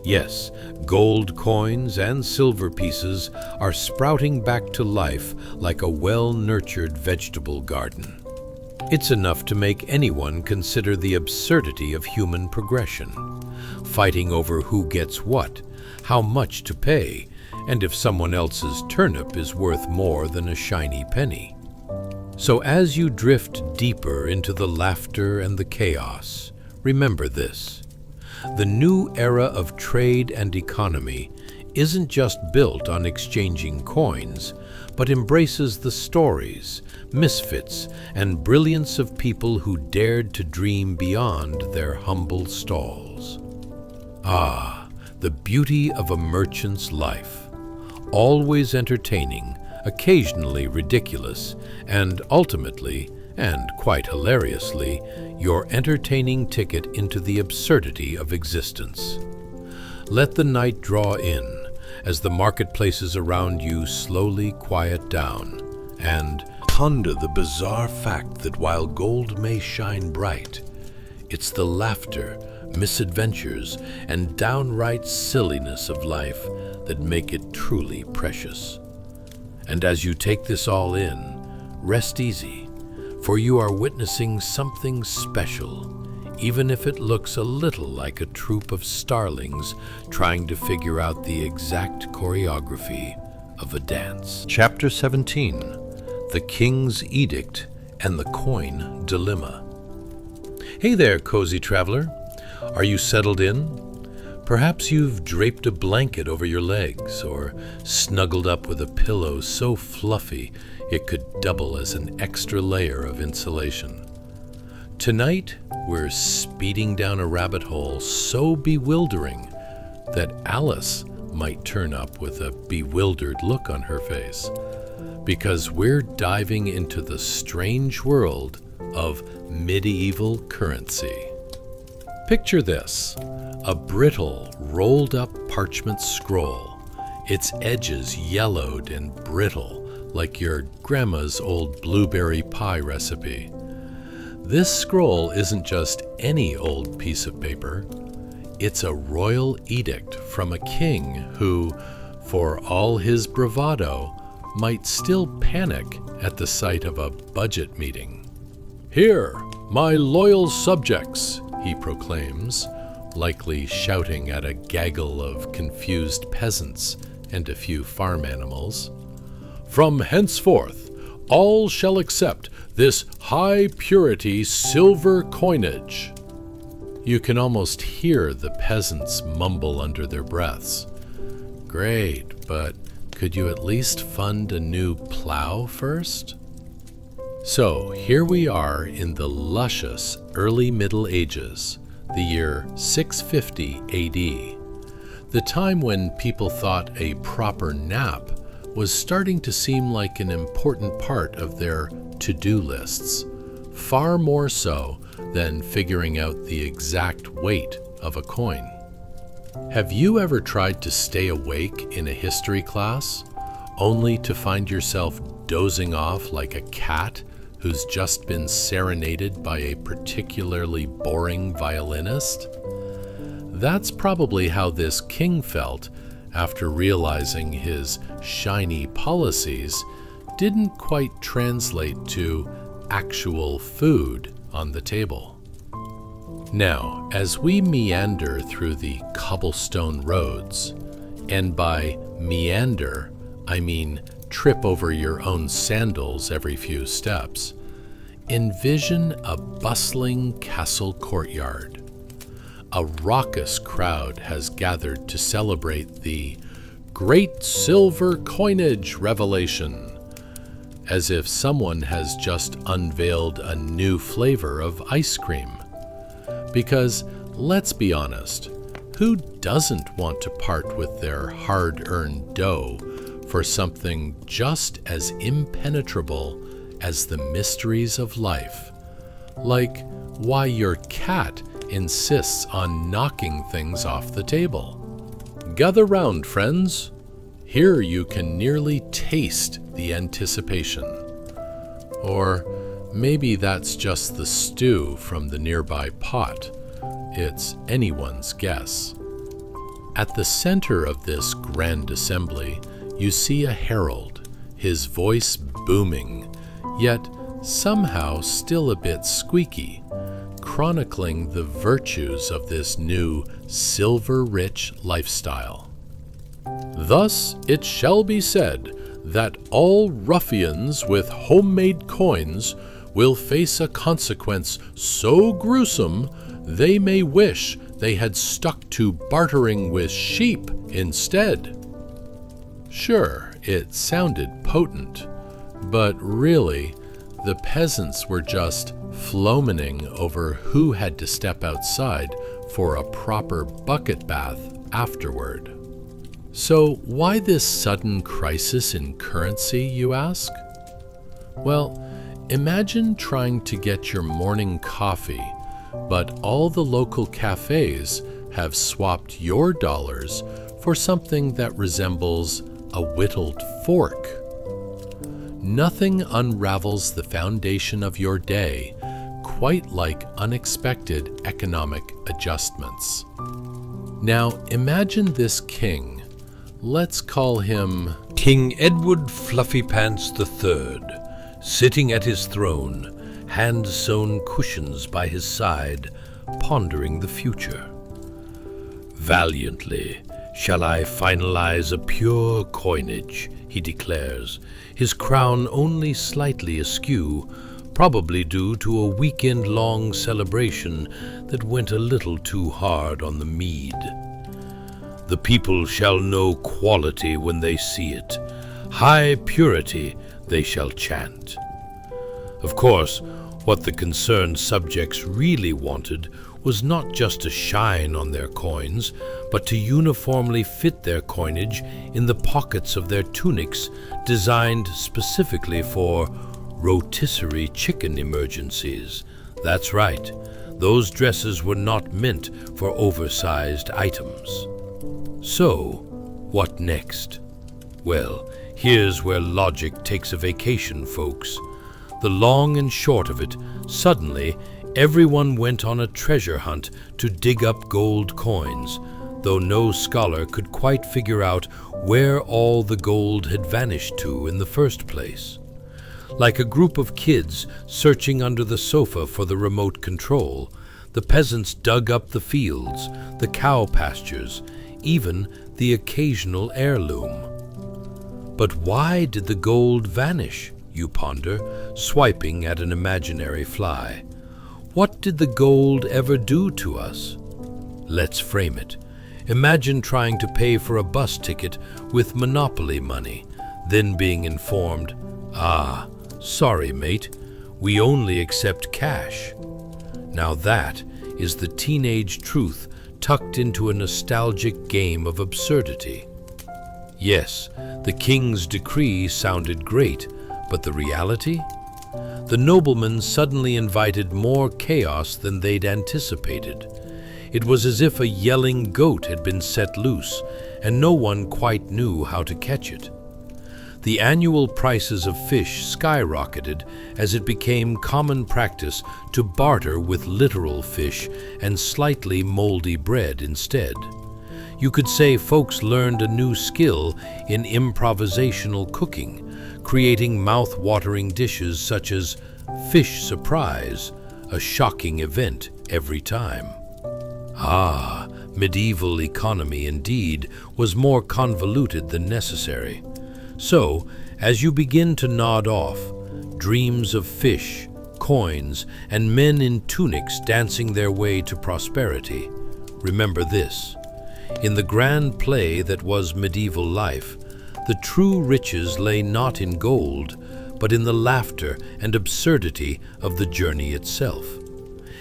Yes, gold coins and silver pieces are sprouting back to life like a well-nurtured vegetable garden. It's enough to make anyone consider the absurdity of human progression. fighting over who gets what, how much to pay, and if someone else's turnip is worth more than a shiny penny. So as you drift deeper into the laughter and the chaos, remember this. The new era of trade and economy isn't just built on exchanging coins, but embraces the stories, misfits, and brilliance of people who dared to dream beyond their humble stalls. Ah, the beauty of a merchant's life, always entertaining, occasionally ridiculous, and ultimately, and quite hilariously, your entertaining ticket into the absurdity of existence. Let the night draw in, as the marketplaces around you slowly quiet down, and ponder the bizarre fact that while gold may shine bright, it's the laughter, misadventures, and downright silliness of life that make it truly precious. And as you take this all in, rest easy, for you are witnessing something special, even if it looks a little like a troop of starlings trying to figure out the exact choreography of a dance. Chapter 17, The King's Edict and the Coin Dilemma. Hey there, cozy traveler. Are you settled in? Perhaps you've draped a blanket over your legs or snuggled up with a pillow so fluffy it could double as an extra layer of insulation. Tonight, we're speeding down a rabbit hole so bewildering that Alice might turn up with a bewildered look on her face, because we're diving into the strange world of medieval currency. Picture this, a brittle, rolled-up parchment scroll, its edges yellowed and brittle like your grandma's old blueberry pie recipe. This scroll isn't just any old piece of paper. It's a royal edict from a king who, for all his bravado, might still panic at the sight of a budget meeting. "Here, my loyal subjects," he proclaims, likely shouting at a gaggle of confused peasants and a few farm animals. "From henceforth, all shall accept this high-purity silver coinage." You can almost hear the peasants mumble under their breaths. "Great, but could you at least fund a new plow first?" So here we are in the luscious early Middle Ages, the year 650 AD, the time when people thought a proper nap was starting to seem like an important part of their to-do lists, far more so than figuring out the exact weight of a coin. Have you ever tried to stay awake in a history class, only to find yourself dozing off like a cat who's just been serenaded by a particularly boring violinist? That's probably how this king felt after realizing his shiny policies didn't quite translate to actual food on the table. Now, as we meander through the cobblestone roads, and by meander, I mean trip over your own sandals every few steps, envision a bustling castle courtyard. A raucous crowd has gathered to celebrate the Great Silver Coinage Revelation, as if someone has just unveiled a new flavor of ice cream. Because, let's be honest, who doesn't want to part with their hard-earned dough for something just as impenetrable as the mysteries of life, like why your cat insists on knocking things off the table? Gather round, friends. Here you can nearly taste the anticipation. Or maybe that's just the stew from the nearby pot. It's anyone's guess. At the center of this grand assembly, you see a herald, his voice booming, yet somehow still a bit squeaky, chronicling the virtues of this new silver-rich lifestyle. Thus it shall be said that all ruffians with homemade coins will face a consequence so gruesome they may wish they had stuck to bartering with sheep instead. Sure, it sounded potent, but really, the peasants were just fomenting over who had to step outside for a proper bucket bath afterward. So why this sudden crisis in currency, you ask? Well, imagine trying to get your morning coffee, but all the local cafes have swapped your dollars for something that resembles a whittled fork. Nothing unravels the foundation of your day quite like unexpected economic adjustments. Now imagine this king. Let's call him King Edward Fluffypants III, sitting at his throne, hand-sewn cushions by his side, pondering the future. Valiantly shall I finalize a pure coinage, he declares, his crown only slightly askew, probably due to a weekend-long celebration that went a little too hard on the mead. The people shall know quality when they see it. High purity they shall chant. Of course, what the concerned subjects really wanted was not just to shine on their coins, but to uniformly fit their coinage in the pockets of their tunics designed specifically for rotisserie chicken emergencies. That's right, those dresses were not meant for oversized items. So, what next? Well, here's where logic takes a vacation, folks. The long and short of it, suddenly, everyone went on a treasure hunt to dig up gold coins, though no scholar could quite figure out where all the gold had vanished to in the first place. Like a group of kids searching under the sofa for the remote control, the peasants dug up the fields, the cow pastures, even the occasional heirloom. But why did the gold vanish, you ponder, swiping at an imaginary fly? What did the gold ever do to us? Let's frame it. Imagine trying to pay for a bus ticket with Monopoly money, then being informed, sorry mate, we only accept cash. Now that is the teenage truth tucked into a nostalgic game of absurdity. Yes, the king's decree sounded great, but the reality? The noblemen suddenly invited more chaos than they'd anticipated. It was as if a yelling goat had been set loose, and no one quite knew how to catch it. The annual prices of fish skyrocketed as it became common practice to barter with literal fish and slightly moldy bread instead. You could say folks learned a new skill in improvisational cooking, creating mouth-watering dishes such as fish surprise, a shocking event every time. Medieval economy indeed was more convoluted than necessary. So, as you begin to nod off, dreams of fish, coins, and men in tunics dancing their way to prosperity, remember this. In the grand play that was medieval life, the true riches lay not in gold, but in the laughter and absurdity of the journey itself.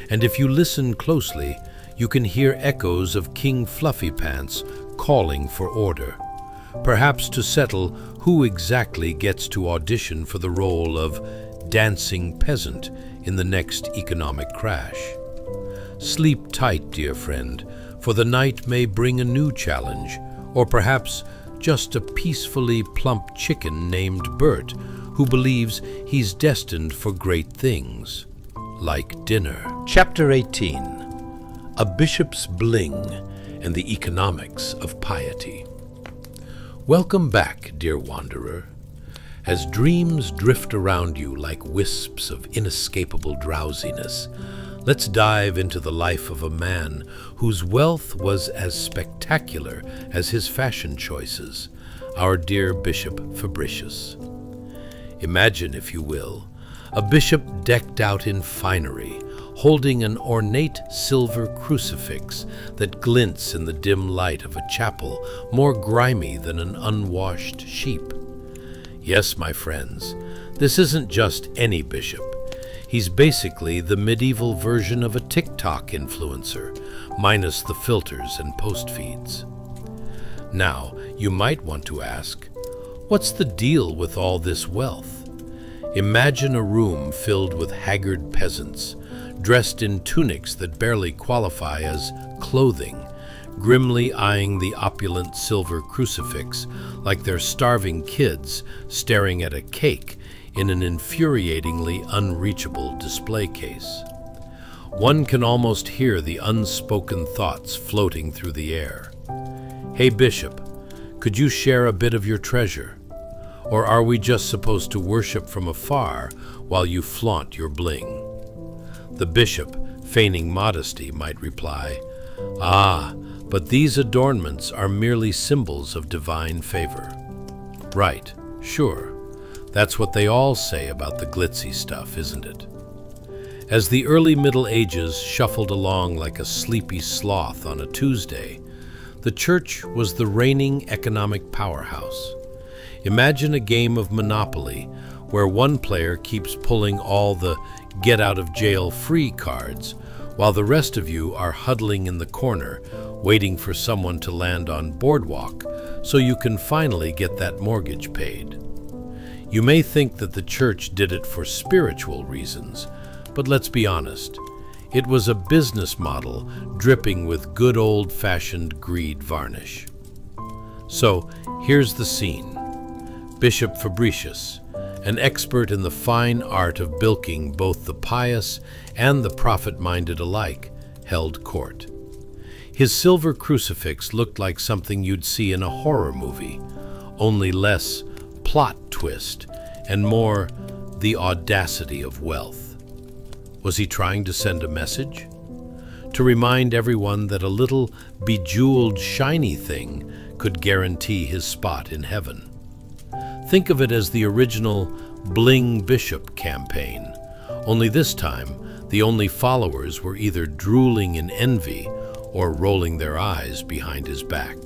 And if you listen closely, you can hear echoes of King Fluffypants calling for order, perhaps to settle who exactly gets to audition for the role of dancing peasant in the next economic crash. Sleep tight, dear friend, for the night may bring a new challenge, or perhaps just a peacefully plump chicken named Bert who believes he's destined for great things, like dinner. Chapter 18. A Bishop's Bling and the Economics of Piety. Welcome back, dear wanderer. As dreams drift around you like wisps of inescapable drowsiness, Let's dive into the life of a man whose wealth was as spectacular as his fashion choices, our dear Bishop Fabricius. Imagine, if you will, a bishop decked out in finery, holding an ornate silver crucifix that glints in the dim light of a chapel more grimy than an unwashed sheep. Yes, my friends, this isn't just any bishop. He's basically the medieval version of a TikTok influencer, minus the filters and post feeds. Now, you might want to ask, what's the deal with all this wealth? Imagine a room filled with haggard peasants, dressed in tunics that barely qualify as clothing, grimly eyeing the opulent silver crucifix like they're starving kids staring at a cake in an infuriatingly unreachable display case. One can almost hear the unspoken thoughts floating through the air. Hey, Bishop, could you share a bit of your treasure? Or are we just supposed to worship from afar while you flaunt your bling? The bishop, feigning modesty, might reply, "Ah, but these adornments are merely symbols of divine favor." Right, sure. That's what they all say about the glitzy stuff, isn't it? As the early Middle Ages shuffled along like a sleepy sloth on a Tuesday, the church was the reigning economic powerhouse. Imagine a game of Monopoly where one player keeps pulling all the get-out-of-jail-free cards, while the rest of you are huddling in the corner, waiting for someone to land on Boardwalk so you can finally get that mortgage paid. You may think that the church did it for spiritual reasons, but let's be honest. It was a business model dripping with good old-fashioned greed varnish. So, here's the scene. Bishop Fabricius, an expert in the fine art of bilking both the pious and the profit-minded alike, held court. His silver crucifix looked like something you'd see in a horror movie, only less plot twist and more the audacity of wealth. Was he trying to send a message? To remind everyone that a little bejeweled, shiny thing could guarantee his spot in heaven. Think of it as the original Bling Bishop campaign, only this time the only followers were either drooling in envy or rolling their eyes behind his back.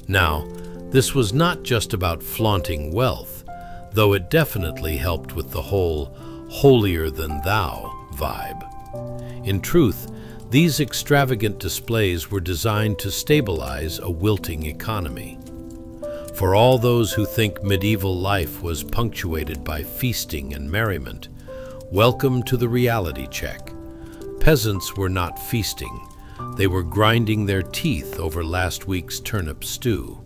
Now, this was not just about flaunting wealth, though it definitely helped with the whole holier-than-thou vibe. In truth, these extravagant displays were designed to stabilize a wilting economy. For all those who think medieval life was punctuated by feasting and merriment, welcome to the reality check. Peasants were not feasting. They were grinding their teeth over last week's turnip stew.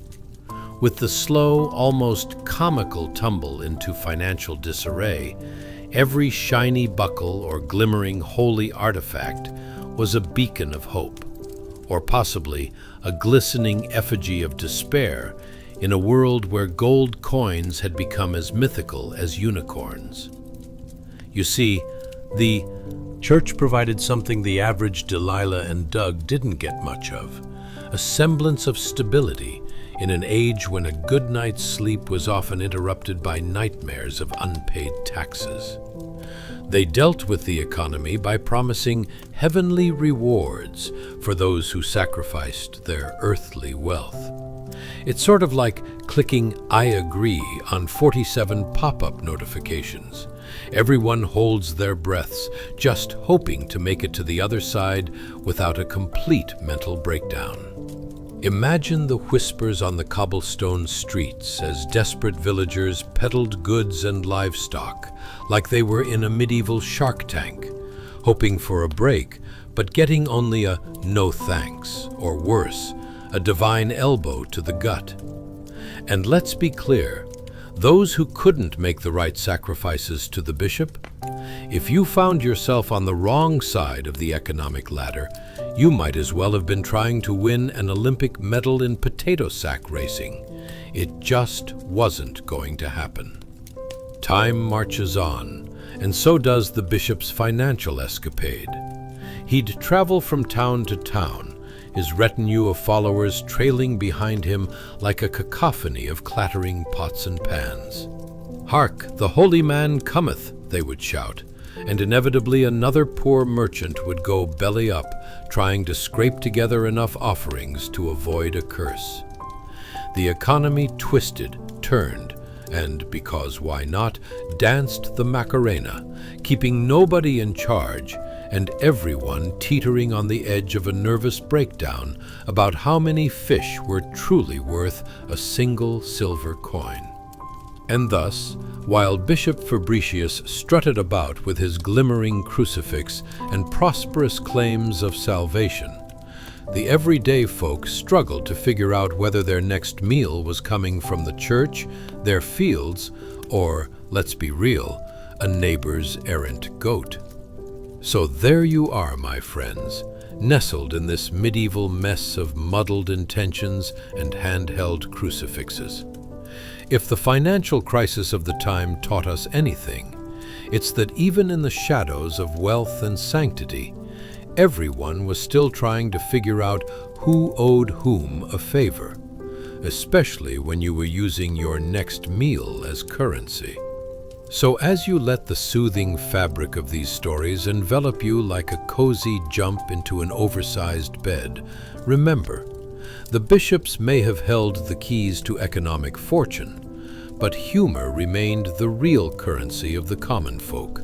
With the slow, almost comical tumble into financial disarray, every shiny buckle or glimmering holy artifact was a beacon of hope, or possibly a glistening effigy of despair in a world where gold coins had become as mythical as unicorns. You see, the church provided something the average Delilah and Doug didn't get much of, a semblance of stability in an age when a good night's sleep was often interrupted by nightmares of unpaid taxes. They dealt with the economy by promising heavenly rewards for those who sacrificed their earthly wealth. It's sort of like clicking "I agree" on 47 pop-up notifications. Everyone holds their breaths, just hoping to make it to the other side without a complete mental breakdown. Imagine the whispers on the cobblestone streets as desperate villagers peddled goods and livestock like they were in a medieval Shark Tank, hoping for a break, but getting only a "no thanks," or worse, a divine elbow to the gut. And let's be clear, those who couldn't make the right sacrifices to the bishop, if you found yourself on the wrong side of the economic ladder, you might as well have been trying to win an Olympic medal in potato sack racing. It just wasn't going to happen. Time marches on. and so does the bishop's financial escapade. He'd travel from town to town, his retinue of followers trailing behind him like a cacophony of clattering pots and pans. "Hark, the holy man cometh," they would shout, and inevitably another poor merchant would go belly up, trying to scrape together enough offerings to avoid a curse. The economy twisted, turned, and, because why not, danced the Macarena, keeping nobody in charge and everyone teetering on the edge of a nervous breakdown about how many fish were truly worth a single silver coin. And thus, while Bishop Fabricius strutted about with his glimmering crucifix and prosperous claims of salvation, the everyday folk struggled to figure out whether their next meal was coming from the church, their fields, or, let's be real, a neighbor's errant goat. So there you are, my friends, nestled in this medieval mess of muddled intentions and handheld crucifixes. If the financial crisis of the time taught us anything, it's that even in the shadows of wealth and sanctity, everyone was still trying to figure out who owed whom a favor, especially when you were using your next meal as currency. So as you let the soothing fabric of these stories envelop you like a cozy jump into an oversized bed, remember, the bishops may have held the keys to economic fortune, but humor remained the real currency of the common folk.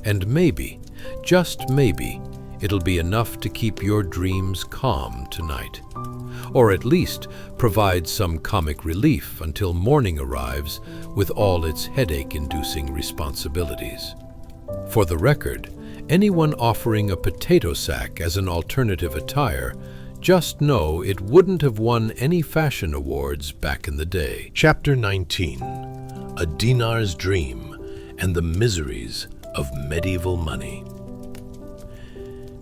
And maybe, just maybe, it'll be enough to keep your dreams calm tonight. Or at least provide some comic relief until morning arrives with all its headache-inducing responsibilities. For the record, anyone offering a potato sack as an alternative attire, just know it wouldn't have won any fashion awards back in the day. Chapter 19. A Dinar's Dream and the Miseries of Medieval Money.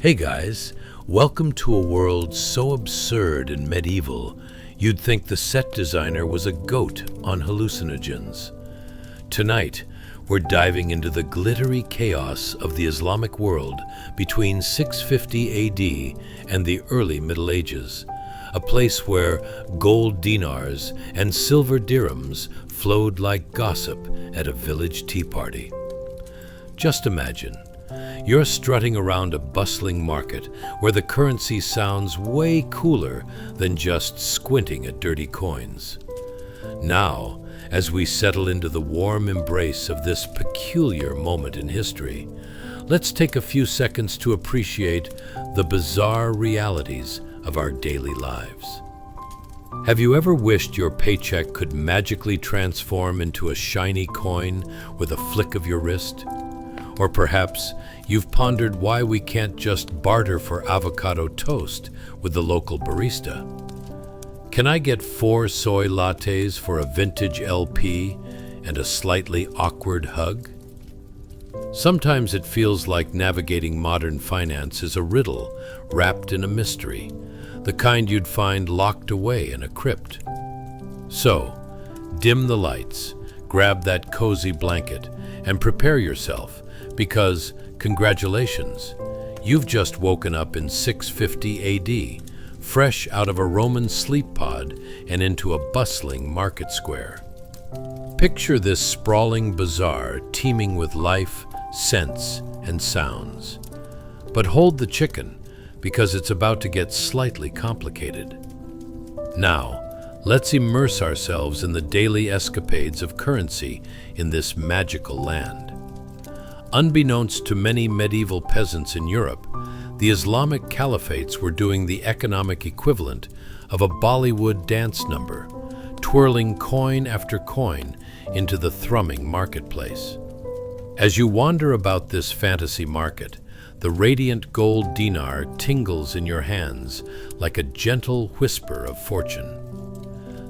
Hey guys, welcome to a world so absurd and medieval, you'd think the set designer was a goat on hallucinogens. Tonight, we're diving into the glittery chaos of the Islamic world between 650 AD and the early Middle Ages, a place where gold dinars and silver dirhams flowed like gossip at a village tea party. Just imagine, you're strutting around a bustling market where the currency sounds way cooler than just squinting at dirty coins. Now, as we settle into the warm embrace of this peculiar moment in history, let's take a few seconds to appreciate the bizarre realities of our daily lives. Have you ever wished your paycheck could magically transform into a shiny coin with a flick of your wrist? Or perhaps you've pondered why we can't just barter for avocado toast with the local barista. Can I get 4 soy lattes for a vintage LP and a slightly awkward hug? Sometimes it feels like navigating modern finance is a riddle wrapped in a mystery, the kind you'd find locked away in a crypt. So, dim the lights, grab that cozy blanket, and prepare yourself, because, congratulations, you've just woken up in 650 AD, fresh out of a Roman sleep pod and into a bustling market square. Picture this sprawling bazaar teeming with life, scents, and sounds. But hold the chicken, because it's about to get slightly complicated. Now, let's immerse ourselves in the daily escapades of currency in this magical land. Unbeknownst to many medieval peasants in Europe, the Islamic caliphates were doing the economic equivalent of a Bollywood dance number, twirling coin after coin into the thrumming marketplace. As you wander about this fantasy market, the radiant gold dinar tingles in your hands like a gentle whisper of fortune.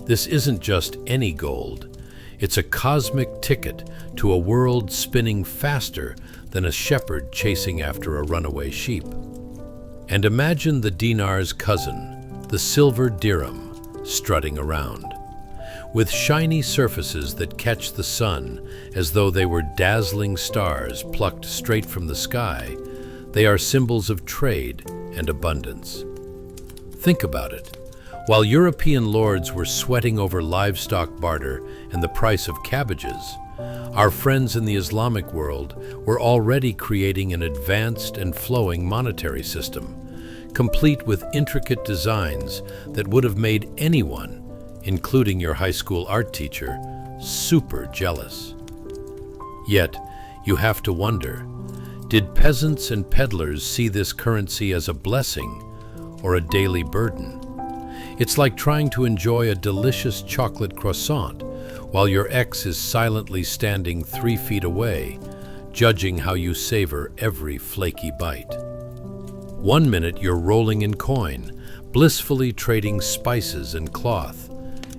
This isn't just any gold. It's a cosmic ticket to a world spinning faster than a shepherd chasing after a runaway sheep. And imagine the dinar's cousin, the silver dirham, strutting around. With shiny surfaces that catch the sun as though they were dazzling stars plucked straight from the sky, they are symbols of trade and abundance. Think about it. While European lords were sweating over livestock barter and the price of cabbages, our friends in the Islamic world were already creating an advanced and flowing monetary system, complete with intricate designs that would have made anyone, including your high school art teacher, super jealous. Yet, you have to wonder, did peasants and peddlers see this currency as a blessing or a daily burden? It's like trying to enjoy a delicious chocolate croissant while your ex is silently standing 3 feet away, judging how you savor every flaky bite. One minute you're rolling in coin, blissfully trading spices and cloth,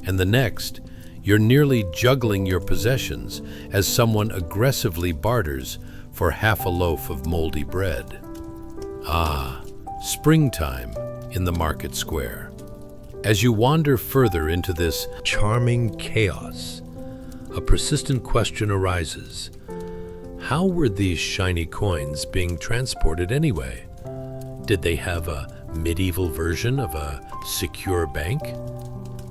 and the next, you're nearly juggling your possessions as someone aggressively barters for half a loaf of moldy bread. Ah, springtime in the market square. As you wander further into this Charming chaos, a persistent question arises. How were these shiny coins being transported anyway? Did they have a medieval version of a secure bank?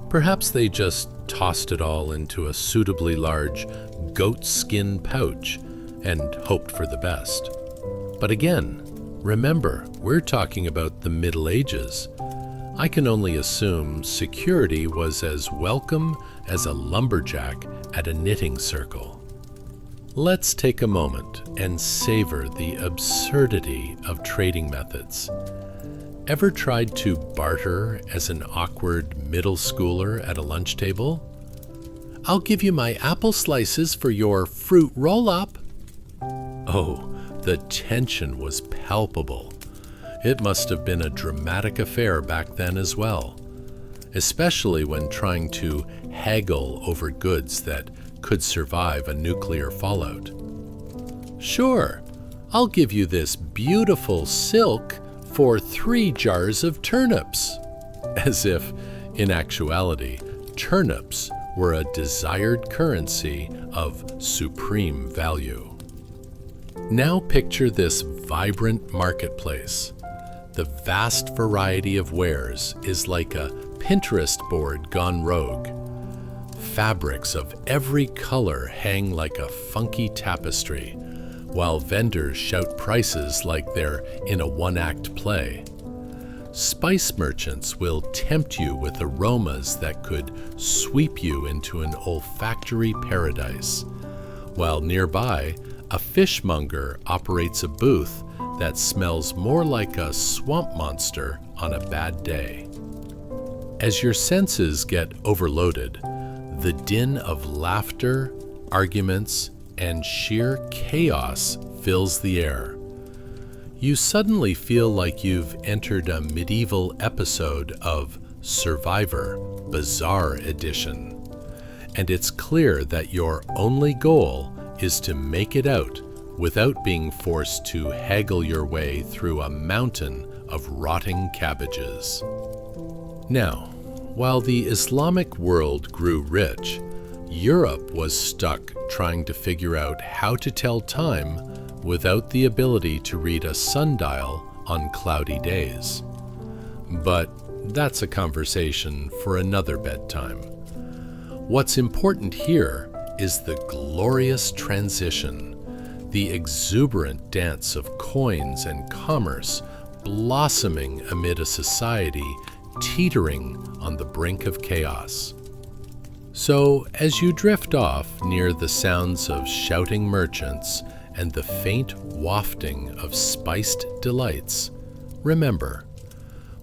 Perhaps they just tossed it all into a suitably large goat skin pouch and hoped for the best. But again, remember, we're talking about the Middle Ages. I can only assume security was as welcome as a lumberjack at a knitting circle. Let's take a moment and savor the absurdity of trading methods. Ever tried to barter as an awkward middle schooler at a lunch table? I'll give you my apple slices for your fruit roll-up. Oh, the tension was palpable. It must have been a dramatic affair back then as well, especially when trying to haggle over goods that could survive a nuclear fallout. Sure, I'll give you this beautiful silk for 3 jars of turnips. As if, in actuality, turnips were a desired currency of supreme value. Now picture this vibrant marketplace. The vast variety of wares is like a Pinterest board gone rogue. Fabrics of every color hang like a funky tapestry, while vendors shout prices like they're in a one-act play. Spice merchants will tempt you with aromas that could sweep you into an olfactory paradise, while nearby, a fishmonger operates a booth that smells more like a swamp monster on a bad day. As your senses get overloaded, the din of laughter, arguments, and sheer chaos fills the air. You suddenly feel like you've entered a medieval episode of Survivor Bizarre Edition, and it's clear that your only goal is to make it out without being forced to haggle your way through a mountain of rotting cabbages. Now, while the Islamic world grew rich, Europe was stuck trying to figure out how to tell time without the ability to read a sundial on cloudy days. But that's a conversation for another bedtime. What's important here is the glorious transition, the exuberant dance of coins and commerce blossoming amid a society teetering on the brink of chaos. So, as you drift off near the sounds of shouting merchants and the faint wafting of spiced delights, remember,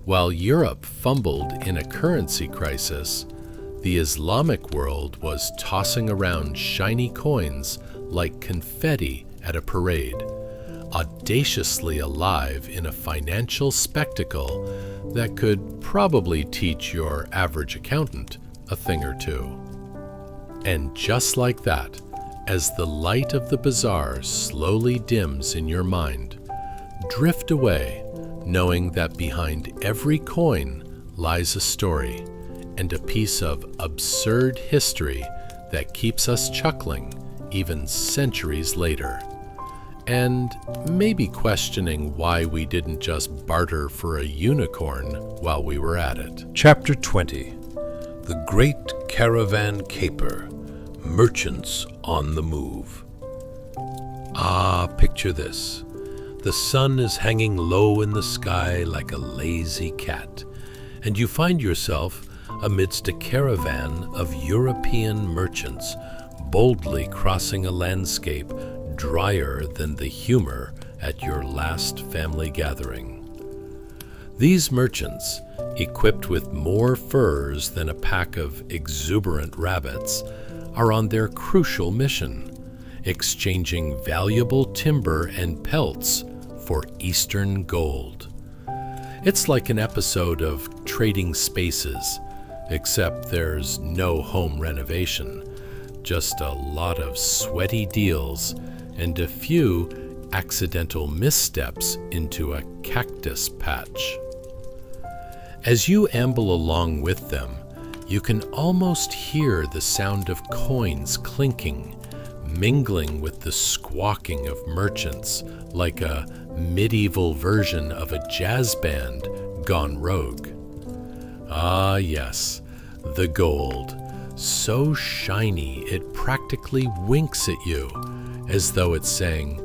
while Europe fumbled in a currency crisis, the Islamic world was tossing around shiny coins like confetti at a parade, audaciously alive in a financial spectacle that could probably teach your average accountant a thing or two. And just like that, as the light of the bazaar slowly dims in your mind, drift away, knowing that behind every coin lies a story, and a piece of absurd history that keeps us chuckling even centuries later, and maybe questioning why we didn't just barter for a unicorn while we were at it. Chapter 20. The Great Caravan Caper. Merchants on the Move. Ah, picture this. The sun is hanging low in the sky like a lazy cat, and you find yourself amidst a caravan of European merchants boldly crossing a landscape drier than the humor at your last family gathering. These merchants, equipped with more furs than a pack of exuberant rabbits, are on their crucial mission, exchanging valuable timber and pelts for Eastern gold. It's like an episode of Trading Spaces, except there's no home renovation, just a lot of sweaty deals and a few accidental missteps into a cactus patch. As you amble along with them, you can almost hear the sound of coins clinking, mingling with the squawking of merchants like a medieval version of a jazz band gone rogue. Ah, yes, the gold, so shiny it practically winks at you, as though it's saying,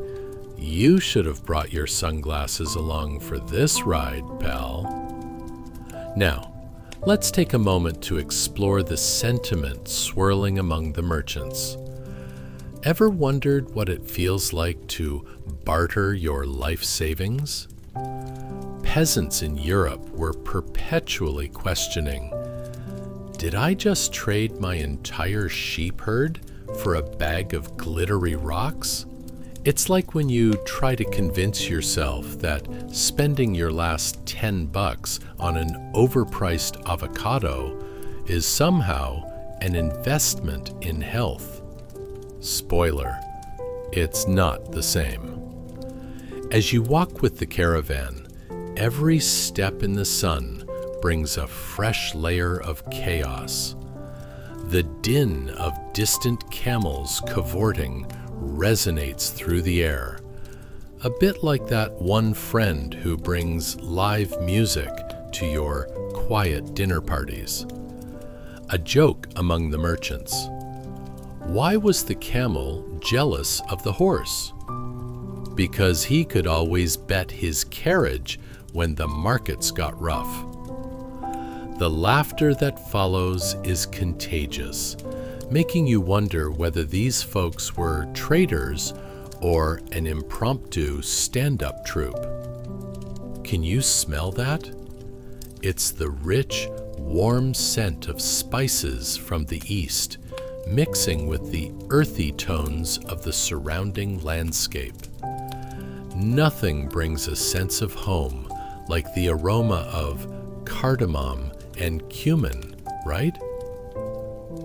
"You should have brought your sunglasses along for this ride, pal." Now, let's take a moment to explore the sentiment swirling among the merchants. Ever wondered what it feels like to barter your life savings? Peasants in Europe were perpetually questioning, did I just trade my entire sheep herd for a bag of glittery rocks? It's like when you try to convince yourself that spending your last $10 on an overpriced avocado is somehow an investment in health. Spoiler, it's not the same. As you walk with the caravan, every step in the sun brings a fresh layer of chaos. The din of distant camels cavorting resonates through the air, a bit like that one friend who brings live music to your quiet dinner parties. A joke among the merchants. Why was the camel jealous of the horse? Because he could always bet his carriage when the markets got rough. The laughter that follows is contagious, making you wonder whether these folks were traders or an impromptu stand-up troupe. Can you smell that? It's the rich, warm scent of spices from the east, mixing with the earthy tones of the surrounding landscape. Nothing brings a sense of home like the aroma of cardamom and cumin, right?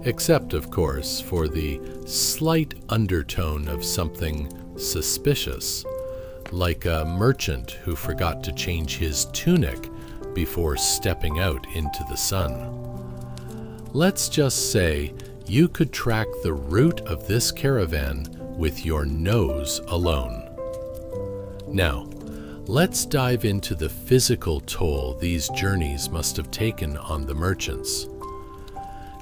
Except, of course, for the slight undertone of something suspicious, like a merchant who forgot to change his tunic before stepping out into the sun. Let's just say you could track the route of this caravan with your nose alone. Now, let's dive into the physical toll these journeys must have taken on the merchants.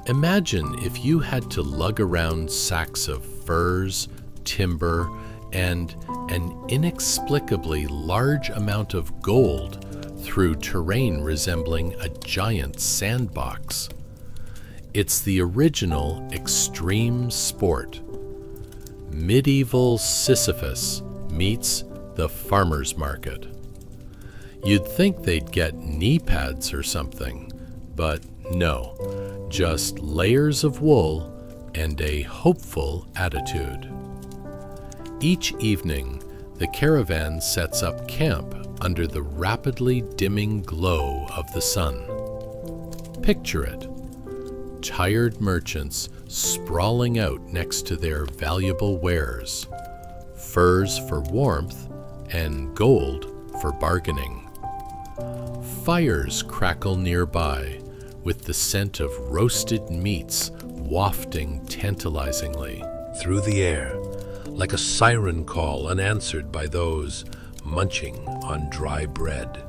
Imagine if you had to lug around sacks of furs, timber, and an inexplicably large amount of gold through terrain resembling a giant sandbox. It's the original extreme sport. Medieval Sisyphus meets the farmer's market. You'd think they'd get knee pads or something, but no, just layers of wool and a hopeful attitude. Each evening, the caravan sets up camp under the rapidly dimming glow of the sun. Picture it. Tired merchants sprawling out next to their valuable wares, furs for warmth and gold for bargaining. Fires crackle nearby, with the scent of roasted meats wafting tantalizingly through the air, like a siren call unanswered by those munching on dry bread.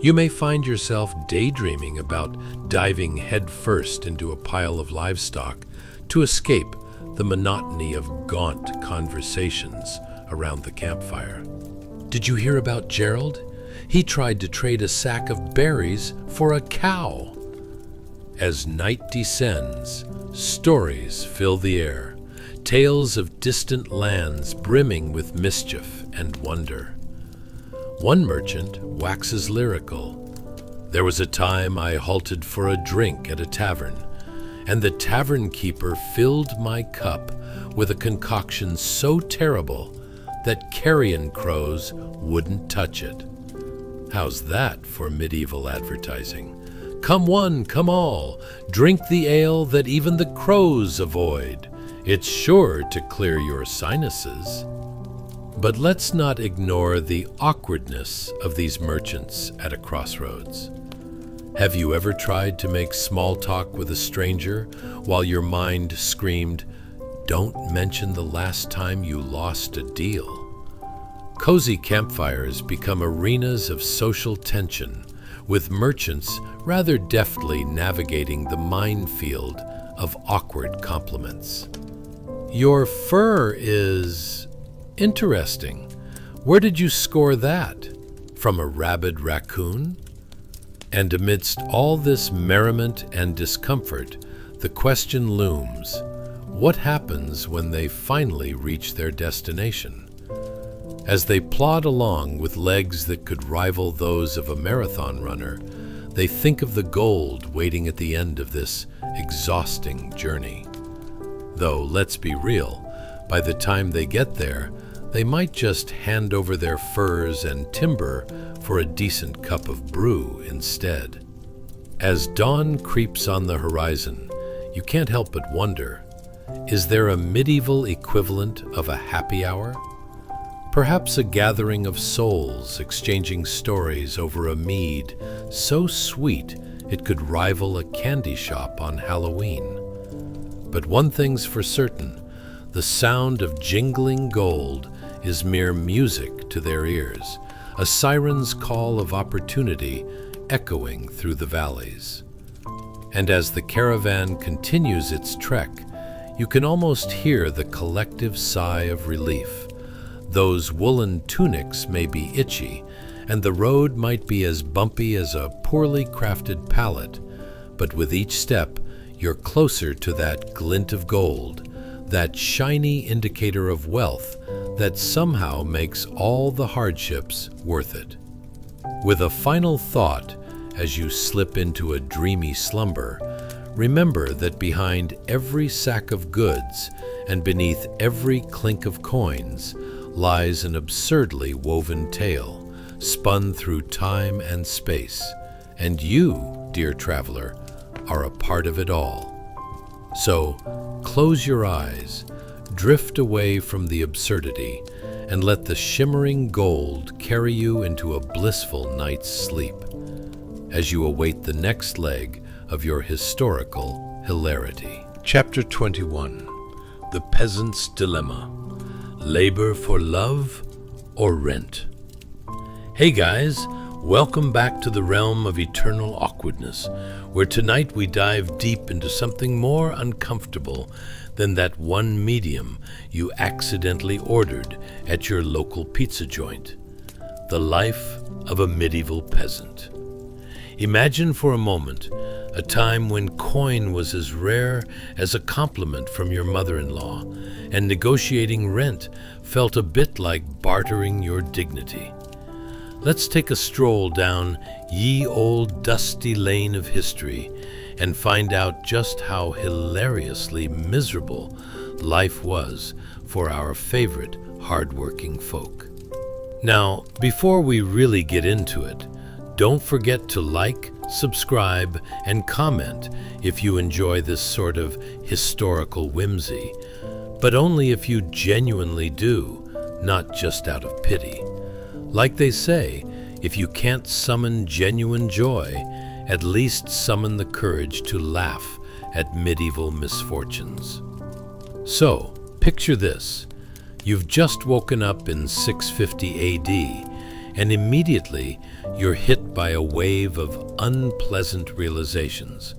You may find yourself daydreaming about diving headfirst into a pile of livestock to escape the monotony of gaunt conversations around the campfire. Did you hear about Gerald? He tried to trade a sack of berries for a cow. As night descends, stories fill the air, tales of distant lands brimming with mischief and wonder. One merchant waxes lyrical. There was a time I halted for a drink at a tavern, and the tavern keeper filled my cup with a concoction so terrible that carrion crows wouldn't touch it. How's that for medieval advertising? Come one, come all, drink the ale that even the crows avoid. It's sure to clear your sinuses. But let's not ignore the awkwardness of these merchants at a crossroads. Have you ever tried to make small talk with a stranger while your mind screamed, "Don't mention the last time you lost a deal"? Cozy campfires become arenas of social tension, with merchants rather deftly navigating the minefield of awkward compliments. Your fur is interesting. Where did you score that? From a rabid raccoon? And amidst all this merriment and discomfort, the question looms, what happens when they finally reach their destination? As they plod along with legs that could rival those of a marathon runner, they think of the gold waiting at the end of this exhausting journey. Though, let's be real, by the time they get there, they might just hand over their furs and timber for a decent cup of brew instead. As dawn creeps on the horizon, you can't help but wonder, is there a medieval equivalent of a happy hour? Perhaps a gathering of souls exchanging stories over a mead so sweet it could rival a candy shop on Halloween. But one thing's for certain, the sound of jingling gold is mere music to their ears, a siren's call of opportunity echoing through the valleys. And as the caravan continues its trek, you can almost hear the collective sigh of relief. Those woolen tunics may be itchy, and the road might be as bumpy as a poorly crafted pallet, but with each step, you're closer to that glint of gold, that shiny indicator of wealth that somehow makes all the hardships worth it. With a final thought, as you slip into a dreamy slumber, remember that behind every sack of goods and beneath every clink of coins lies an absurdly woven tale, spun through time and space, and you, dear traveler, are a part of it all. So, close your eyes, drift away from the absurdity, and let the shimmering gold carry you into a blissful night's sleep, as you await the next leg of your historical hilarity. Chapter 21. The Peasant's Dilemma. Labor for love or rent? Hey guys, welcome back to the realm of eternal awkwardness, where tonight we dive deep into something more uncomfortable than that one medium you accidentally ordered at your local pizza joint. The life of a medieval peasant. Imagine for a moment a time when coin was as rare as a compliment from your mother-in-law, and negotiating rent felt a bit like bartering your dignity. Let's take a stroll down ye old dusty lane of history and find out just how hilariously miserable life was for our favorite hard-working folk. Now, before we really get into it, don't forget to like, subscribe, and comment if you enjoy this sort of historical whimsy, but only if you genuinely do, not just out of pity. Like they say, if you can't summon genuine joy, at least summon the courage to laugh at medieval misfortunes. So, picture this. You've just woken up in 650 AD, and immediately you're hit by a wave of unpleasant realizations.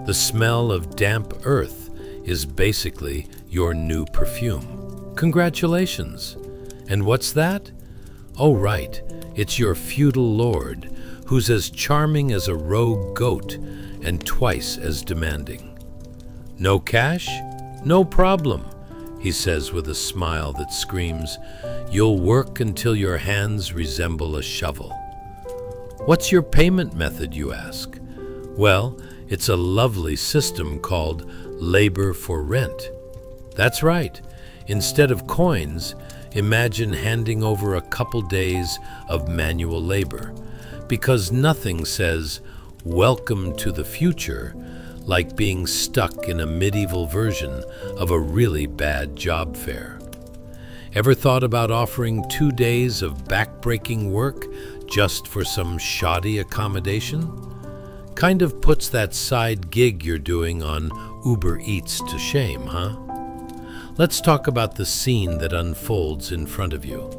The smell of damp earth is basically your new perfume. Congratulations! And what's that? Oh, right, it's your feudal lord, who's as charming as a rogue goat and twice as demanding. No cash? No problem, he says with a smile that screams, "You'll work until your hands resemble a shovel." What's your payment method, you ask? Well, it's a lovely system called labor for rent. That's right. Instead of coins, imagine handing over a couple days of manual labor, because nothing says, "Welcome to the future," like being stuck in a medieval version of a really bad job fair. Ever thought about offering 2 days of backbreaking work just for some shoddy accommodation? Kind of puts that side gig you're doing on Uber Eats to shame, huh? Let's talk about the scene that unfolds in front of you.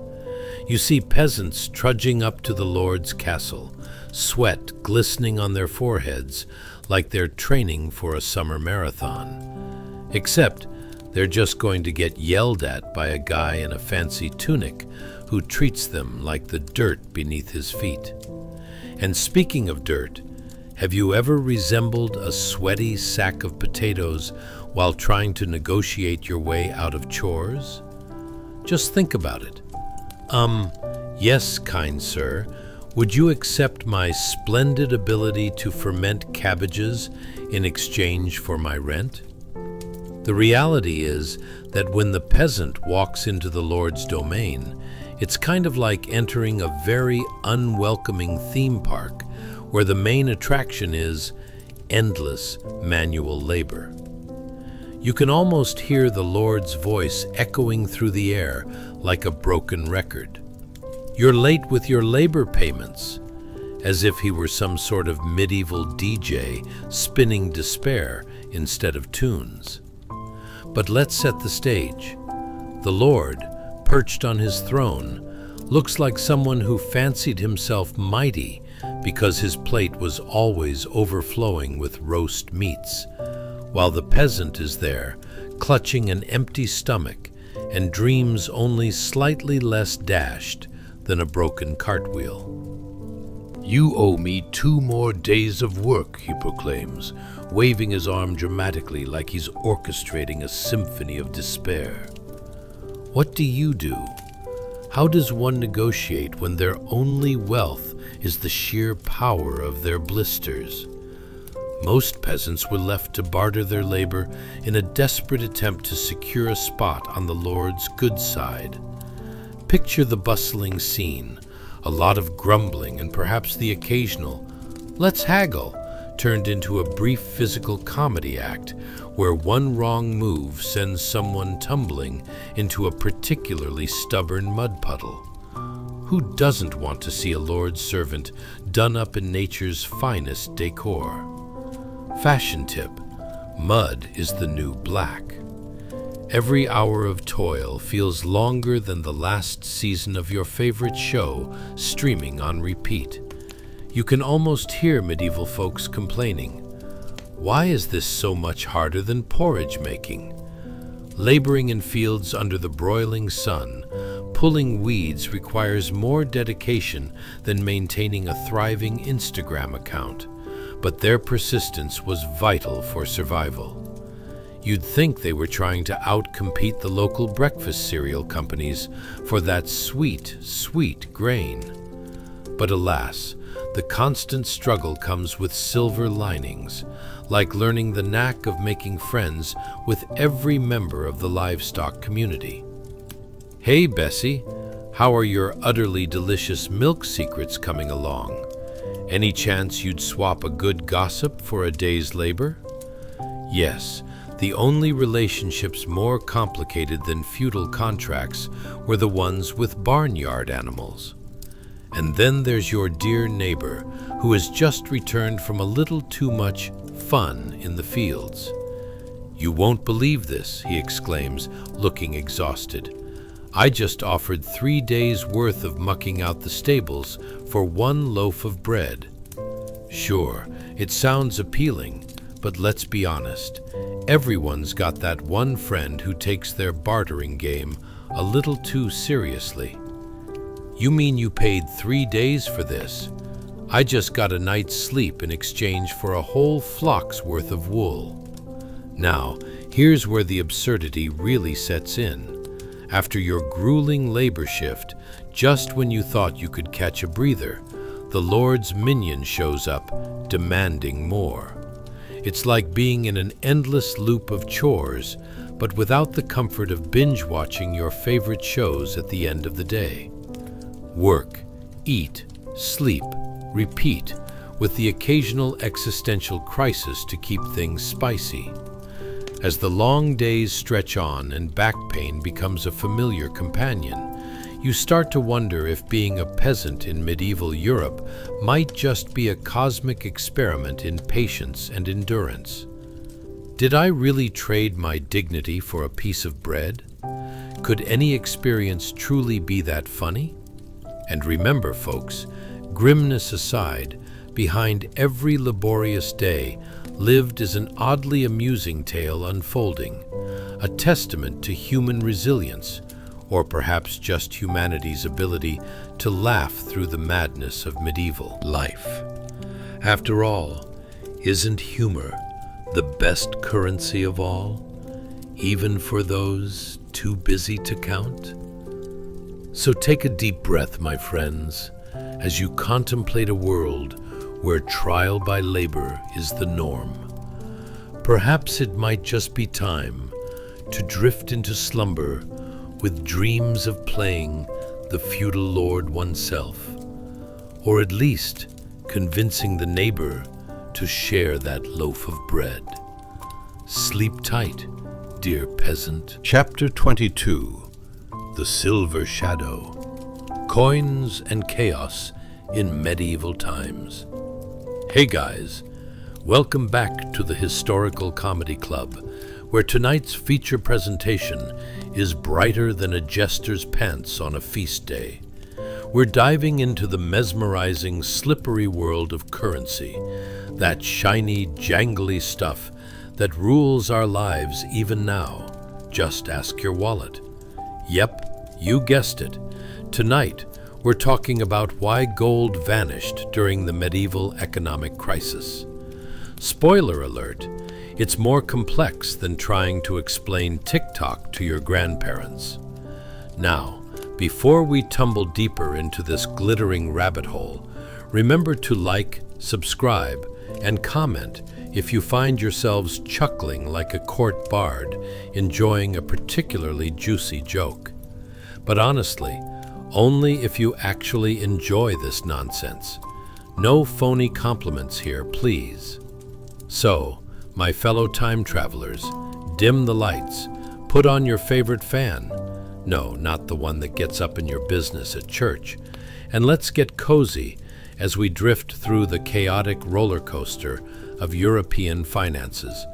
You see peasants trudging up to the Lord's castle, sweat glistening on their foreheads like they're training for a summer marathon. Except they're just going to get yelled at by a guy in a fancy tunic who treats them like the dirt beneath his feet. And speaking of dirt, have you ever resembled a sweaty sack of potatoes while trying to negotiate your way out of chores? Just think about it. Yes, kind sir, would you accept my splendid ability to ferment cabbages in exchange for my rent? The reality is that when the peasant walks into the Lord's domain, it's kind of like entering a very unwelcoming theme park where the main attraction is endless manual labor. You can almost hear the Lord's voice echoing through the air like a broken record. You're late with your labor payments, as if he were some sort of medieval DJ spinning despair instead of tunes. But let's set the stage. The Lord, perched on his throne, looks like someone who fancied himself mighty because his plate was always overflowing with roast meats, while the peasant is there, clutching an empty stomach and dreams only slightly less dashed than a broken cartwheel. "You owe me 2 more days of work," he proclaims, waving his arm dramatically like he's orchestrating a symphony of despair. What do you do? How does one negotiate when their only wealth is the sheer power of their blisters? Most peasants were left to barter their labor in a desperate attempt to secure a spot on the Lord's good side. Picture the bustling scene, a lot of grumbling and perhaps the occasional "let's haggle" turned into a brief physical comedy act where one wrong move sends someone tumbling into a particularly stubborn mud puddle. Who doesn't want to see a Lord's servant done up in nature's finest decor? Fashion tip: mud is the new black. Every hour of toil feels longer than the last season of your favorite show streaming on repeat. You can almost hear medieval folks complaining. Why is this so much harder than porridge making? Laboring in fields under the broiling sun, pulling weeds requires more dedication than maintaining a thriving Instagram account, but their persistence was vital for survival. You'd think they were trying to outcompete the local breakfast cereal companies for that sweet, sweet grain. But alas, the constant struggle comes with silver linings, like learning the knack of making friends with every member of the livestock community. Hey, Bessie, how are your utterly delicious milk secrets coming along? Any chance you'd swap a good gossip for a day's labor? Yes, the only relationships more complicated than feudal contracts were the ones with barnyard animals. And then there's your dear neighbor who has just returned from a little too much fun in the fields. "You won't believe this," he exclaims, looking exhausted. "I just offered 3 days' worth of mucking out the stables for 1 loaf of bread." Sure, it sounds appealing, but let's be honest. Everyone's got that one friend who takes their bartering game a little too seriously. "You mean you paid 3 days for this? I just got a night's sleep in exchange for a whole flock's worth of wool." Now, here's where the absurdity really sets in. After your grueling labor shift, just when you thought you could catch a breather, the Lord's minion shows up, demanding more. It's like being in an endless loop of chores, but without the comfort of binge-watching your favorite shows at the end of the day. Work, eat, sleep, repeat, with the occasional existential crisis to keep things spicy. As the long days stretch on and back pain becomes a familiar companion, you start to wonder if being a peasant in medieval Europe might just be a cosmic experiment in patience and endurance. Did I really trade my dignity for a piece of bread? Could any experience truly be that funny? And remember, folks, grimness aside, behind every laborious day lived is an oddly amusing tale unfolding, a testament to human resilience, or perhaps just humanity's ability to laugh through the madness of medieval life. After all, isn't humor the best currency of all, even for those too busy to count? So take a deep breath, my friends, as you contemplate a world where trial by labor is the norm. Perhaps it might just be time to drift into slumber with dreams of playing the feudal lord oneself, or at least convincing the neighbor to share that loaf of bread. Sleep tight, dear peasant. Chapter 22. The Silver Shadow. Coins and Chaos in Medieval Times. Hey guys, welcome back to the Historical Comedy Club, where tonight's feature presentation is brighter than a jester's pants on a feast day. We're diving into the mesmerizing, slippery world of currency, that shiny, jangly stuff that rules our lives even now. Just ask your wallet. Yep, you guessed it. Tonight, we're talking about why gold vanished during the medieval economic crisis. Spoiler alert, it's more complex than trying to explain TikTok to your grandparents. Now, before we tumble deeper into this glittering rabbit hole, remember to like, subscribe, and comment if you find yourselves chuckling like a court bard enjoying a particularly juicy joke. But honestly, only if you actually enjoy this nonsense. No phony compliments here, please. So, my fellow time travelers, dim the lights, put on your favorite fan. No, not the one that gets up in your business at church. And let's get cozy as we drift through the chaotic roller coaster of European finances,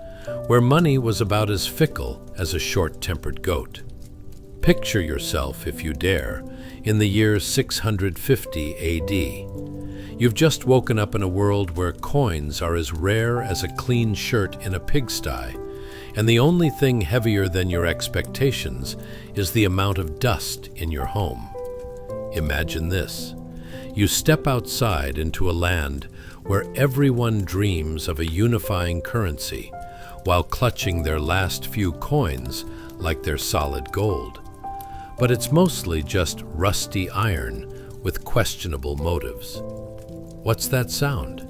where money was about as fickle as a short-tempered goat. Picture yourself, if you dare, in the year 650 AD. You've just woken up in a world where coins are as rare as a clean shirt in a pigsty, and the only thing heavier than your expectations is the amount of dust in your home. Imagine this. You step outside into a land where everyone dreams of a unifying currency while clutching their last few coins like they're solid gold. But it's mostly just rusty iron with questionable motives. What's that sound?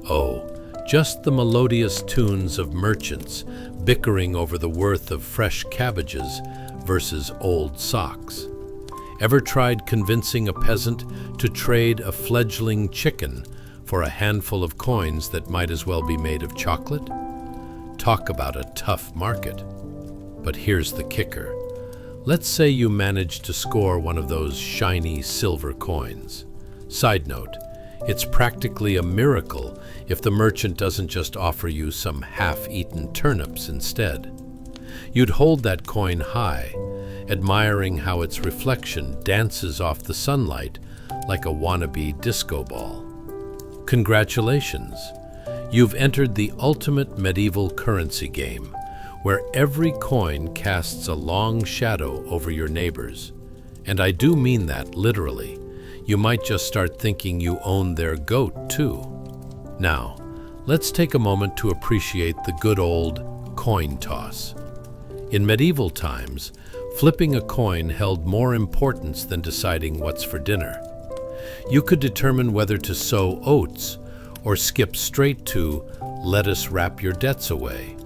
Oh, just the melodious tunes of merchants bickering over the worth of fresh cabbages versus old socks. Ever tried convincing a peasant to trade a fledgling chicken for a handful of coins that might as well be made of chocolate? Talk about a tough market. But here's the kicker. Let's say you manage to score one of those shiny silver coins. Side note, it's practically a miracle if the merchant doesn't just offer you some half-eaten turnips instead. You'd hold that coin high, admiring how its reflection dances off the sunlight like a wannabe disco ball. Congratulations! You've entered the ultimate medieval currency game, where every coin casts a long shadow over your neighbors. And I do mean that literally. You might just start thinking you own their goat, too. Now, let's take a moment to appreciate the good old coin toss. In medieval times, flipping a coin held more importance than deciding what's for dinner. You could determine whether to sow oats or skip straight to "let us wrap your debts away."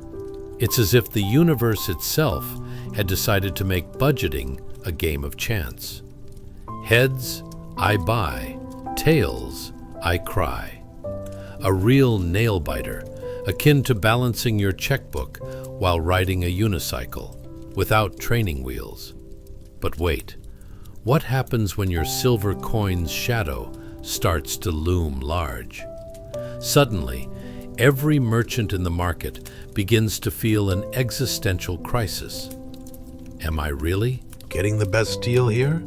It's as if the universe itself had decided to make budgeting a game of chance. Heads, I buy. Tails, I cry. A real nail-biter, akin to balancing your checkbook while riding a unicycle, without training wheels. But wait, what happens when your silver coin's shadow starts to loom large? Suddenly, every merchant in the market begins to feel an existential crisis. Am I really Getting the best deal here?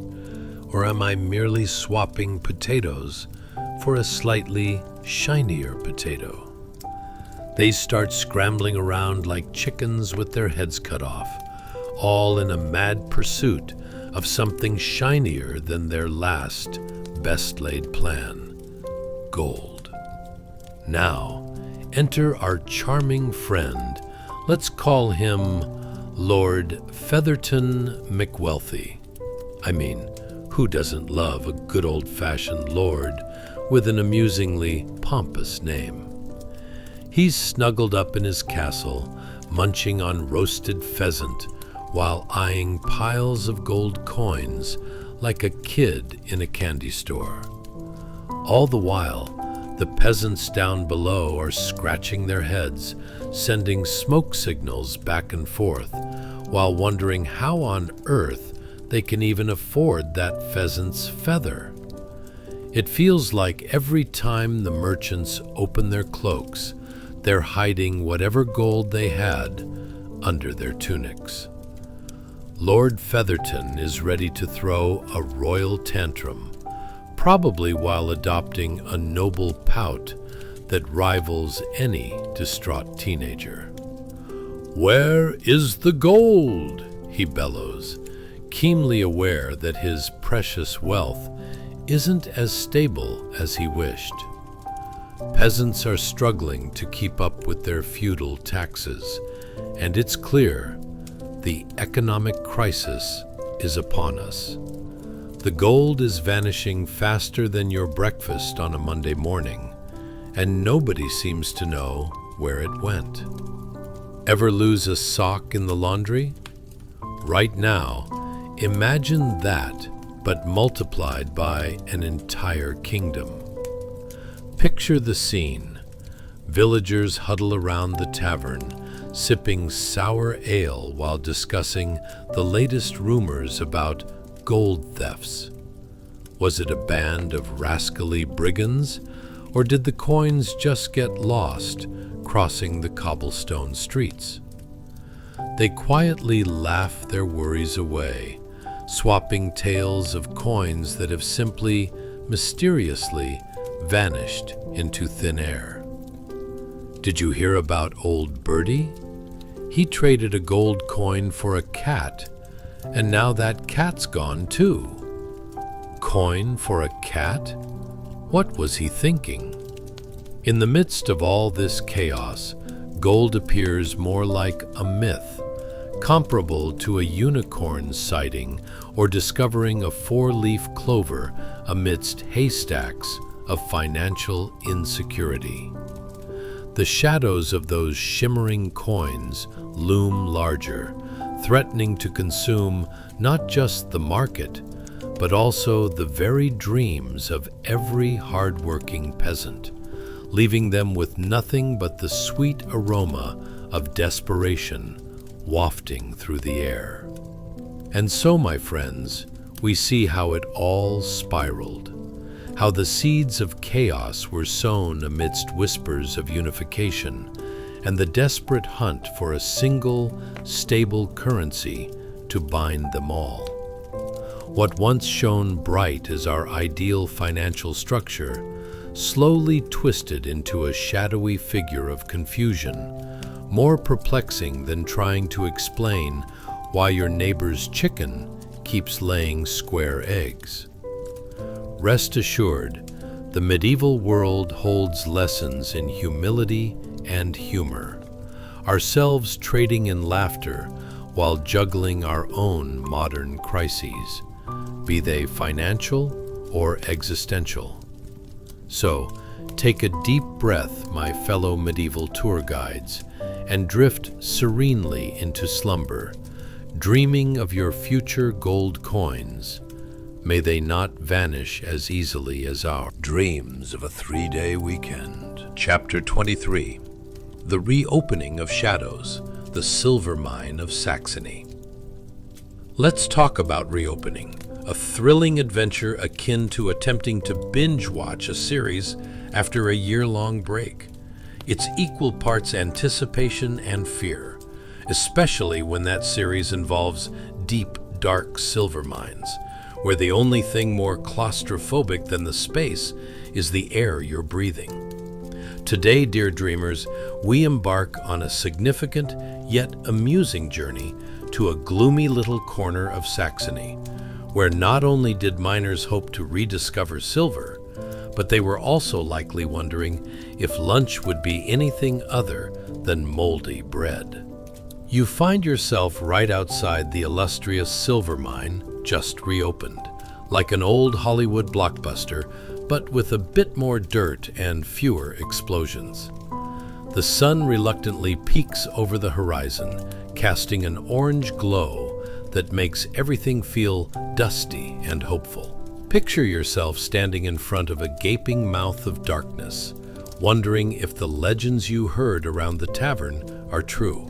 Or am I merely swapping potatoes for a slightly shinier potato? They start scrambling around like chickens with their heads cut off, all in a mad pursuit of something shinier than their last best-laid plan: gold. Now, enter our charming friend. Let's call him Lord Featherton McWealthy. I mean, who doesn't love a good old-fashioned lord with an amusingly pompous name? He's snuggled up in his castle, munching on roasted pheasant while eyeing piles of gold coins like a kid in a candy store. All the while, the peasants down below are scratching their heads, sending smoke signals back and forth, while wondering how on earth they can even afford that pheasant's feather. It feels like every time the merchants open their cloaks, they're hiding whatever gold they had under their tunics. Lord Featherton is ready to throw a royal tantrum, probably while adopting a noble pout that rivals any distraught teenager. "Where is the gold?" he bellows, keenly aware that his precious wealth isn't as stable as he wished. Peasants are struggling to keep up with their feudal taxes, and it's clear the economic crisis is upon us. The gold is vanishing faster than your breakfast on a Monday morning, and nobody seems to know where it went. Ever lose a sock in the laundry? Right now, imagine that, but multiplied by an entire kingdom. Picture the scene. Villagers huddle around the tavern, sipping sour ale while discussing the latest rumors about gold thefts. Was it a band of rascally brigands, or did the coins just get lost crossing the cobblestone streets? They quietly laugh their worries away, swapping tales of coins that have simply, mysteriously vanished into thin air. Did you hear about old Birdie? He traded a gold coin for a cat, and now that cat's gone too. Coin for a cat? What was he thinking? In the midst of all this chaos, gold appears more like a myth, comparable to a unicorn sighting or discovering a four-leaf clover amidst haystacks of financial insecurity. The shadows of those shimmering coins loom larger, threatening to consume not just the market, but also the very dreams of every hard-working peasant, leaving them with nothing but the sweet aroma of desperation wafting through the air. And so, my friends, we see how it all spiraled, how the seeds of chaos were sown amidst whispers of unification, and the desperate hunt for a single, stable currency to bind them all. What once shone bright as our ideal financial structure slowly twisted into a shadowy figure of confusion, more perplexing than trying to explain why your neighbor's chicken keeps laying square eggs. Rest assured, the medieval world holds lessons in humility and humor, ourselves trading in laughter while juggling our own modern crises, be they financial or existential. So, take a deep breath, my fellow medieval tour guides, and drift serenely into slumber, dreaming of your future gold coins. May they not vanish as easily as our Dreams of a 3-day weekend. Chapter 23. The Reopening of Shadows, the Silver Mine of Saxony. Let's talk about reopening, a thrilling adventure akin to attempting to binge-watch a series after a year-long break. It's equal parts anticipation and fear, especially when that series involves deep, dark silver mines, where the only thing more claustrophobic than the space is the air you're breathing. Today, dear dreamers, we embark on a significant yet amusing journey to a gloomy little corner of Saxony, where not only did miners hope to rediscover silver, but they were also likely wondering if lunch would be anything other than moldy bread. You find yourself right outside the illustrious silver mine, just reopened, like an old Hollywood blockbuster, but with a bit more dirt and fewer explosions. The sun reluctantly peeks over the horizon, casting an orange glow that makes everything feel dusty and hopeful. Picture yourself standing in front of a gaping mouth of darkness, wondering if the legends you heard around the tavern are true.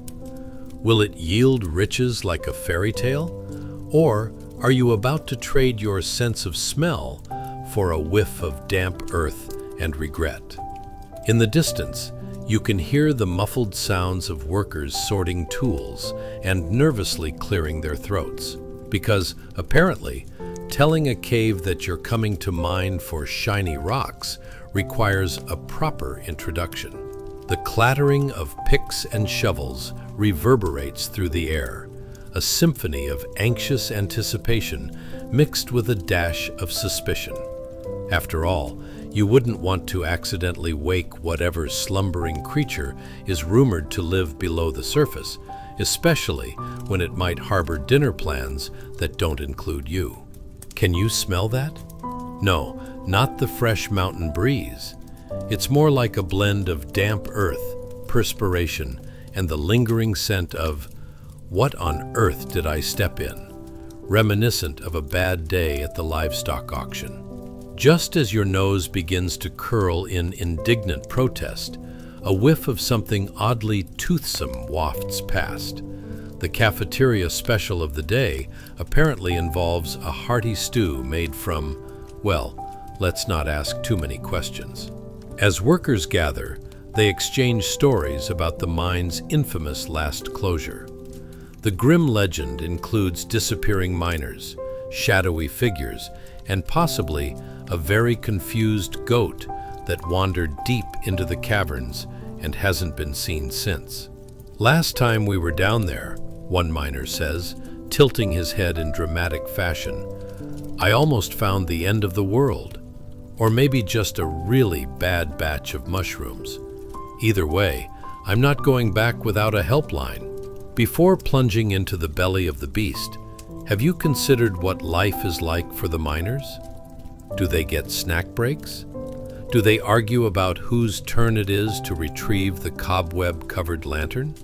Will it yield riches like a fairy tale? Or are you about to trade your sense of smell for a whiff of damp earth and regret? In the distance, you can hear the muffled sounds of workers sorting tools and nervously clearing their throats, because apparently, telling a cave that you're coming to mine for shiny rocks requires a proper introduction. The clattering of picks and shovels reverberates through the air, a symphony of anxious anticipation mixed with a dash of suspicion. After all, you wouldn't want to accidentally wake whatever slumbering creature is rumored to live below the surface, especially when it might harbor dinner plans that don't include you. Can you smell that? No, not the fresh mountain breeze. It's more like a blend of damp earth, perspiration, and the lingering scent of, "What on earth did I step in?" reminiscent of a bad day at the livestock auction. Just as your nose begins to curl in indignant protest, a whiff of something oddly toothsome wafts past. The cafeteria special of the day apparently involves a hearty stew made from, well, let's not ask too many questions. As workers gather, they exchange stories about the mine's infamous last closure. The grim legend includes disappearing miners, shadowy figures, and possibly a very confused goat that wandered deep into the caverns and hasn't been seen since. Last time we were down there, one miner says, tilting his head in dramatic fashion, I almost found the end of the world, or maybe just a really bad batch of mushrooms. Either way, I'm not going back without a helpline. Before plunging into the belly of the beast, have you considered what life is like for the miners? Do they get snack breaks? Do they argue about whose turn it is to retrieve the cobweb-covered lantern?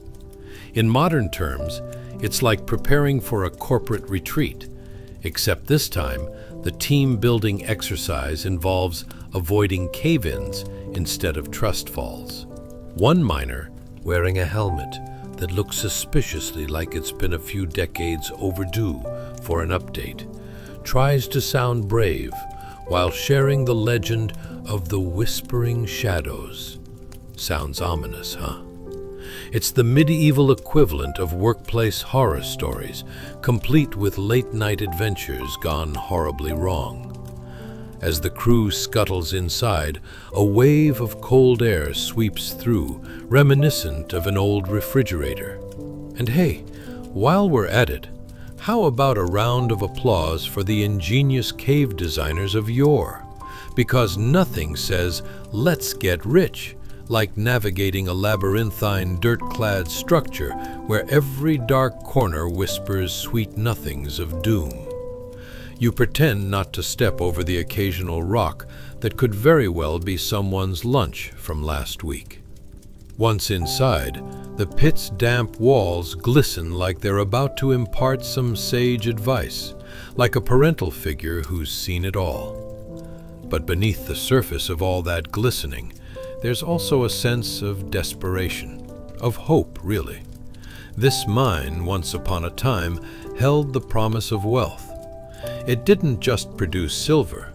In modern terms, it's like preparing for a corporate retreat, except this time, the team-building exercise involves avoiding cave-ins instead of trust falls. One miner, wearing a helmet that looks suspiciously like it's been a few decades overdue for an update, tries to sound brave while sharing the legend of the Whispering Shadows. Sounds ominous, huh? It's the medieval equivalent of workplace horror stories, complete with late-night adventures gone horribly wrong. As the crew scuttles inside, a wave of cold air sweeps through, reminiscent of an old refrigerator. And hey, while we're at it, how about a round of applause for the ingenious cave designers of yore? Because nothing says, "Let's get rich," like navigating a labyrinthine, dirt-clad structure where every dark corner whispers sweet nothings of doom. You pretend not to step over the occasional rock that could very well be someone's lunch from last week. Once inside, the pit's damp walls glisten like they're about to impart some sage advice, like a parental figure who's seen it all. But beneath the surface of all that glistening, there's also a sense of desperation, of hope, really. This mine, once upon a time, held the promise of wealth. It didn't just produce silver.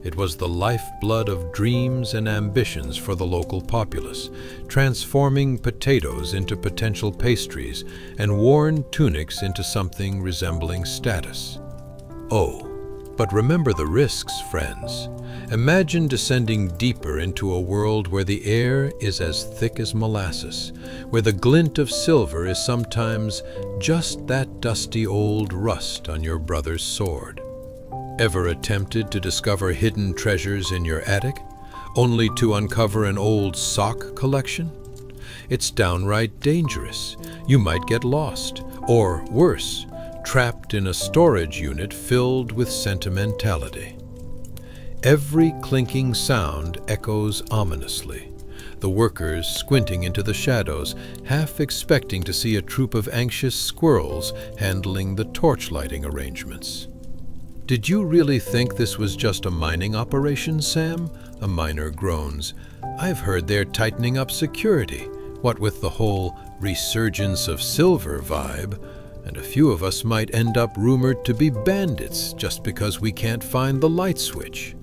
It was the lifeblood of dreams and ambitions for the local populace, transforming potatoes into potential pastries and worn tunics into something resembling status. Oh, but remember the risks, friends. Imagine descending deeper into a world where the air is as thick as molasses, where the glint of silver is sometimes just that dusty old rust on your brother's sword. Ever attempted to discover hidden treasures in your attic, only to uncover an old sock collection? It's downright dangerous. You might get lost, or worse, trapped in a storage unit filled with sentimentality. Every clinking sound echoes ominously, the workers squinting into the shadows, half expecting to see a troop of anxious squirrels handling the torch-lighting arrangements. "Did you really think this was just a mining operation, Sam?" a miner groans. "I've heard they're tightening up security, what with the whole resurgence of silver vibe, and a few of us might end up rumored to be bandits just because we can't find the light switch."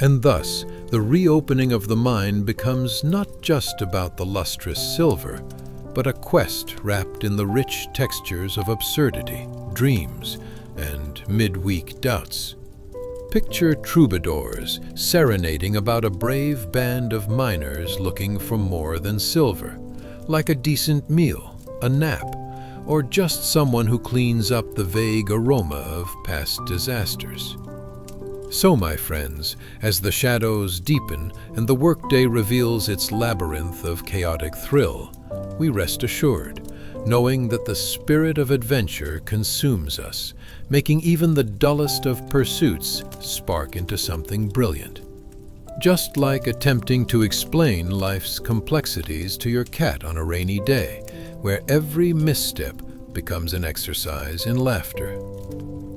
And thus, the reopening of the mine becomes not just about the lustrous silver, but a quest wrapped in the rich textures of absurdity, dreams, and midweek doubts. Picture troubadours serenading about a brave band of miners looking for more than silver, like a decent meal, a nap, or just someone who cleans up the vague aroma of past disasters. So, my friends, as the shadows deepen and the workday reveals its labyrinth of chaotic thrill, we rest assured, knowing that the spirit of adventure consumes us, making even the dullest of pursuits spark into something brilliant. Just like attempting to explain life's complexities to your cat on a rainy day, where every misstep becomes an exercise in laughter.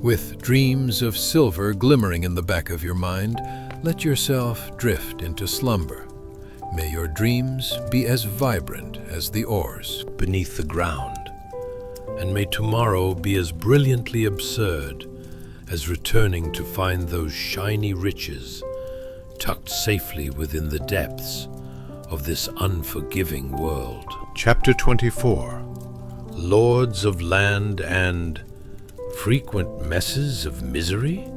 With dreams of silver glimmering in the back of your mind, let yourself drift into slumber. May your dreams be as vibrant as the ores beneath the ground, and may tomorrow be as brilliantly absurd as returning to find those shiny riches tucked safely within the depths of this unforgiving world. Chapter 24. Lords of land and frequent messes of misery?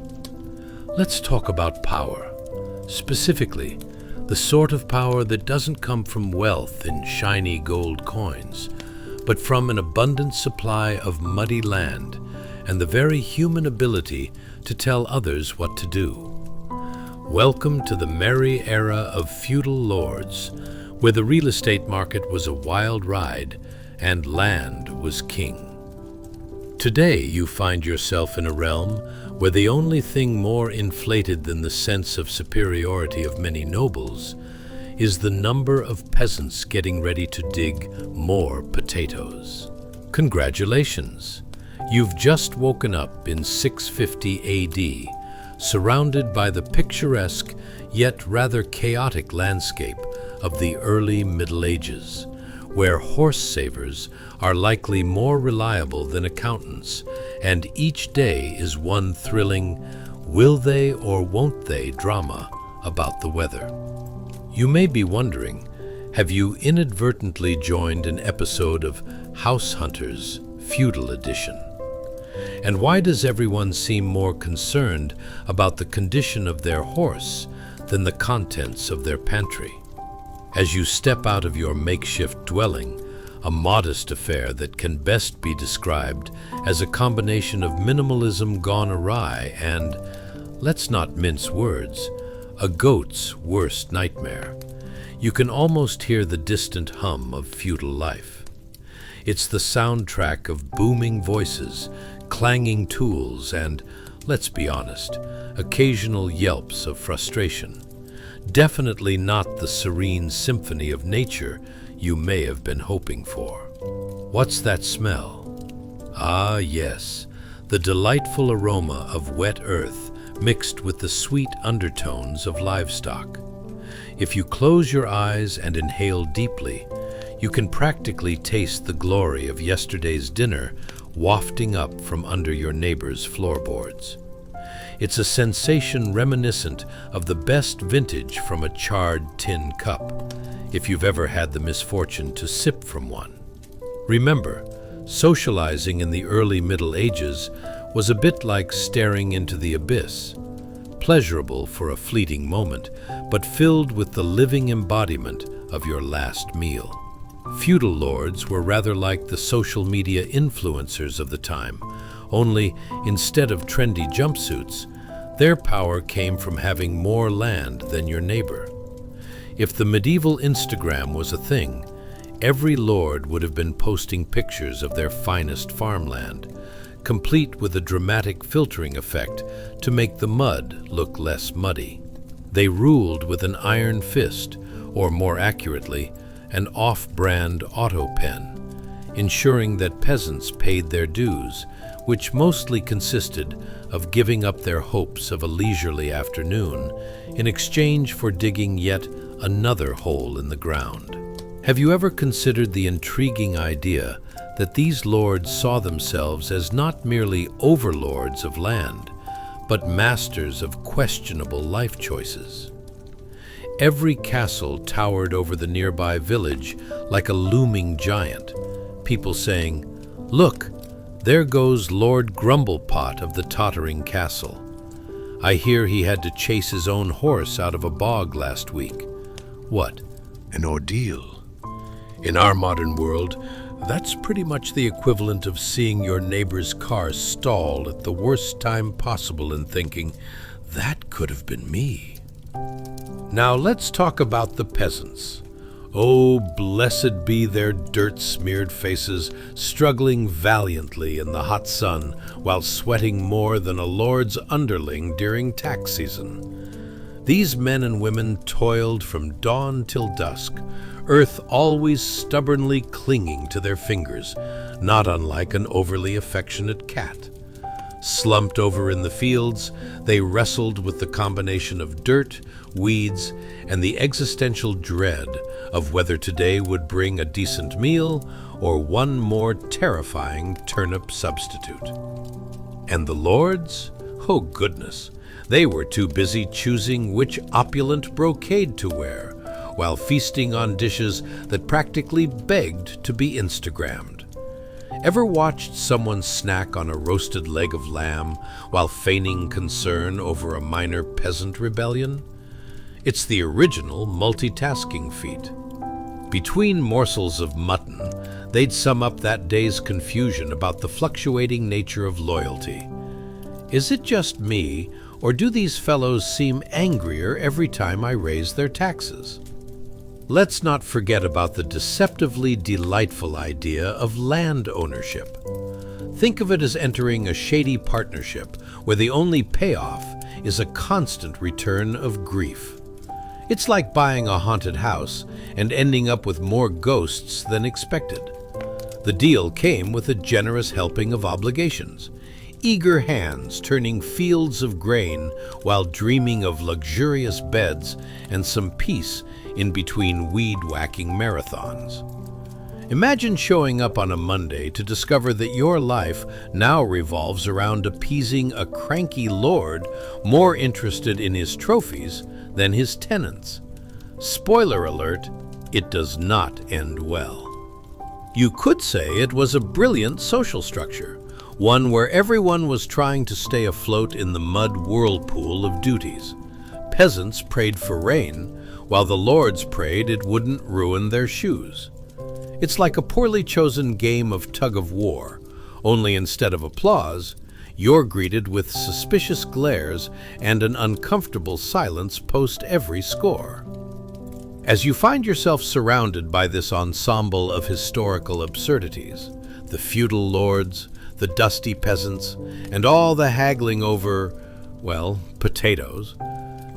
Let's talk about power, specifically the sort of power that doesn't come from wealth in shiny gold coins, but from an abundant supply of muddy land and the very human ability to tell others what to do. Welcome to the merry era of feudal lords, where the real estate market was a wild ride and land was king. Today you find yourself in a realm where the only thing more inflated than the sense of superiority of many nobles is the number of peasants getting ready to dig more potatoes. Congratulations! You've just woken up in 650 AD, surrounded by the picturesque yet rather chaotic landscape of the early Middle Ages, where horse savers are likely more reliable than accountants, and each day is one thrilling, Will they or won't they drama about the weather? You may be wondering, have you inadvertently joined an episode of House Hunters, Feudal Edition? And why does everyone seem more concerned about the condition of their horse than the contents of their pantry? As you step out of your makeshift dwelling, a modest affair that can best be described as a combination of minimalism gone awry and, let's not mince words, a goat's worst nightmare, you can almost hear the distant hum of feudal life. It's the soundtrack of booming voices, clanging tools, and, let's be honest, occasional yelps of frustration. Definitely not the serene symphony of nature you may have been hoping for. What's that smell? Ah, yes, the delightful aroma of wet earth mixed with the sweet undertones of livestock. If you close your eyes and inhale deeply, you can practically taste the glory of yesterday's dinner wafting up from under your neighbor's floorboards. It's a sensation reminiscent of the best vintage from a charred tin cup, if you've ever had the misfortune to sip from one. Remember, socializing in the early Middle Ages was a bit like staring into the abyss, pleasurable for a fleeting moment, but filled with the living embodiment of your last meal. Feudal lords were rather like the social media influencers of the time, only instead of trendy jumpsuits, their power came from having more land than your neighbor. If the medieval Instagram was a thing, every lord would have been posting pictures of their finest farmland, complete with a dramatic filtering effect to make the mud look less muddy. They ruled with an iron fist, or more accurately, an off-brand auto pen, ensuring that peasants paid their dues, which mostly consisted of giving up their hopes of a leisurely afternoon in exchange for digging yet another hole in the ground. Have you ever considered the intriguing idea that these lords saw themselves as not merely overlords of land, but masters of questionable life choices? Every castle towered over the nearby village like a looming giant, people saying, "Look, there goes Lord Grumblepot of the tottering castle. I hear he had to chase his own horse out of a bog last week." What? An ordeal. In our modern world, that's pretty much the equivalent of seeing your neighbor's car stall at the worst time possible and thinking, that could have been me. Now let's talk about the peasants. Oh, blessed be their dirt-smeared faces, struggling valiantly in the hot sun while sweating more than a lord's underling during tax season. These men and women toiled from dawn till dusk, earth always stubbornly clinging to their fingers, not unlike an overly affectionate cat. Slumped over in the fields, they wrestled with the combination of dirt, weeds, and the existential dread of whether today would bring a decent meal or one more terrifying turnip substitute. And the lords? Oh goodness, they were too busy choosing which opulent brocade to wear, while feasting on dishes that practically begged to be Instagrammed. Ever watched someone snack on a roasted leg of lamb while feigning concern over a minor peasant rebellion? It's the original multitasking feat. Between morsels of mutton, they'd sum up that day's confusion about the fluctuating nature of loyalty. Is it just me, or do these fellows seem angrier every time I raise their taxes? Let's not forget about the deceptively delightful idea of land ownership. Think of it as entering a shady partnership where the only payoff is a constant return of grief. It's like buying a haunted house and ending up with more ghosts than expected. The deal came with a generous helping of obligations, eager hands turning fields of grain while dreaming of luxurious beds and some peace in between weed-whacking marathons. Imagine showing up on a Monday to discover that your life now revolves around appeasing a cranky lord more interested in his trophies than his tenants. Spoiler alert, it does not end well. You could say it was a brilliant social structure, one where everyone was trying to stay afloat in the mud whirlpool of duties. Peasants prayed for rain, while the lords prayed it wouldn't ruin their shoes. It's like a poorly chosen game of tug-of-war, only instead of applause, you're greeted with suspicious glares and an uncomfortable silence post every score. As you find yourself surrounded by this ensemble of historical absurdities, the feudal lords, the dusty peasants, and all the haggling over, well, potatoes,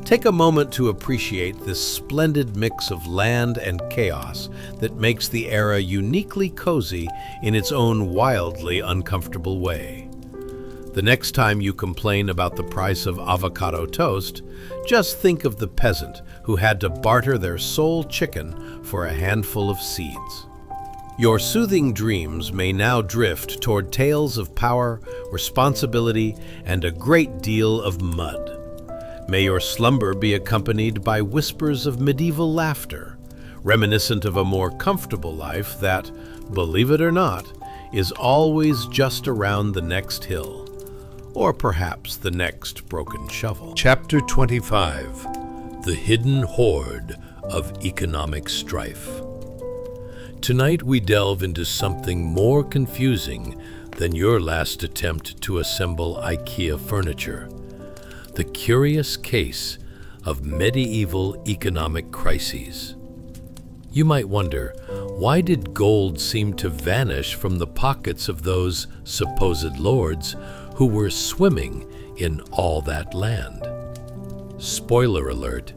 take a moment to appreciate this splendid mix of land and chaos that makes the era uniquely cozy in its own wildly uncomfortable way. The next time you complain about the price of avocado toast, just think of the peasant who had to barter their sole chicken for a handful of seeds. Your soothing dreams may now drift toward tales of power, responsibility, and a great deal of mud. May your slumber be accompanied by whispers of medieval laughter, reminiscent of a more comfortable life that, believe it or not, is always just around the next hill, or perhaps the next broken shovel. Chapter 25: The Hidden Horde of Economic Strife. Tonight we delve into something more confusing than your last attempt to assemble IKEA furniture. The curious case of medieval economic crises. You might wonder, why did gold seem to vanish from the pockets of those supposed lords who were swimming in all that land? Spoiler alert,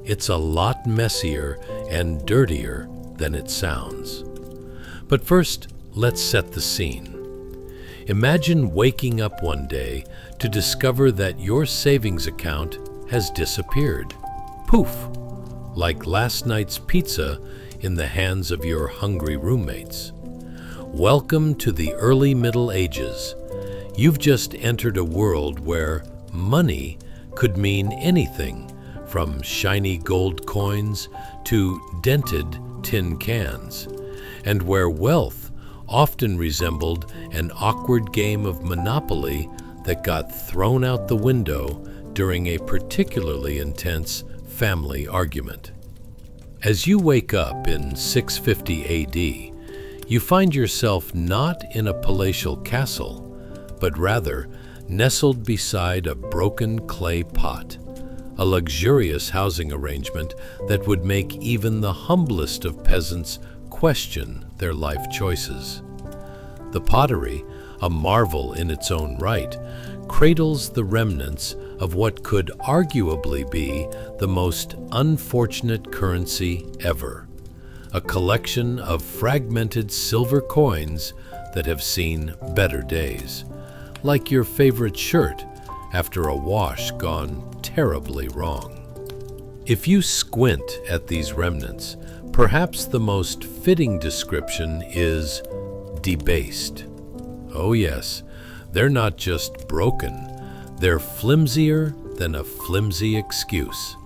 it's a lot messier and dirtier than it sounds. But first, let's set the scene. Imagine waking up one day to discover that your savings account has disappeared. Poof! Like last night's pizza in the hands of your hungry roommates. Welcome to the early Middle Ages. You've just entered a world where money could mean anything, from shiny gold coins to dented tin cans, and where wealth often resembled an awkward game of Monopoly that got thrown out the window during a particularly intense family argument. As you wake up in 650 AD, you find yourself not in a palatial castle, but rather nestled beside a broken clay pot, a luxurious housing arrangement that would make even the humblest of peasants question their life choices. The pottery, a marvel in its own right, cradles the remnants of what could arguably be the most unfortunate currency ever, a collection of fragmented silver coins that have seen better days, like your favorite shirt after a wash gone terribly wrong. If you squint at these remnants, perhaps the most fitting description is debased. Oh yes, they're not just broken, they're flimsier than a flimsy excuse.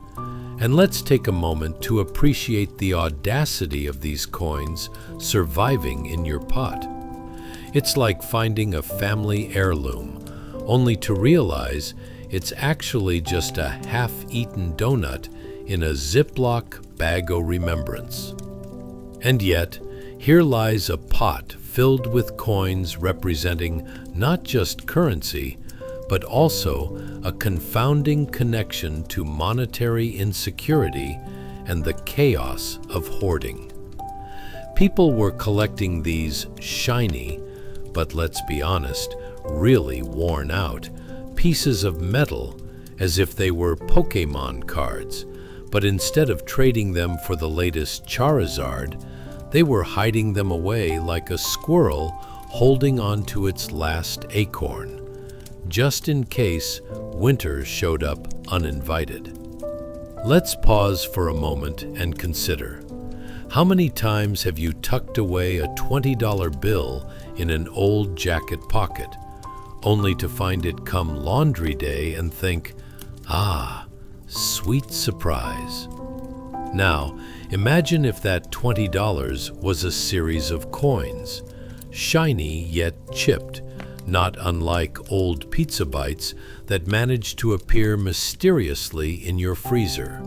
And let's take a moment to appreciate the audacity of these coins surviving in your pot. It's like finding a family heirloom, only to realize it's actually just a half-eaten donut in a Ziploc bag o' remembrance. And yet, here lies a pot filled with coins representing not just currency, but also a confounding connection to monetary insecurity and the chaos of hoarding. People were collecting these shiny, but let's be honest, really worn out, pieces of metal as if they were Pokémon cards, but instead of trading them for the latest Charizard, they were hiding them away like a squirrel holding on to its last acorn, just in case winter showed up uninvited. Let's pause for a moment and consider. How many times have you tucked away a $20 bill in an old jacket pocket, only to find it come laundry day and think, "Ah, sweet surprise." Now, imagine if that $20 was a series of coins, shiny yet chipped, not unlike old pizza bites that managed to appear mysteriously in your freezer.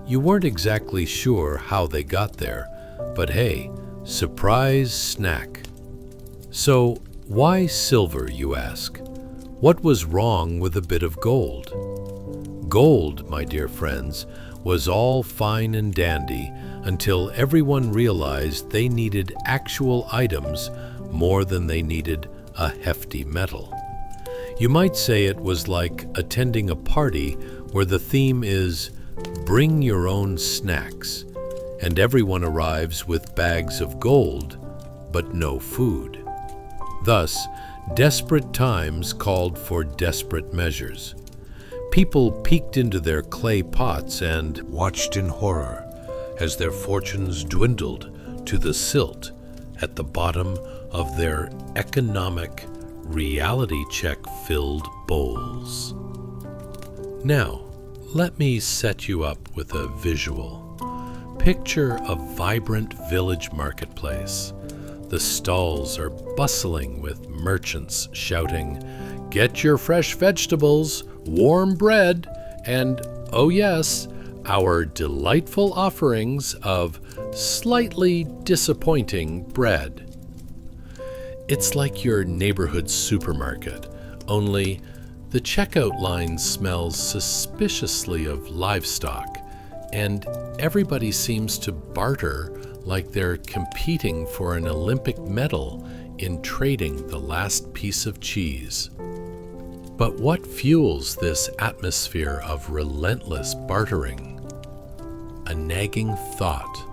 You weren't exactly sure how they got there, but hey, surprise snack. So, why silver, you ask? What was wrong with a bit of gold? Gold, my dear friends, was all fine and dandy until everyone realized they needed actual items more than they needed a hefty metal. You might say it was like attending a party where the theme is "Bring your own snacks," and everyone arrives with bags of gold, but no food. Thus, desperate times called for desperate measures. People peeked into their clay pots and watched in horror as their fortunes dwindled to the silt at the bottom of their economic reality check-filled bowls. Now, let me set you up with a visual. Picture a vibrant village marketplace. The stalls are bustling with merchants shouting, "Get your fresh vegetables, warm bread, and, oh yes, our delightful offerings of slightly disappointing bread." It's like your neighborhood supermarket, only the checkout line smells suspiciously of livestock, and everybody seems to barter like they're competing for an Olympic medal in trading the last piece of cheese. But what fuels this atmosphere of relentless bartering? A nagging thought,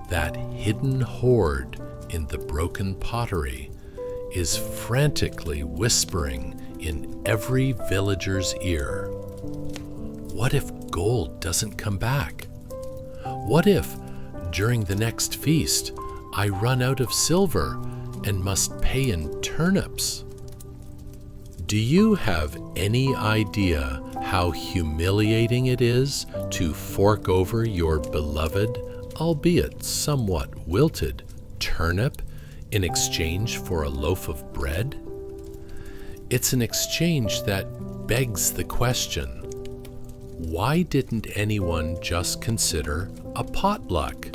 that hidden hoard in the broken pottery is frantically whispering in every villager's ear. What if gold doesn't come back? What if, during the next feast, I run out of silver and must pay in turnips? Do you have any idea how humiliating it is to fork over your beloved, albeit somewhat wilted, turnip in exchange for a loaf of bread? It's an exchange that begs the question, why didn't anyone just consider a potluck?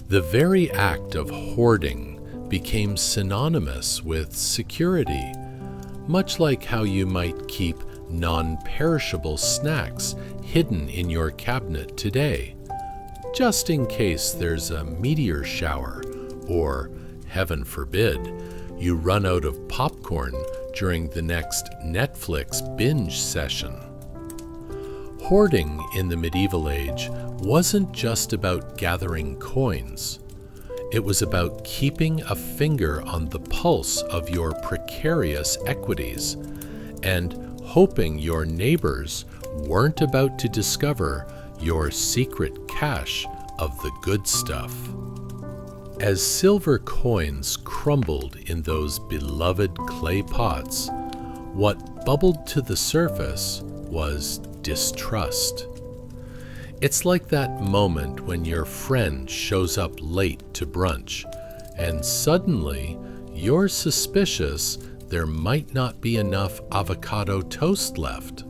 The very act of hoarding became synonymous with security, much like how you might keep non-perishable snacks hidden in your cabinet today, just in case there's a meteor shower, or, heaven forbid, you run out of popcorn during the next Netflix binge session. Hoarding in the medieval age wasn't just about gathering coins. It was about keeping a finger on the pulse of your precarious equities and hoping your neighbors weren't about to discover your secret cache of the good stuff. As silver coins crumbled in those beloved clay pots, what bubbled to the surface was distrust. It's like that moment when your friend shows up late to brunch, and suddenly you're suspicious there might not be enough avocado toast left.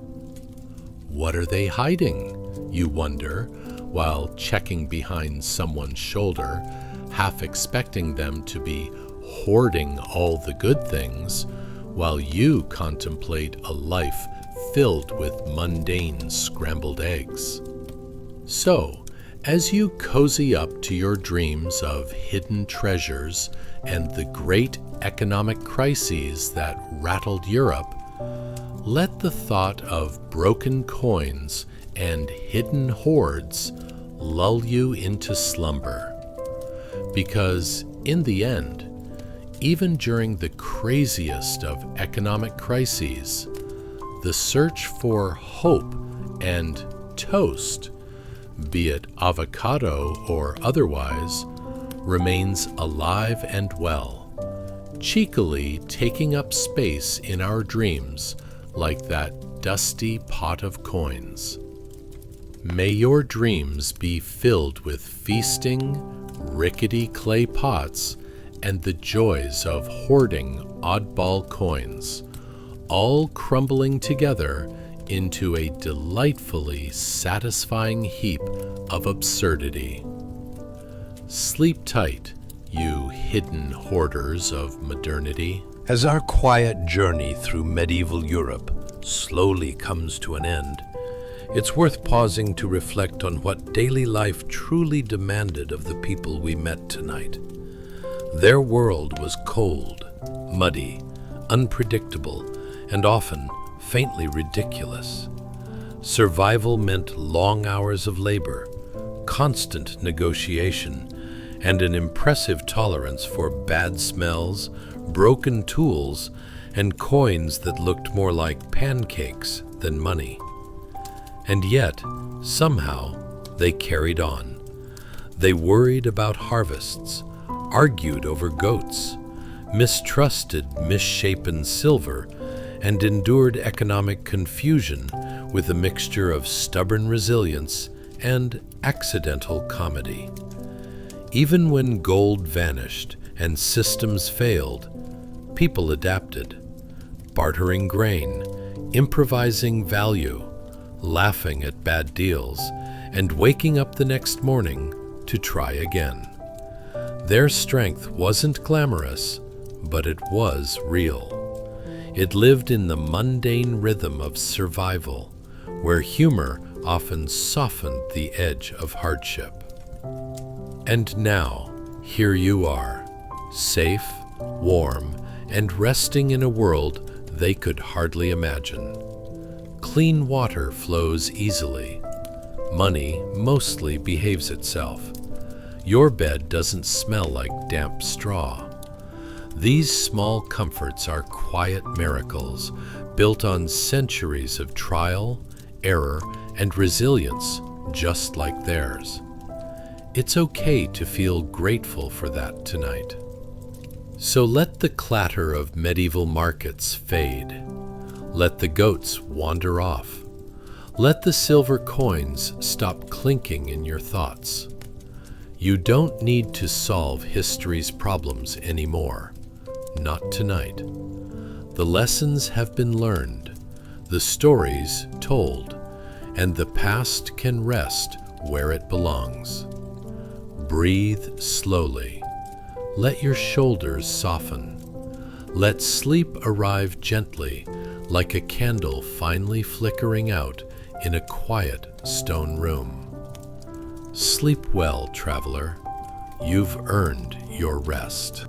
What are they hiding, you wonder, while checking behind someone's shoulder, half expecting them to be hoarding all the good things, while you contemplate a life filled with mundane scrambled eggs. So, as you cozy up to your dreams of hidden treasures and the great economic crises that rattled Europe, let the thought of broken coins and hidden hoards lull you into slumber. Because, in the end, even during the craziest of economic crises, the search for hope and toast be it avocado or otherwise, remains alive and well, cheekily taking up space in our dreams like that dusty pot of coins. May your dreams be filled with feasting, rickety clay pots, and the joys of hoarding oddball coins, all crumbling together into a delightfully satisfying heap of absurdity. Sleep tight, you hidden hoarders of modernity. As our quiet journey through medieval Europe slowly comes to an end, it's worth pausing to reflect on what daily life truly demanded of the people we met tonight. Their world was cold, muddy, unpredictable, and often faintly ridiculous. Survival meant long hours of labor, constant negotiation, and an impressive tolerance for bad smells, broken tools, and coins that looked more like pancakes than money. And yet, somehow, they carried on. They worried about harvests, argued over goats, mistrusted misshapen silver, and endured economic confusion with a mixture of stubborn resilience and accidental comedy. Even when gold vanished and systems failed, people adapted, bartering grain, improvising value, laughing at bad deals, and waking up the next morning to try again. Their strength wasn't glamorous, but it was real. It lived in the mundane rhythm of survival, where humor often softened the edge of hardship. And now, here you are, safe, warm, and resting in a world they could hardly imagine. Clean water flows easily. Money mostly behaves itself. Your bed doesn't smell like damp straw. These small comforts are quiet miracles built on centuries of trial, error, and resilience, just like theirs. It's okay to feel grateful for that tonight. So let the clatter of medieval markets fade. Let the goats wander off. Let the silver coins stop clinking in your thoughts. You don't need to solve history's problems anymore. Not tonight. The lessons have been learned, the stories told, and the past can rest where it belongs. Breathe slowly. Let your shoulders soften. Let sleep arrive gently, like a candle finally flickering out in a quiet stone room. Sleep well, traveler. You've earned your rest.